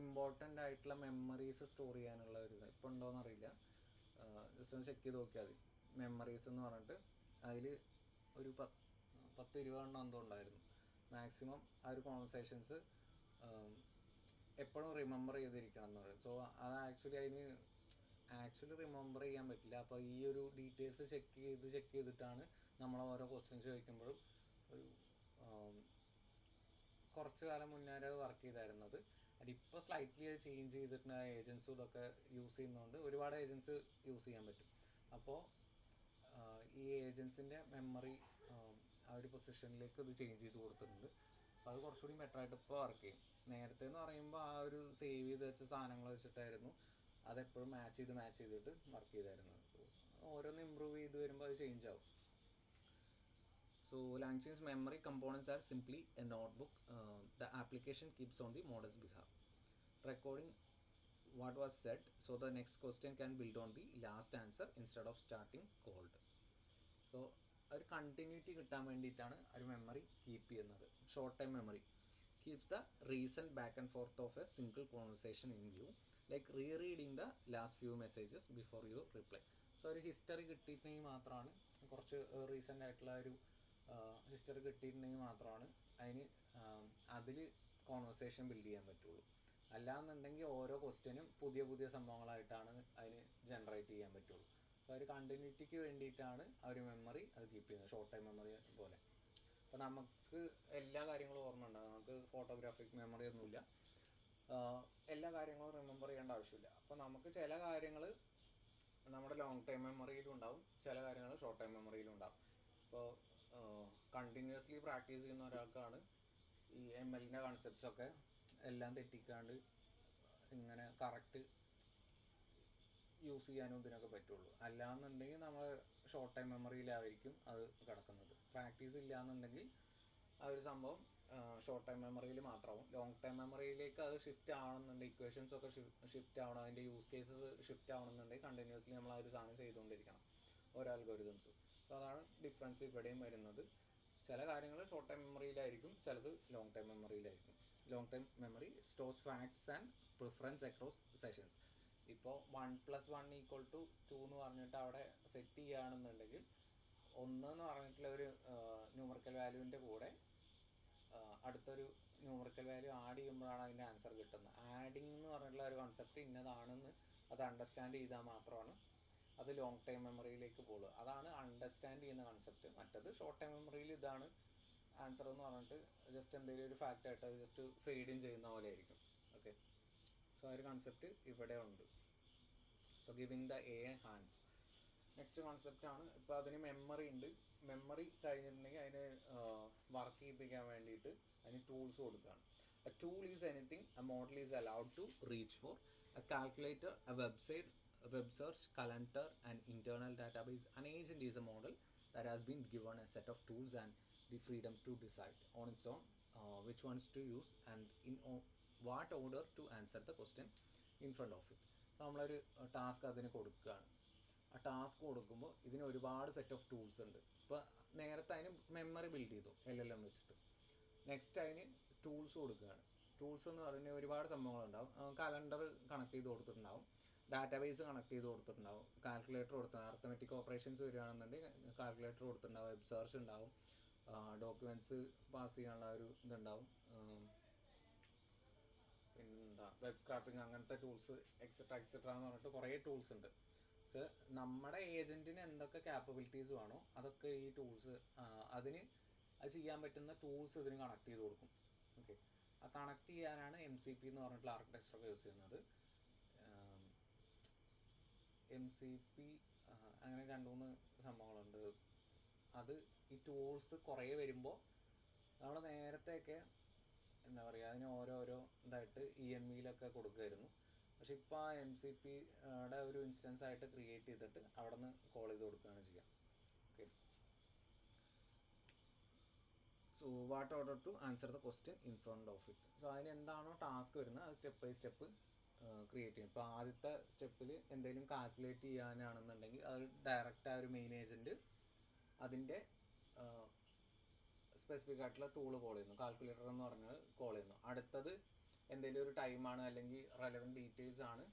ഇമ്പോർട്ടൻ്റ് ആയിട്ടുള്ള മെമ്മറീസ് സ്റ്റോർ ചെയ്യാനുള്ള ഒരു ഇത് ഇപ്പോൾ ഉണ്ടോയെന്നറിയില്ല, ജസ്റ്റ് ഒന്ന് ചെക്ക് ചെയ്ത് നോക്കിയാൽ മതി. മെമ്മറീസ് എന്ന് പറഞ്ഞിട്ട് അതിൽ ഒരു 10-20 എന്തോ ഉണ്ടായിരുന്നു മാക്സിമം. ആ ഒരു കോൺവെർസേഷൻസ് എപ്പോഴും റിമെമ്പർ ചെയ്തിരിക്കണം എന്ന് പറയും. സോ അത് ആക്ച്വലി റിമെമ്പർ ചെയ്യാൻ പറ്റില്ല. അപ്പോൾ ഈ ഒരു ഡീറ്റെയിൽസ് ചെക്ക് ചെയ്തിട്ടാണ് നമ്മൾ ഓരോ ക്വസ്റ്റ്യൻസ് ചോദിക്കുമ്പോഴും ഒരു കുറച്ച് കാലം മുന്നേ വർക്ക് ചെയ്തായിരുന്നത്. അതിപ്പോൾ സ്ലൈറ്റ്ലി അത് ചേഞ്ച് ചെയ്തിട്ട് ഏജൻസും ഇതൊക്കെ യൂസ് ചെയ്യുന്നതുകൊണ്ട് ഒരുപാട് ഏജൻസ് യൂസ് ചെയ്യാൻ പറ്റും. അപ്പോൾ ഈ ഏജൻസിൻ്റെ മെമ്മറി ആ ഒരു പൊസിഷനിലേക്ക് ഇത് ചേഞ്ച് ചെയ്ത് കൊടുത്തിട്ടുണ്ട്. അപ്പോൾ അത് കുറച്ചുകൂടി ബെറ്ററായിട്ട് ഇപ്പോൾ വർക്ക് ചെയ്യും. നേരത്തെ എന്ന് പറയുമ്പോൾ ആ ഒരു സേവ് ചെയ്ത് വെച്ച സാധനങ്ങൾ വെച്ചിട്ടായിരുന്നു അതെപ്പോഴും മാച്ച് ചെയ്തിട്ട് വർക്ക് ചെയ്തായിരുന്നത്. സോ ഓരോന്ന് ഇമ്പ്രൂവ് ചെയ്ത് വരുമ്പോൾ അത് ചേഞ്ച് ആവും. So LangChain's memory components are simply a notebook. The application keeps on the model's behalf, recording what was said, so the next question can build on the last answer instead of starting cold. So ഒരു continuity കിട്ടാൻ വേണ്ടിയിട്ടാണ് ഒരു memory keep ചെയ്യുന്നത്. Short time memory keeps the recent back and forth of a single conversation in view, like rereading the last few messages before you reply. So ഒരു history കിട്ടിയിട്ടുണ്ടെങ്കിൽ മാത്രമാണ്, കുറച്ച് recent ആയിട്ടുള്ള ഒരു ഹിസ്റ്ററി കിട്ടിയിട്ടുണ്ടെങ്കിൽ മാത്രമാണ് അതിൽ കോൺവെർസേഷൻ ബിൽഡ് ചെയ്യാൻ പറ്റുള്ളൂ. അല്ലാന്നുണ്ടെങ്കിൽ ഓരോ ക്വസ്റ്റ്യനും പുതിയ സംഭവങ്ങളായിട്ടാണ് അതിന് ജനറേറ്റ് ചെയ്യാൻ പറ്റുള്ളൂ. സോ ഒരു കണ്ടിന്യൂറ്റിക്ക് വേണ്ടിയിട്ടാണ് ആ ഒരു മെമ്മറി അത് കീപ്പ് ചെയ്യുന്നത്, ഷോർട്ട് ടൈം മെമ്മറി പോലെ. അപ്പോൾ നമുക്ക് എല്ലാ കാര്യങ്ങളും ഓർമ്മ ഉണ്ടാകും. നമുക്ക് ഫോട്ടോഗ്രാഫിക് മെമ്മറി ഒന്നുമില്ല, എല്ലാ കാര്യങ്ങളും റിമെമ്പർ ചെയ്യേണ്ട ആവശ്യമില്ല. അപ്പോൾ നമുക്ക് ചില കാര്യങ്ങൾ നമ്മുടെ ലോങ് ടൈം മെമ്മറിയിലും ഉണ്ടാവും, ചില കാര്യങ്ങൾ ഷോർട്ട് ടൈം മെമ്മറിയിലും ഉണ്ടാവും. ഇപ്പോൾ കണ്ടിന്യൂസ്ലി പ്രാക്ടീസ് ചെയ്യുന്ന ഒരാൾക്കാണ് ഈ MLൻ്റെ കൺസെപ്റ്റ്സൊക്കെ എല്ലാം തെറ്റിക്കാണ്ട് ഇങ്ങനെ കറക്റ്റ് യൂസ് ചെയ്യാനും ഇതിനൊക്കെ പറ്റുള്ളൂ. അല്ലാന്നുണ്ടെങ്കിൽ നമ്മൾ ഷോർട്ട് ടൈം മെമ്മറിയിലായിരിക്കും അത് കിടക്കുന്നത്. പ്രാക്ടീസ് ഇല്ലയെന്നുണ്ടെങ്കിൽ ആ ഒരു സംഭവം ഷോർട്ട് ടൈം മെമ്മറിയിൽ മാത്രമാവും. ലോങ് ടൈം മെമ്മറിയിലേക്ക് അത് ഷിഫ്റ്റ് ആവണമെന്നുണ്ടെങ്കിൽ, ഇക്വേഷൻസ് ഒക്കെ ഷിഫ്റ്റ് ആവണം, അതിൻ്റെ യൂസ് കേസസ് ഷിഫ്റ്റ് ആവണമെന്നുണ്ടെങ്കിൽ കണ്ടിന്യൂസ്ലി നമ്മൾ ആ ഒരു സാധനം ചെയ്തുകൊണ്ടിരിക്കണം, ഓരോ അൽഗോരിതംസ്. അപ്പോൾ അതാണ് ഡിഫറൻസ് ഇവിടെയും വരുന്നത്. ചില കാര്യങ്ങൾ ഷോർട്ട് ടൈം മെമ്മറിയിലായിരിക്കും, ചിലത് ലോങ് ടൈം മെമ്മറിയിലായിരിക്കും. Long time memory stores facts and preference across sessions. ഇപ്പോൾ 1+1=2 എന്ന് പറഞ്ഞിട്ട് അവിടെ സെറ്റ് ചെയ്യുകയാണെന്നുണ്ടെങ്കിൽ 1 എന്ന് പറഞ്ഞിട്ടുള്ള ഒരു ന്യൂമറിക്കൽ വാല്യൂവിൻ്റെ കൂടെ അടുത്തൊരു ന്യൂമറിക്കൽ വാല്യൂ ആഡ് ചെയ്യുമ്പോഴാണ് അതിൻ്റെ ആൻസർ കിട്ടുന്നത്. ആഡിങ് എന്ന് പറഞ്ഞിട്ടുള്ള ഒരു കൺസെപ്റ്റ് ഇന്നതാണെന്ന് അത് അണ്ടർസ്റ്റാൻഡ് ചെയ്താൽ മാത്രമാണ് അത് ലോങ് ടൈം മെമ്മറിയിലേക്ക് പോകുള്ളൂ. അതാണ് അണ്ടർസ്റ്റാൻഡ് ചെയ്യുന്ന കൺസെപ്റ്റ്. മറ്റത് ഷോർട്ട് ടൈം മെമ്മറിയിൽ ഇതാണ് ആൻസർ എന്ന് പറഞ്ഞിട്ട് ജസ്റ്റ് എന്തെങ്കിലും ഒരു ഫാക്റ്റ് ആയിട്ട് അത് ജസ്റ്റ് ഫെയ്ഡ് ഇൻ ചെയ്യുന്ന പോലെ ആയിരിക്കും. ഓക്കെ, സോ ആ ഒരു കൺസെപ്റ്റ് ഇവിടെ ഉണ്ട്. So giving the AI hands. Next കോൺസെപ്റ്റാണ്. ഇപ്പോൾ അതിന് മെമ്മറി ഉണ്ട്. മെമ്മറി കഴിഞ്ഞിട്ടുണ്ടെങ്കിൽ അതിന് വർക്ക് ചെയ്യിപ്പിക്കാൻ വേണ്ടിയിട്ട് അതിന് ടൂൾസ് കൊടുക്കുകയാണ്. A tool is anything a model is allowed to reach for. A calculator, a website, web search, calendar, and internal database. An agent is a model that has been given a set of tools and the freedom to decide on its own which ones to use and in what order to answer the question in front of it. So നമ്മളൊരു task അതിന് കൊടുക്കുകയാണ്. ആ task കൊടുക്കുമ്പോൾ ഇതിന് ഒരുപാട് set of tools ഉണ്ട്. ഇപ്പോൾ നേരത്തെ അതിന് മെമ്മറി ബിൽഡ് ചെയ്തു LLM വെച്ചിട്ട്. നെക്സ്റ്റ് അതിന് ടൂൾസ് കൊടുക്കുകയാണ്. ടൂൾസ് എന്ന് പറഞ്ഞാൽ ഒരുപാട് സംഭവങ്ങളുണ്ടാവും. കലണ്ടർ കണക്ട് ചെയ്ത് കൊടുത്തിട്ടുണ്ടാവും, ഡാറ്റാബേസ് കണക്ട് ചെയ്ത് കൊടുത്തിട്ടുണ്ടാവും, കാൽക്കുലേറ്റർ കൊടുത്തിട്ടുണ്ടാവും, അർത്ഥമെറ്റിക് ഓപ്പറേഷൻസ് വരികയാണെന്നുണ്ടെങ്കിൽ കാൽക്കുലേറ്റർ കൊടുത്തിട്ടുണ്ടാവും, വെബ് സെർച്ച് ഉണ്ടാവും, ഡോക്യുമെൻറ്റ്സ് പാസ് ചെയ്യാനുള്ള ഒരു ഇതുണ്ടാവും, പിന്നെന്താ വെബ് സ്ക്രാപ്പിംഗ്, അങ്ങനത്തെ ടൂൾസ് എക്സെട്ര എന്ന് പറഞ്ഞിട്ട് കുറേ ടൂൾസ് ഉണ്ട്. പക്ഷേ നമ്മുടെ ഏജൻറ്റിന് എന്തൊക്കെ ക്യാപ്പബിലിറ്റീസ് വേണോ അതൊക്കെ ഈ ടൂൾസ് അതിന് അത് ചെയ്യാൻ പറ്റുന്ന ടൂൾസ് ഇതിന് കണക്ട് ചെയ്ത് കൊടുക്കും. ഓക്കെ, ആ കണക്ട് ചെയ്യാനാണ് MCP എന്ന് പറഞ്ഞിട്ടുള്ള ആർക്കിടെക്ചറൊക്കെ യൂസ് ചെയ്യുന്നത്. MCP അങ്ങനെ 2-3 സംഭവങ്ങളുണ്ട്. അത് ഈ ടൂൾസ് കുറേ വരുമ്പോൾ നമ്മൾ നേരത്തെയൊക്കെ എന്താ പറയുക, അതിന് ഓരോരോ ഇതായിട്ട് EMEയിലൊക്കെ കൊടുക്കുമായിരുന്നു. പക്ഷെ ഇപ്പോൾ ആ MCPയുടെ ഒരു ഇൻസ്റ്റൻസ് ആയിട്ട് ക്രിയേറ്റ് ചെയ്തിട്ട് അവിടെ നിന്ന് കോൾ ചെയ്ത് കൊടുക്കുകയാണ് ചെയ്യുക. Okay, so what order to answer the question in front of it. So അതിന് എന്താണോ ടാസ്ക് വരുന്നത് അത് സ്റ്റെപ്പ് ബൈ സ്റ്റെപ്പ് ക്രിയേറ്റ് ചെയ്യും. ഇപ്പോൾ ആദ്യത്തെ സ്റ്റെപ്പിൽ എന്തെങ്കിലും കാൽക്കുലേറ്റ് ചെയ്യാനാണെന്നുണ്ടെങ്കിൽ അത് ഡയറക്റ്റ് ആ ഒരു മെയിൻ ഏജൻറ്റ് അതിൻ്റെ സ്പെസിഫിക് ആയിട്ടുള്ള ടൂള് കോൾ ചെയ്യുന്നു, കാൽക്കുലേറ്റർ എന്ന് പറഞ്ഞാൽ കോൾ ചെയ്യുന്നു. അടുത്തത് എന്തെങ്കിലും ഒരു ടൈമാണ് അല്ലെങ്കിൽ റെലവൻറ്റ് ഡീറ്റെയിൽസ് ആണ്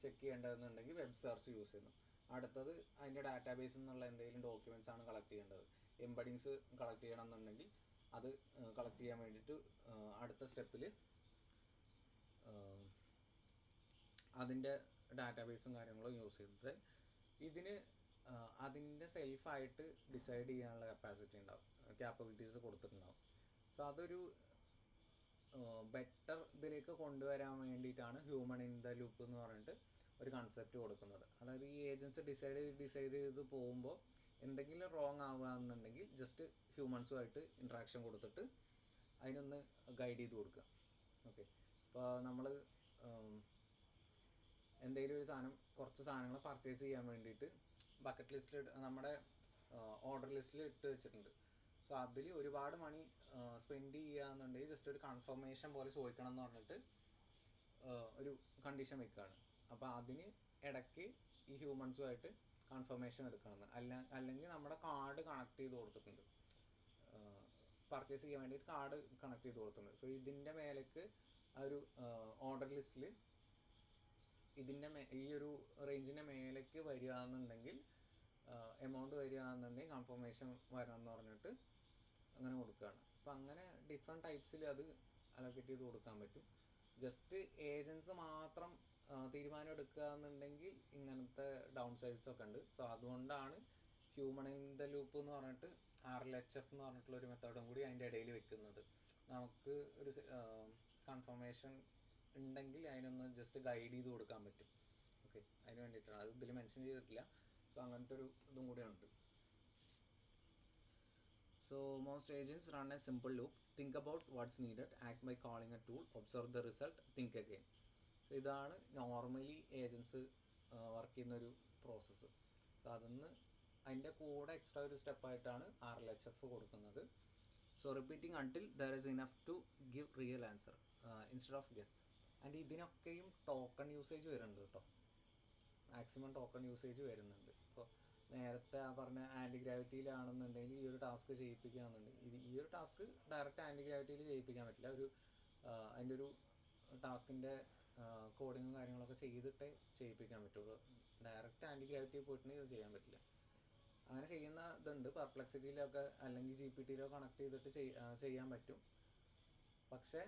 ചെക്ക് ചെയ്യേണ്ടതെന്നുണ്ടെങ്കിൽ വെബ് സെർച്ച് യൂസ് ചെയ്യുന്നു. അടുത്തത് അതിൻ്റെ ഡാറ്റാബേസിൽ നിന്നുള്ള എന്തെങ്കിലും ഡോക്യുമെൻറ്റ്സ് ആണ് കളക്ട് ചെയ്യേണ്ടത്. എംബഡിങ്സ് കളക്ട് ചെയ്യണം എന്നുണ്ടെങ്കിൽ അത് കളക്ട് ചെയ്യാൻ വേണ്ടിയിട്ട് അടുത്ത സ്റ്റെപ്പിൽ അതിൻ്റെ ഡാറ്റാബേസും കാര്യങ്ങളും യൂസ് ചെയ്യുന്നത്. ഇതിന് അതിൻ്റെ സെൽഫായിട്ട് ഡിസൈഡ് ചെയ്യാനുള്ള കപ്പാസിറ്റി ഉണ്ടാവും, ക്യാപ്പബിലിറ്റീസ് കൊടുത്തിട്ടുണ്ടാവും. സോ അതൊരു ബെറ്റർ ഇതിലേക്ക് കൊണ്ടുവരാൻ വേണ്ടിയിട്ടാണ് ഹ്യൂമൺ ഇൻ ദ ലൂപ്പ് എന്ന് പറഞ്ഞിട്ട് ഒരു കൺസെപ്റ്റ് കൊടുക്കുന്നത്. അതായത് ഈ ഏജൻസ് ഡിസൈഡ് ചെയ്ത് പോകുമ്പോൾ എന്തെങ്കിലും റോങ് ആവുകയെന്നുണ്ടെങ്കിൽ ജസ്റ്റ് ഹ്യൂമൻസുമായിട്ട് ഇൻട്രാക്ഷൻ കൊടുത്തിട്ട് അതിനൊന്ന് ഗൈഡ് ചെയ്ത് കൊടുക്കുക. ഓക്കെ, ഇപ്പോൾ നമ്മൾ എന്തെങ്കിലും ഒരു സാധനം, കുറച്ച് സാധനങ്ങൾ പർച്ചേസ് ചെയ്യാൻ വേണ്ടിയിട്ട് ബക്കറ്റ് ലിസ്റ്റിൽ നമ്മുടെ ഓർഡർ ലിസ്റ്റിൽ ഇട്ട് വെച്ചിട്ടുണ്ട്. സോ അതിൽ ഒരുപാട് മണി സ്പെൻഡ് ചെയ്യുകയെന്നുണ്ടെങ്കിൽ ജസ്റ്റ് ഒരു കൺഫർമേഷൻ പോലെ ചോദിക്കണം എന്ന് പറഞ്ഞിട്ട് ഒരു കണ്ടീഷൻ വെക്കുകയാണ്. അപ്പോൾ അതിന് ഇടയ്ക്ക് ഈ ഹ്യൂമൻസുമായിട്ട് കൺഫർമേഷൻ എടുക്കണമെന്ന്, അല്ലെങ്കിൽ നമ്മുടെ കാർഡ് കണക്ട് ചെയ്ത് കൊടുത്തിട്ടുണ്ട്, പർച്ചേസ് ചെയ്യാൻ വേണ്ടിയിട്ട് കാർഡ് കണക്ട് ചെയ്ത് കൊടുത്തിട്ടുണ്ട്. സോ ഇതിൻ്റെ മേലേക്ക് ആ ഒരു ഓർഡർ ലിസ്റ്റിൽ ഇതിൻ്റെ ഈ ഒരു റേഞ്ചിൻ്റെ മേലേക്ക് വരികയെന്നുണ്ടെങ്കിൽ എമൗണ്ട് വരികയെന്നുണ്ടെങ്കിൽ കൺഫർമേഷൻ വരണം എന്ന് പറഞ്ഞിട്ട് അങ്ങനെ കൊടുക്കുകയാണ്. അപ്പോൾ അങ്ങനെ ഡിഫറെൻറ്റ് ടൈപ്സിൽ അത് അലോക്കേറ്റ് ചെയ്ത് കൊടുക്കാൻ പറ്റും. ജസ്റ്റ് ഏജൻസ് മാത്രം തീരുമാനം എടുക്കുക എന്നുണ്ടെങ്കിൽ ഇങ്ങനത്തെ ഡൗൺ സൈഡ്സൊക്കെ ഉണ്ട്. സോ അതുകൊണ്ടാണ് ഹ്യൂമൺ ഇൻ ദ ലൂപ്പ് എന്ന് പറഞ്ഞിട്ട് RLHF എന്ന് പറഞ്ഞിട്ടുള്ളൊരു മെത്തേഡും കൂടി അതിൻ്റെ ഇടയിൽ വെക്കുന്നത്. നമുക്ക് ഒരു കൺഫർമേഷൻ ഉണ്ടെങ്കിൽ അതിനൊന്ന് ജസ്റ്റ് ഗൈഡ് ചെയ്ത് കൊടുക്കാൻ പറ്റും. ഓക്കെ, അതിന് വേണ്ടിയിട്ടാണ്, അത് ഇതിൽ മെൻഷൻ ചെയ്തിട്ടില്ല. സോ അങ്ങനത്തെ ഒരു ഇതും കൂടിയുണ്ട്. So most agents run a simple loop, think about what's needed, act by calling a tool, observe the result, think again. So ഇതാണ് നോർമലി ഏജൻസ് വർക്ക് ചെയ്യുന്നൊരു പ്രോസസ്സ്. സോ അതിൻ്റെ കൂടെ എക്സ്ട്രാ ഒരു സ്റ്റെപ്പായിട്ടാണ് RLHF കൊടുക്കുന്നത്. So repeating until there is enough to give real answer instead of guess. And ഇതിനൊക്കെയും token usage വരുന്നുണ്ട് കേട്ടോ, മാക്സിമം ടോക്കൺ യൂസേജ് വരുന്നുണ്ട്. ഇപ്പോൾ നേരത്തെ പറഞ്ഞ ആൻറ്റി ഗ്രാവിറ്റിയിലാണെന്നുണ്ടെങ്കിൽ ഈ ഒരു ടാസ്ക് ചെയ്യിപ്പിക്കുകയാണെന്നുണ്ടെങ്കിൽ ഈ ഒരു ടാസ്ക് ഡയറക്റ്റ് ആൻറ്റി ഗ്രാവിറ്റിയിൽ ചെയ്യിപ്പിക്കാൻ പറ്റില്ല. അതിൻ്റെ ഒരു ടാസ്കിൻ്റെ കോഡിങ്ങും കാര്യങ്ങളൊക്കെ ചെയ്തിട്ടേ ചെയ്യിപ്പിക്കാൻ പറ്റുള്ളൂ. ഡയറക്റ്റ് ആൻറ്റി ഗ്രാവിറ്റിയിൽ പോയിട്ടുണ്ടെങ്കിൽ ഇത് ചെയ്യാൻ പറ്റില്ല. അങ്ങനെ ചെയ്യുന്ന ഇതുണ്ട്, പെർപ്ലെക്സിറ്റിയിലൊക്കെ അല്ലെങ്കിൽ GPTയിലൊക്കെ കണക്ട് ചെയ്തിട്ട് ചെയ്യാൻ പറ്റും. പക്ഷേ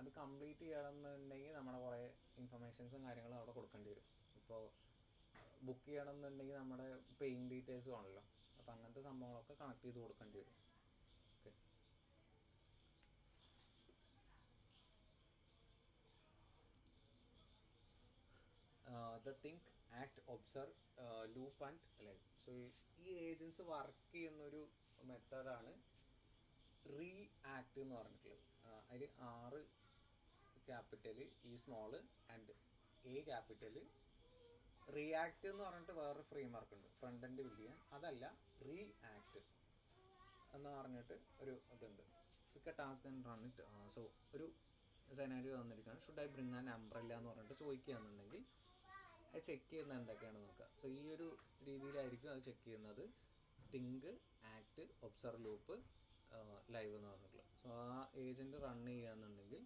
അത് കംപ്ലീറ്റ് ചെയ്യണമെന്നുണ്ടെങ്കിൽ നമ്മുടെ കുറേ ഇൻഫർമേഷൻസും കാര്യങ്ങളും അവിടെ കൊടുക്കേണ്ടി വരും. ഇപ്പോൾ ബുക്ക് ചെയ്യണമെന്നുണ്ടെങ്കിൽ നമ്മുടെ പേയിങ് ഡീറ്റെയിൽസ് ആണല്ലോ, അപ്പോൾ അങ്ങനത്തെ സംഭവങ്ങളൊക്കെ കണക്ട് ചെയ്ത് കൊടുക്കേണ്ടി വരും. Okay, the think, act, observe, loop and live. So ഈ ഏജൻസ് വർക്ക് ചെയ്യുന്നൊരു മെത്തേഡാണ് റിയാക്ട് എന്ന് പറഞ്ഞിട്ടുള്ളത്. അതിൽ R capital, E small and A capital. React എന്ന് പറഞ്ഞിട്ട് വേറൊരു ഫ്രെയിം വർക്ക് ഉണ്ട് ഫ്രണ്ട് എൻഡ് ബിൽഡ് ചെയ്യാൻ, അതല്ല റിയാക്ട് എന്ന് പറഞ്ഞിട്ട് ഒരു ഇതുണ്ട്. Pick a task and run it. So ഒരു സെനാരിയോ തന്നിരിക്കുകയാണ്, should I bring an umbrella എന്ന് പറഞ്ഞിട്ട് ചോദിക്കുകയാണെന്നുണ്ടെങ്കിൽ അത് ചെക്ക് ചെയ്യുന്നത് എന്തൊക്കെയാണെന്ന് നോക്കുക. സോ ഈ ഒരു രീതിയിലായിരിക്കും അത് ചെക്ക് ചെയ്യുന്നത്. Think, act, observe, loop, live എന്ന് പറഞ്ഞിട്ടുള്ളത്. സോ ആ ഏജൻറ്റ് റൺ ചെയ്യുകയെന്നുണ്ടെങ്കിൽ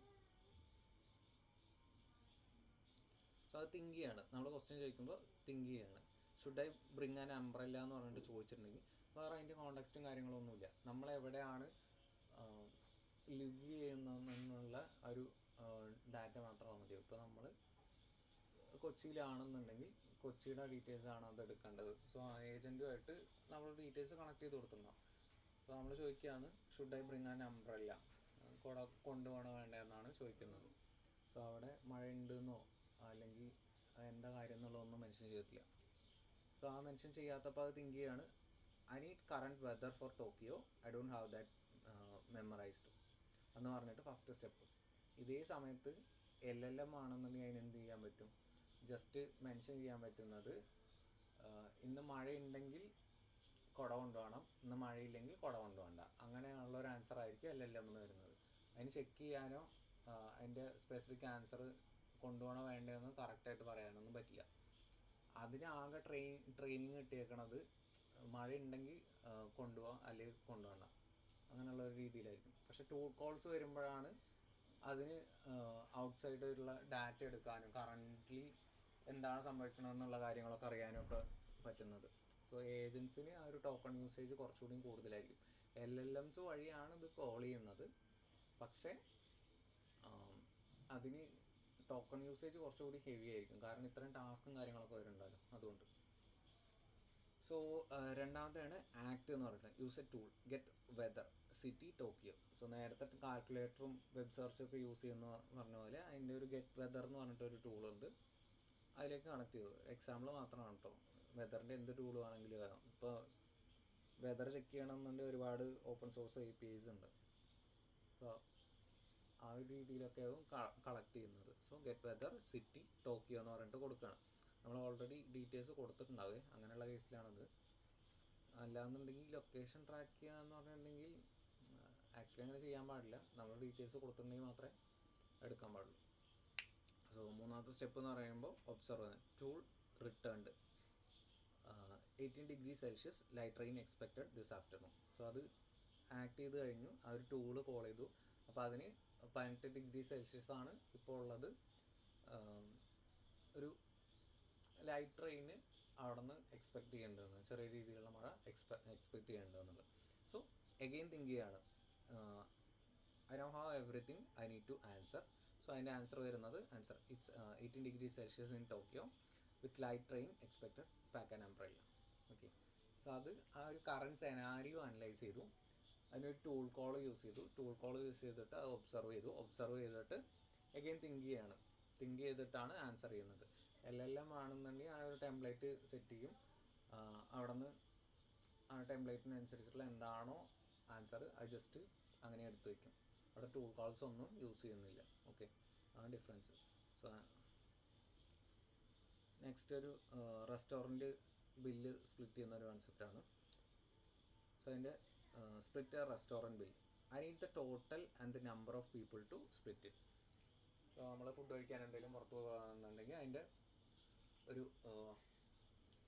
സോ അത് തിങ്ക് ചെയ്യാണ്, നമ്മൾ ക്വസ്റ്റ്യൻ ചോദിക്കുമ്പോൾ തിങ്ക് ചെയ്യാണ്. Should I bring an umbrella എന്ന് പറഞ്ഞിട്ട് ചോദിച്ചിട്ടുണ്ടെങ്കിൽ വേറെ അതിൻ്റെ കോണ്ടെക്സ്റ്റും കാര്യങ്ങളൊന്നുമില്ല, നമ്മളെവിടെയാണ് ലിവ് ചെയ്യുന്നതെന്നുള്ള ഒരു ഡാറ്റ മാത്രം മതി. ഇപ്പോൾ നമ്മൾ കൊച്ചിയിലാണെന്നുണ്ടെങ്കിൽ കൊച്ചിയുടെ ഡീറ്റെയിൽസ് ആണ് അത് എടുക്കേണ്ടത്. സോ ആ ഏജൻറ്റുമായിട്ട് നമ്മൾ ഡീറ്റെയിൽസ് കണക്ട് ചെയ്ത് കൊടുത്തിട്ടുണ്ടാവും. സോ നമ്മൾ ചോദിക്കുകയാണ് should I bring an umbrella, കൊണ്ടുപോകണോ വേണ്ടതെന്നാണ് ചോദിക്കുന്നത്. സോ അവിടെ മഴയുണ്ടെന്നോ അല്ലെങ്കിൽ എന്താ കാര്യം എന്നുള്ളതൊന്നും മെൻഷൻ ചെയ്തിട്ടില്ല. സോ ആ മെൻഷൻ ചെയ്യാത്തപ്പോൾ അത് തിങ്ക് ചെയ്യാണ്, I need current weather for Tokyo, I don't have that memorized എന്ന് പറഞ്ഞിട്ട് ഫസ്റ്റ് സ്റ്റെപ്പ്. ഇതേ സമയത്ത് LLM ആണെന്നുണ്ടെങ്കിൽ അതിന് എന്ത് ചെയ്യാൻ പറ്റും, ജസ്റ്റ് മെൻഷൻ ചെയ്യാൻ പറ്റുന്നത് ഇന്ന് മഴയുണ്ടെങ്കിൽ കുട കൊണ്ടുപോകണം, ഇന്ന് മഴയില്ലെങ്കിൽ കുട കൊണ്ടുപോകണ്ട, അങ്ങനെയുള്ളൊരു ആൻസർ ആയിരിക്കും LLM എന്ന് വരുന്നത്. അതിന് ചെക്ക് ചെയ്യാനോ അതിൻ്റെ സ്പെസിഫിക് ആൻസർ കൊണ്ടുപോകണോ വേണ്ടതെന്ന് കറക്റ്റായിട്ട് പറയാനൊന്നും പറ്റില്ല. അതിന് ആകെ ട്രെയിനിങ് കിട്ടിയേക്കണത് മഴ ഉണ്ടെങ്കിൽ കൊണ്ടുപോകാം അല്ലെങ്കിൽ കൊണ്ടുപോകണ്ട അങ്ങനെയുള്ളൊരു രീതിയിലായിരിക്കും. പക്ഷെ ടൂൾ കോൾസ് വരുമ്പോഴാണ് അതിന് ഔട്ട്സൈഡുള്ള ഡാറ്റ എടുക്കാനും കറൻ്റ്ലി എന്താണ് സംഭവിക്കണമെന്നുള്ള കാര്യങ്ങളൊക്കെ അറിയാനും ഒക്കെ പറ്റുന്നത്. സോ ഏജൻസിന് ആ ഒരു ടോക്കൺ യൂസേജ് കുറച്ചുകൂടി കൂടുതലായിരിക്കും. LLMs വഴിയാണ് ഇത് കോൾ ചെയ്യുന്നത്, പക്ഷേ അതിന് ടോക്കൺ യൂസേജ് കുറച്ചുകൂടി ഹെവി ആയിരിക്കും, കാരണം ഇത്രയും ടാസ്കും കാര്യങ്ങളൊക്കെ വരുന്നുണ്ടല്ലോ അതുകൊണ്ട്. സോ രണ്ടാമത്തെയാണ് ആക്ട് എന്ന് പറയുന്നത്. Use A tool get whether city Tokyo. So നേരത്തെ കാൽക്കുലേറ്ററും വെബ് സെർച്ചൊക്കെ യൂസ് ചെയ്യുന്ന പറഞ്ഞ പോലെ അതിൻ്റെ ഒരു ഗെറ്റ് വെദർ എന്ന് പറഞ്ഞിട്ടൊരു ടൂളുണ്ട്, അതിലേക്ക് കണക്ട് ചെയ്തു. എക്സാമ്പിൾ മാത്രമാണ് കേട്ടോ, വെദറിൻ്റെ എന്ത് ടൂൾ വേണമെങ്കിലും. ഇപ്പോൾ വെദർ ചെക്ക് ചെയ്യണമെന്നുണ്ടെങ്കിൽ ഒരുപാട് ഓപ്പൺ സോഴ്സ് APIs ഉണ്ട്. അപ്പോൾ ആ ഒരു രീതിയിലൊക്കെ ആവും കളക്ട് ചെയ്യുന്നത്. So get whether city Tokyo എന്ന് പറഞ്ഞിട്ട് കൊടുക്കുകയാണ്. നമ്മൾ ഓൾറെഡി ഡീറ്റെയിൽസ് കൊടുത്തിട്ടുണ്ടാവേ, അങ്ങനെയുള്ള കേസിലാണത്. അല്ലാന്നുണ്ടെങ്കിൽ ലൊക്കേഷൻ ട്രാക്ക് ചെയ്യുക എന്ന് പറഞ്ഞിട്ടുണ്ടെങ്കിൽ ആക്ച്വലി അങ്ങനെ ചെയ്യാൻ പാടില്ല, നമ്മൾ ഡീറ്റെയിൽസ് കൊടുത്തിട്ടുണ്ടെങ്കിൽ മാത്രമേ എടുക്കാൻ പാടുള്ളൂ. സോ മൂന്നാമത്തെ സ്റ്റെപ്പ് എന്ന് പറയുമ്പോൾ observe tool returned 18 degrees Celsius light rain expected this afternoon. So അത് ആക്ട് ചെയ്ത് കഴിഞ്ഞു, ആ ഒരു ടൂള് കോൾ ചെയ്തു. അപ്പോൾ അതിന് 18 degree Celsius ആണ് ഇപ്പോൾ ഉള്ളത്, ഒരു ലൈറ്റ് റെയിന് അവിടെ നിന്ന് എക്സ്പെക്റ്റ് ചെയ്യേണ്ടതെന്ന്, ചെറിയ രീതിയിലുള്ള മഴ എക്സ്പെക്റ്റ് ചെയ്യേണ്ടതെന്നുള്ളത്. സോ എഗെയിൻ തിങ്ക് ചെയ്യാണ്, I now have everything I need to answer. So അതിൻ്റെ ആൻസർ വരുന്നത് it's 18 degrees Celsius in Tokyo with light rain expected, pack an umbrella. Okay. So അത് ആ ഒരു കറൻറ്റ് സെനാരിയോ അനലൈസ് ചെയ്തു, അതിനൊരു tool call use ചെയ്തിട്ട് അത് ഒബ്സർവ് ചെയ്തിട്ട് എഗെയിൻ തിങ്ക് ചെയ്തിട്ടാണ് ആൻസർ ചെയ്യുന്നത്. LLM ആണെന്നുണ്ടെങ്കിൽ ആ ഒരു ടെംപ്ലേറ്റ് സെറ്റ് ചെയ്യും, അവിടെ നിന്ന് ആ ടെംപ്ലേറ്റിനനുസരിച്ചിട്ടുള്ള എന്താണോ ആൻസർ അത് ജസ്റ്റ് അങ്ങനെ എടുത്ത് വയ്ക്കും. അവിടെ ടൂൾ കോൾസ് ഒന്നും യൂസ് ചെയ്യുന്നില്ല. ഓക്കെ, അതാണ് ഡിഫറൻസ്. സോ നെക്സ്റ്റ് ഒരു റെസ്റ്റോറൻറ്റ് ബില്ല് സ്പ്ലിറ്റ് ചെയ്യുന്ന ഒരു കൺസെപ്റ്റാണ്. സോ അതിൻ്റെ split a restaurant bill, I need the total and the number of people to split it. So നമ്മൾ ഫുഡ് കഴിക്കാൻ എന്തെങ്കിലും പുറത്ത് പോകുകയാണെന്നുണ്ടെങ്കിൽ അതിൻ്റെ ഒരു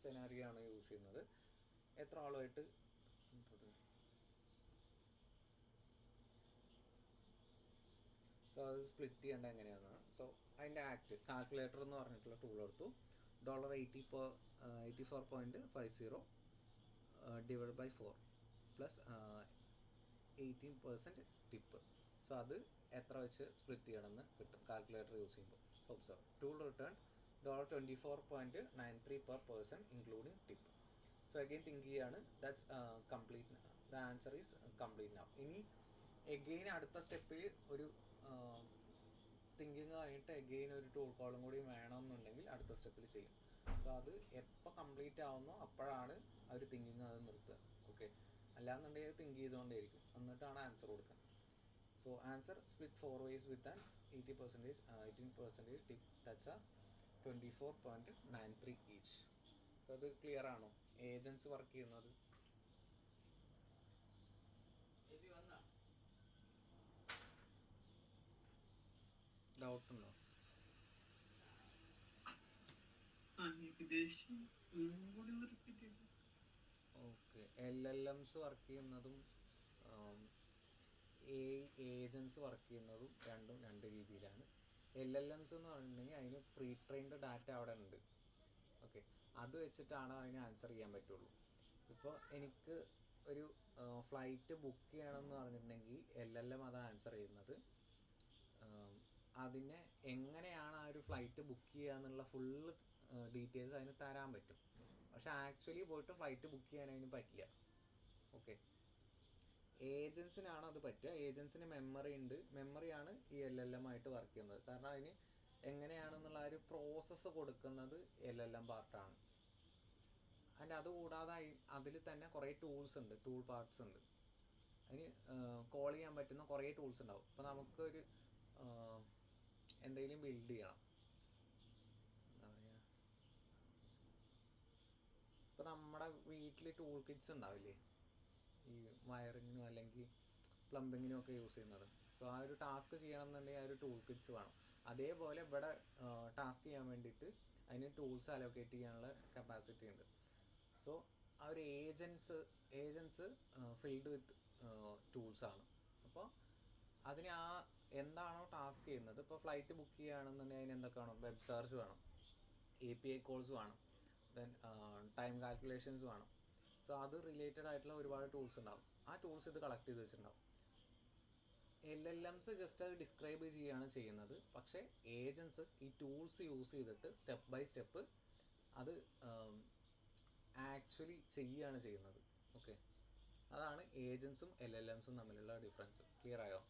സെനാരിയോ ആണ് യൂസ് ചെയ്യുന്നത്. എത്ര ആളുമായിട്ട് സോ അത് സ്പ്ലിറ്റ് ചെയ്യേണ്ട എങ്ങനെയാണെന്നാണ്. സോ അതിൻ്റെ ആക്ട് കാൽക്കുലേറ്റർ എന്ന് പറഞ്ഞിട്ടുള്ള ടൂൾ എടുത്തു. $84.50 divide by 4 plus 18% tip. So അത് എത്ര വെച്ച് സ്പ്ലിറ്റ് ചെയ്യണമെന്ന് കിട്ടും കാൽക്കുലേറ്റർ യൂസ് ചെയ്യുമ്പോൾ. So observe tool return $24.93 per person including tip. So again think ചെയ്യാണ്, that's complete, the answer is complete now. ഇനി എഗെയിൻ അടുത്ത സ്റ്റെപ്പിൽ ഒരു തിങ്കിങ് കഴിഞ്ഞിട്ട് എഗെയിൻ ഒരു ടൂൾ കോളും കൂടി വേണമെന്നുണ്ടെങ്കിൽ അടുത്ത സ്റ്റെപ്പിൽ ചെയ്യും. സോ അത് എപ്പോൾ കംപ്ലീറ്റ് ആവുന്നോ അപ്പോഴാണ് ആ ഒരു തിങ്കിങ് അത് നിർത്തുക. ഓക്കെ, അല്ലാന്നുണ്ടെങ്കിൽ തിങ്ക് ചെയ്തുകൊണ്ടേയിരിക്കും, എന്നിട്ടാണ് ആൻസർ കൊടുക്കുക. So answer split 4 ways with an 18% tip, that's a 24.93 each. So അത് ക്ലിയർ ആണോ? ഏജൻസ് വർക്ക് ചെയ്യുന്നത് ഡൗട്ടുണ്ടോ? ഓക്കെ, LLMs വർക്ക് ചെയ്യുന്നതും ഏജൻസ് വർക്ക് ചെയ്യുന്നതും രണ്ടും രണ്ട് രീതിയിലാണ്. LLMs എന്ന് പറഞ്ഞിട്ടുണ്ടെങ്കിൽ അതിന് പ്രീ ട്രെയിൻഡ് ഡാറ്റ അവിടെ ഉണ്ട്. ഓക്കെ, അത് വെച്ചിട്ടാണ് അതിന് ആൻസർ ചെയ്യാൻ പറ്റുള്ളൂ. ഇപ്പോൾ എനിക്ക് ഒരു ഫ്ലൈറ്റ് ബുക്ക് ചെയ്യണമെന്ന് പറഞ്ഞിട്ടുണ്ടെങ്കിൽ LLM അത് ആൻസർ ചെയ്യുന്നത് അതിനെ എങ്ങനെയാണ് ആ ഒരു ഫ്ലൈറ്റ് ബുക്ക് ചെയ്യുക എന്നുള്ള ഫുള്ള് ഡീറ്റെയിൽസ് അതിന് തരാൻ പറ്റും. പക്ഷെ ആക്ച്വലി പോയിട്ട് ഫ്ലൈറ്റ് ബുക്ക് ചെയ്യാൻ അതിന് പറ്റില്ല. ഓക്കെ, ഏജൻസിനാണ് അത് പറ്റുക. ഏജൻസിന് മെമ്മറി ഉണ്ട്, മെമ്മറിയാണ് ഈ LLM ആയിട്ട് വർക്ക് ചെയ്യുന്നത്. കാരണം അതിന് എങ്ങനെയാണെന്നുള്ള ആ ഒരു പ്രോസസ്സ് കൊടുക്കുന്നത് LLM പാർട്ടാണ്. ആൻഡ് അതുകൂടാതെ അതിൽ തന്നെ കുറേ ടൂൾസ് ഉണ്ട്, ടൂൾ പാർട്സ് ഉണ്ട്. അതിന് കോൾ ചെയ്യാൻ പറ്റുന്ന കുറേ ടൂൾസ് ഉണ്ടാവും. ഇപ്പോൾ നമുക്കൊരു എന്തെങ്കിലും ബിൽഡ് ചെയ്യണം, എന്താ പറയുക, ഇപ്പോൾ നമ്മുടെ വീട്ടിൽ ടൂൾ കിറ്റ്സ് ഉണ്ടാവില്ലേ, ഈ വയറിങ്ങിനോ അല്ലെങ്കിൽ പ്ലംബിങ്ങിനും ഒക്കെ യൂസ് ചെയ്യുന്നത്. സോ ആ ഒരു ടാസ്ക് ചെയ്യണമെന്നുണ്ടെങ്കിൽ ആ ഒരു ടൂൾ കിറ്റ്സ് വേണം. അതേപോലെ ഇവിടെ ടാസ്ക് ചെയ്യാൻ വേണ്ടിയിട്ട് അതിന് ടൂൾസ് അലോക്കേറ്റ് ചെയ്യാനുള്ള കപ്പാസിറ്റി ഉണ്ട്. സോ ആ ഒരു ഏജൻസ് ഫിൽഡ് വിത്ത് ടൂൾസാണ്. അപ്പോൾ അതിന് എന്താണോ ടാസ്ക് ചെയ്യുന്നത്, ഇപ്പോൾ ഫ്ലൈറ്റ് ബുക്ക് ചെയ്യുകയാണെന്നുണ്ടെങ്കിൽ അതിന് എന്തൊക്കെ വേണം? വെബ് സെർച്ച് വേണം, API കോൾസ് വേണം, ദെൻ ടൈം കാൽക്കുലേഷൻസ് വേണം. സോ അത് റിലേറ്റഡ് ആയിട്ടുള്ള ഒരുപാട് ടൂൾസ് ഉണ്ടാവും. ആ ടൂൾസ് ഇത് കളക്ട് ചെയ്ത് വെച്ചിട്ടുണ്ടാവും. LLMs ജസ്റ്റ് അത് ഡിസ്ക്രൈബ് ചെയ്യുകയാണ് ചെയ്യുന്നത്. പക്ഷേ ഏജൻസ് ഈ ടൂൾസ് യൂസ് ചെയ്തിട്ട് സ്റ്റെപ്പ് ബൈ സ്റ്റെപ്പ് അത് ആക്ച്വലി ചെയ്യുകയാണ് ചെയ്യുന്നത്. ഓക്കെ, അതാണ് ഏജൻസും LLMസും തമ്മിലുള്ള ഡിഫറൻസ്. ക്ലിയർ ആയോ?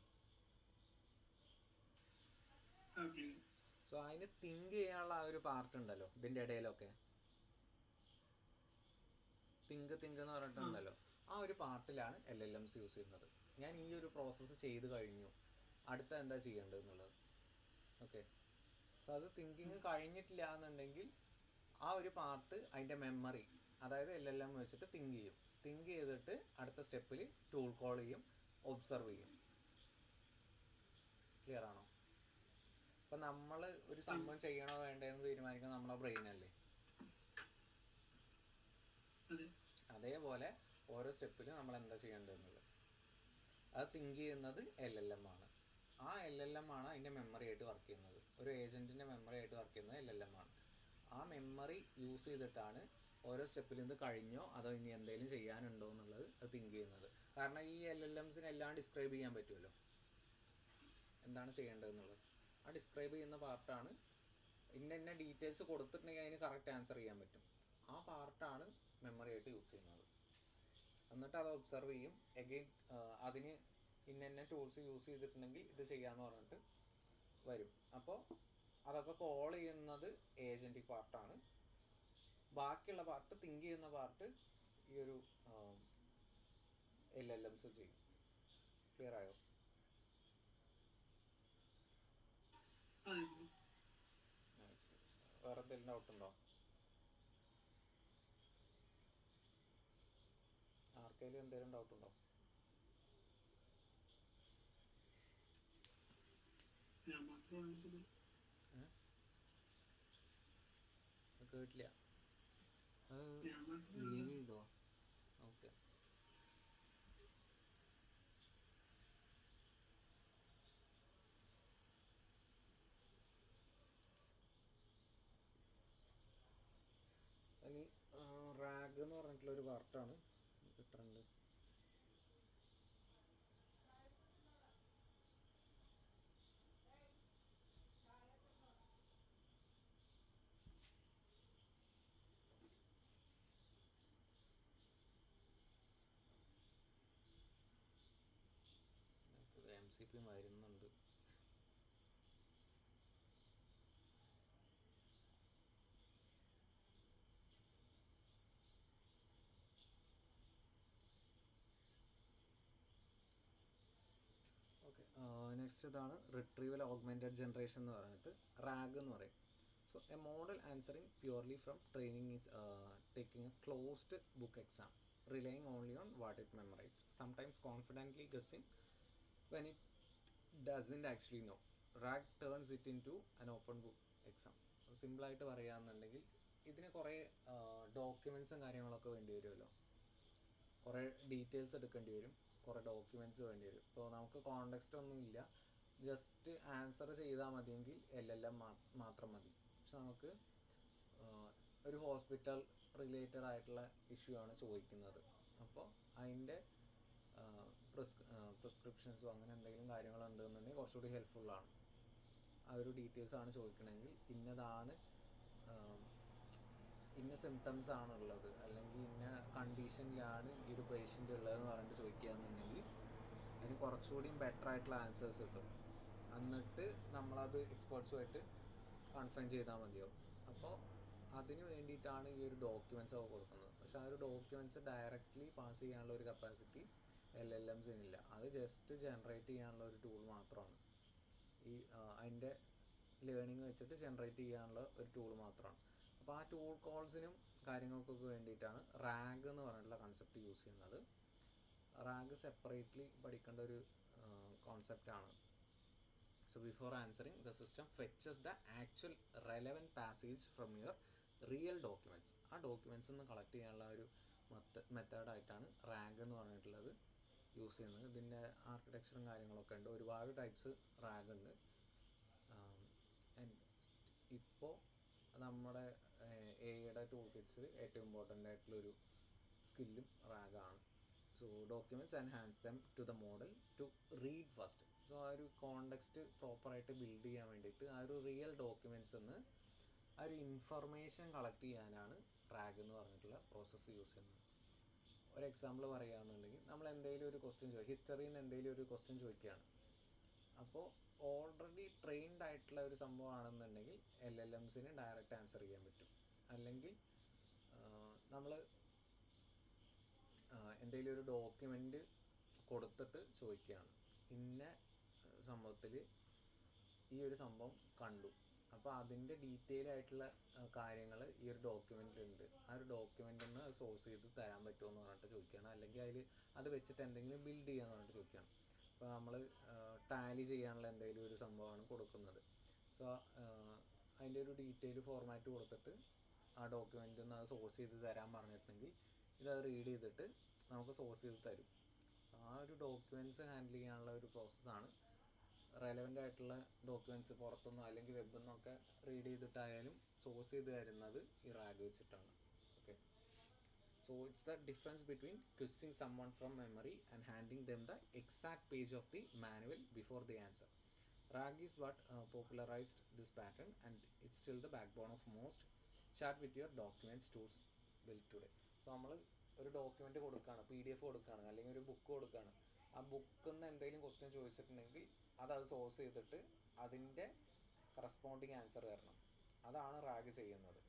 സോ അതിന് തിങ്ക് ചെയ്യാനുള്ള ആ ഒരു പാർട്ട് ഉണ്ടല്ലോ ഇതിൻ്റെ ഇടയിലൊക്കെ, തിങ്ക് എന്ന് പറഞ്ഞിട്ടുണ്ടല്ലോ, ആ ഒരു പാർട്ടിലാണ് LLMs യൂസ് ചെയ്യുന്നത്. ഞാൻ ഈ ഒരു പ്രോസസ്സ് ചെയ്ത് കഴിഞ്ഞു, അടുത്ത എന്താ ചെയ്യേണ്ടത് എന്നുള്ളത്. ഓക്കെ, സോ അത് തിങ്കിങ് കഴിഞ്ഞിട്ടില്ല എന്നുണ്ടെങ്കിൽ ആ ഒരു പാർട്ട് അതിൻ്റെ മെമ്മറി, അതായത് LLM വെച്ചിട്ട് തിങ്ക് ചെയ്തിട്ട് അടുത്ത സ്റ്റെപ്പിൽ ടൂൾ കോൾ ചെയ്യും, ഒബ്സർവ് ചെയ്യും. ക്ലിയർ ആണോ? ഇപ്പം നമ്മൾ ഒരു സംഭവം ചെയ്യണോ വേണ്ടതെന്ന് തീരുമാനിക്കുന്നത് നമ്മുടെ ബ്രെയിനല്ലേ. അതേപോലെ ഓരോ സ്റ്റെപ്പിലും നമ്മൾ എന്താ ചെയ്യേണ്ടതെന്നുള്ളത് അത് തിങ്ക് ചെയ്യുന്നത് LLM ആണ്. ആ LLM ആണ് അതിൻ്റെ മെമ്മറി ആയിട്ട് വർക്ക് ചെയ്യുന്നത്. ഒരു ഏജൻറ്റിൻ്റെ മെമ്മറി ആയിട്ട് വർക്ക് ചെയ്യുന്നത് LLM ആണ്. ആ മെമ്മറി യൂസ് ചെയ്തിട്ടാണ് ഓരോ സ്റ്റെപ്പിലും ഇത് കഴിഞ്ഞോ അതോ ഇനി എന്തെങ്കിലും ചെയ്യാനുണ്ടോ എന്നുള്ളത് അത് തിങ്ക് ചെയ്യുന്നത്. കാരണം ഈ LLMസിന് എല്ലാം ഡിസ്ക്രൈബ് ചെയ്യാൻ പറ്റുമല്ലോ, എന്താണ് ചെയ്യേണ്ടതെന്നുള്ളത്. ആ ഡിസ്ക്രൈബ് ചെയ്യുന്ന പാർട്ടാണ്, ഇന്ന ഡീറ്റെയിൽസ് കൊടുത്തിട്ടുണ്ടെങ്കിൽ അതിന് കറക്റ്റ് ആൻസർ ചെയ്യാൻ പറ്റും. ആ പാർട്ടാണ് മെമ്മറി ആയിട്ട് യൂസ് ചെയ്യുന്നത്. എന്നിട്ട് അത് ഒബ്സർവ് ചെയ്യും. എഗെയിൻ അതിന് ഇന്ന ടൂൾസ് യൂസ് ചെയ്തിട്ടുണ്ടെങ്കിൽ ഇത് ചെയ്യാമെന്ന് പറഞ്ഞിട്ട് വരും. അപ്പോൾ അതൊക്കെ കോൾ ചെയ്യുന്നത് ഏജൻറ്റിക് പാർട്ടാണ്. ബാക്കിയുള്ള പാർട്ട്, തിങ്ക് ചെയ്യുന്ന പാർട്ട്, ഈ ഒരു LLMs ചെയ്യും. ക്ലിയർ ആയോ? വേറെ എന്തെങ്കിലും ഡൗട്ട് ഉണ്ടോ? ആർക്കെങ്കിലും എന്തെങ്കിലും ഡൗട്ട് ഉണ്ടോ? കേട്ടില്ല, ലീവ് ചെയ്തോ? ഓക്കെ, ഇനി റാഗ് എന്ന് പറഞ്ഞിട്ടുള്ളൊരു പാർട്ടാണ്. എത്ര ഉണ്ട്? MCP വരുന്നുണ്ട്. ഓക്കെ, നെക്സ്റ്റ് ഇതാണ് റിട്രീവൽ ഓഗ്മെൻറ്റഡ് ജനറേഷൻ എന്ന് പറഞ്ഞിട്ട് റാഗ് എന്ന് പറയും. So A model answering purely from training is taking A closed book exam, relying only on what it memorized, sometimes confidently guessing when it doesn't actually know. RAG turns it into an open book exam. സിമ്പിളായിട്ട് പറയുകയാണെന്നുണ്ടെങ്കിൽ ഇതിന് കുറേ ഡോക്യുമെൻറ്റ്സും കാര്യങ്ങളൊക്കെ വേണ്ടി വരുമല്ലോ, കുറേ details എടുക്കേണ്ടി വരും, കുറേ ഡോക്യുമെൻറ്റ്സ് വേണ്ടി വരും. ഇപ്പോൾ നമുക്ക് കോണ്ടെക്സ്റ്റ് ഒന്നും ഇല്ല, ജസ്റ്റ് ആൻസർ ചെയ്താൽ മതിയെങ്കിൽ LLM മാത്രം മതി. പക്ഷെ നമുക്ക് ഒരു ഹോസ്പിറ്റൽ റിലേറ്റഡ് ആയിട്ടുള്ള ഇഷ്യൂ ആണ് ചോദിക്കുന്നത്. അപ്പോൾ അതിൻ്റെ പ്രിസ്ക്രിപ്ഷൻസോ അങ്ങനെ എന്തെങ്കിലും കാര്യങ്ങളുണ്ടെന്നുണ്ടെങ്കിൽ കുറച്ചുകൂടി ഹെൽപ്ഫുള്ളാണ്. ആ ഒരു ഡീറ്റെയിൽസാണ് ചോദിക്കണമെങ്കിൽ ഇന്നതാണ്, ഇന്ന സിംറ്റംസ് ആണുള്ളത് അല്ലെങ്കിൽ ഇന്ന കണ്ടീഷനിലാണ് ഈ ഒരു പേഷ്യൻ്റ് ഉള്ളതെന്ന് പറഞ്ഞിട്ട് ചോദിക്കുകയെന്നുണ്ടെങ്കിൽ അതിന് കുറച്ചുകൂടി ബെറ്റർ ആയിട്ടുള്ള ആൻസേഴ്സ് കിട്ടും. എന്നിട്ട് നമ്മളത് എക്സ്പേർട്സുമായിട്ട് കൺഫൈൻ ചെയ്താൽ മതിയാവും. അപ്പോൾ അതിന് വേണ്ടിയിട്ടാണ് ഈ ഒരു ഡോക്യുമെൻറ്റ്സ് ഒക്കെ കൊടുക്കുന്നത്. പക്ഷേ ആ ഒരു ഡോക്യുമെൻറ്റ്സ് ഡയറക്റ്റ്ലി പാസ് ചെയ്യാനുള്ള ഒരു കപ്പാസിറ്റി LLMസിനില്ല. അത് ജസ്റ്റ് ജനറേറ്റ് ചെയ്യാനുള്ള ഒരു ടൂൾ മാത്രമാണ്. ഈ അതിൻ്റെ ലേണിംഗ് വെച്ചിട്ട് ജനറേറ്റ് ചെയ്യാനുള്ള ഒരു ടൂൾ മാത്രമാണ്. അപ്പോൾ ആ ടൂൾ കോൾസിനും കാര്യങ്ങൾക്കൊക്കെ വേണ്ടിയിട്ടാണ് റാഗ് എന്ന് പറഞ്ഞിട്ടുള്ള കൺസെപ്റ്റ് യൂസ് ചെയ്യുന്നത്. റാഗ് സെപ്പറേറ്റ്ലി പഠിക്കേണ്ട ഒരു കോൺസെപ്റ്റാണ്. So before answering, the system fetches the actual relevant passage from your real documents. ആ ഡോക്യുമെൻറ്റ്സ് നിന്ന് കളക്ട് ചെയ്യാനുള്ള ഒരു മെത്തേഡായിട്ടാണ് റാഗ് എന്ന് പറഞ്ഞിട്ടുള്ളത് യൂസ് ചെയ്യുന്നത്. ഇതിൻ്റെ ആർക്കിടെക്ചറും കാര്യങ്ങളൊക്കെ ഉണ്ട്. ഒരുപാട് ടൈപ്സ് റാഗ് ഉണ്ട്. ഇപ്പോൾ നമ്മുടെ എയുടെ ടൂൾ കിറ്റ്സിൽ ഏറ്റവും ഇമ്പോർട്ടൻ്റ് ആയിട്ടുള്ളൊരു സ്കില്ലും റാഗാണ്. So documents enhance them to the model to read first. So ആ ഒരു കോണ്ടെക്സ്റ്റ് പ്രോപ്പറായിട്ട് ബിൽഡ് ചെയ്യാൻ വേണ്ടിയിട്ട് ആ ഒരു റിയൽ ഡോക്യുമെൻറ്റ്സ് നിന്ന് ആ ഒരു ഇൻഫർമേഷൻ കളക്ട് ചെയ്യാനാണ് റാഗ് എന്ന് പറഞ്ഞിട്ടുള്ള പ്രോസസ്സ് യൂസ് ചെയ്യുന്നത്. ഒരു എക്സാമ്പിൾ പറയുകയാണെന്നുണ്ടെങ്കിൽ, നമ്മൾ എന്തെങ്കിലും ഒരു ക്വസ്റ്റ്യൻ ഹിസ്റ്ററിയിൽ നിന്ന് എന്തെങ്കിലും ഒരു ക്വസ്റ്റ്യൻ ചോദിക്കുകയാണ്. അപ്പോൾ ഓൾറെഡി ട്രെയിൻഡ് ആയിട്ടുള്ള ഒരു സംഭവമാണെന്നുണ്ടെങ്കിൽ LLMസിന് ഡയറക്റ്റ് ആൻസർ ചെയ്യാൻ പറ്റും. അല്ലെങ്കിൽ നമ്മൾ എന്തെങ്കിലും ഒരു ഡോക്യുമെൻ്റ് കൊടുത്തിട്ട് ചോദിക്കുകയാണ്, ഇന്ന സംഭവത്തിൽ ഈ ഒരു സംഭവം കണ്ടു, അപ്പോൾ അതിൻ്റെ ഡീറ്റെയിൽ ആയിട്ടുള്ള കാര്യങ്ങൾ ഈ ഒരു ഡോക്യുമെൻറ്റിലുണ്ട്, ആ ഒരു ഡോക്യുമെൻറ്റിൽ നിന്ന് സോഴ്സ് ചെയ്ത് തരാൻ പറ്റുമോ എന്ന് പറഞ്ഞിട്ട് ചോദിക്കുകയാണ്. അല്ലെങ്കിൽ അതിൽ അത് വെച്ചിട്ട് എന്തെങ്കിലും ബിൽഡ് ചെയ്യാന്ന് പറഞ്ഞിട്ട് ചോദിക്കുകയാണ്. അപ്പോൾ നമ്മൾ ടാലി ചെയ്യാനുള്ള എന്തെങ്കിലും ഒരു സംഭവമാണ് കൊടുക്കുന്നത്. സോ അതിൻ്റെ ഒരു ഡീറ്റെയിൽ ഫോർമാറ്റ് കൊടുത്തിട്ട് ആ ഡോക്യുമെൻറ്റിൽ നിന്ന് അത് സോഴ്സ് ചെയ്ത് തരാൻ പറഞ്ഞിട്ടുണ്ടെങ്കിൽ ഇതത് റീഡ് ചെയ്തിട്ട് നമുക്ക് സോഴ്സ് ചെയ്ത് തരും. ആ ഒരു ഡോക്യുമെൻറ്റ്സ് ഹാൻഡിൽ ചെയ്യാനുള്ള ഒരു പ്രോസസ്സാണ്. റെലവൻ്റ് ആയിട്ടുള്ള ഡോക്യുമെൻറ്റ്സ് പുറത്തുനിന്നോ അല്ലെങ്കിൽ വെബിൽ നിന്നൊക്കെ റീഡ് ചെയ്തിട്ടായാലും സോഴ്സ് ചെയ്ത് തരുന്നത് ഈ റാഗ് വെച്ചിട്ടാണ്. Okay, so it's the difference between quizzing someone from memory and handing them the exact page of the manual before the answer. RAG is what popularized this pattern, and it's still the backbone of most chat with your documents tools built today. So നമ്മൾ ഒരു document കൊടുക്കുകയാണ്, PDF കൊടുക്കുകയാണ്, അല്ലെങ്കിൽ ഒരു book കൊടുക്കുകയാണ്. ആ ബുക്കിൽ നിന്ന് എന്തെങ്കിലും ക്വസ്റ്റ്യൻ ചോദിച്ചിട്ടുണ്ടെങ്കിൽ അത് സോഴ്സ് ചെയ്തിട്ട് അതിൻ്റെ കറസ്പോണ്ടിങ് ആൻസർ തരണം. അതാണ് റാഗ് ചെയ്യുന്നത്.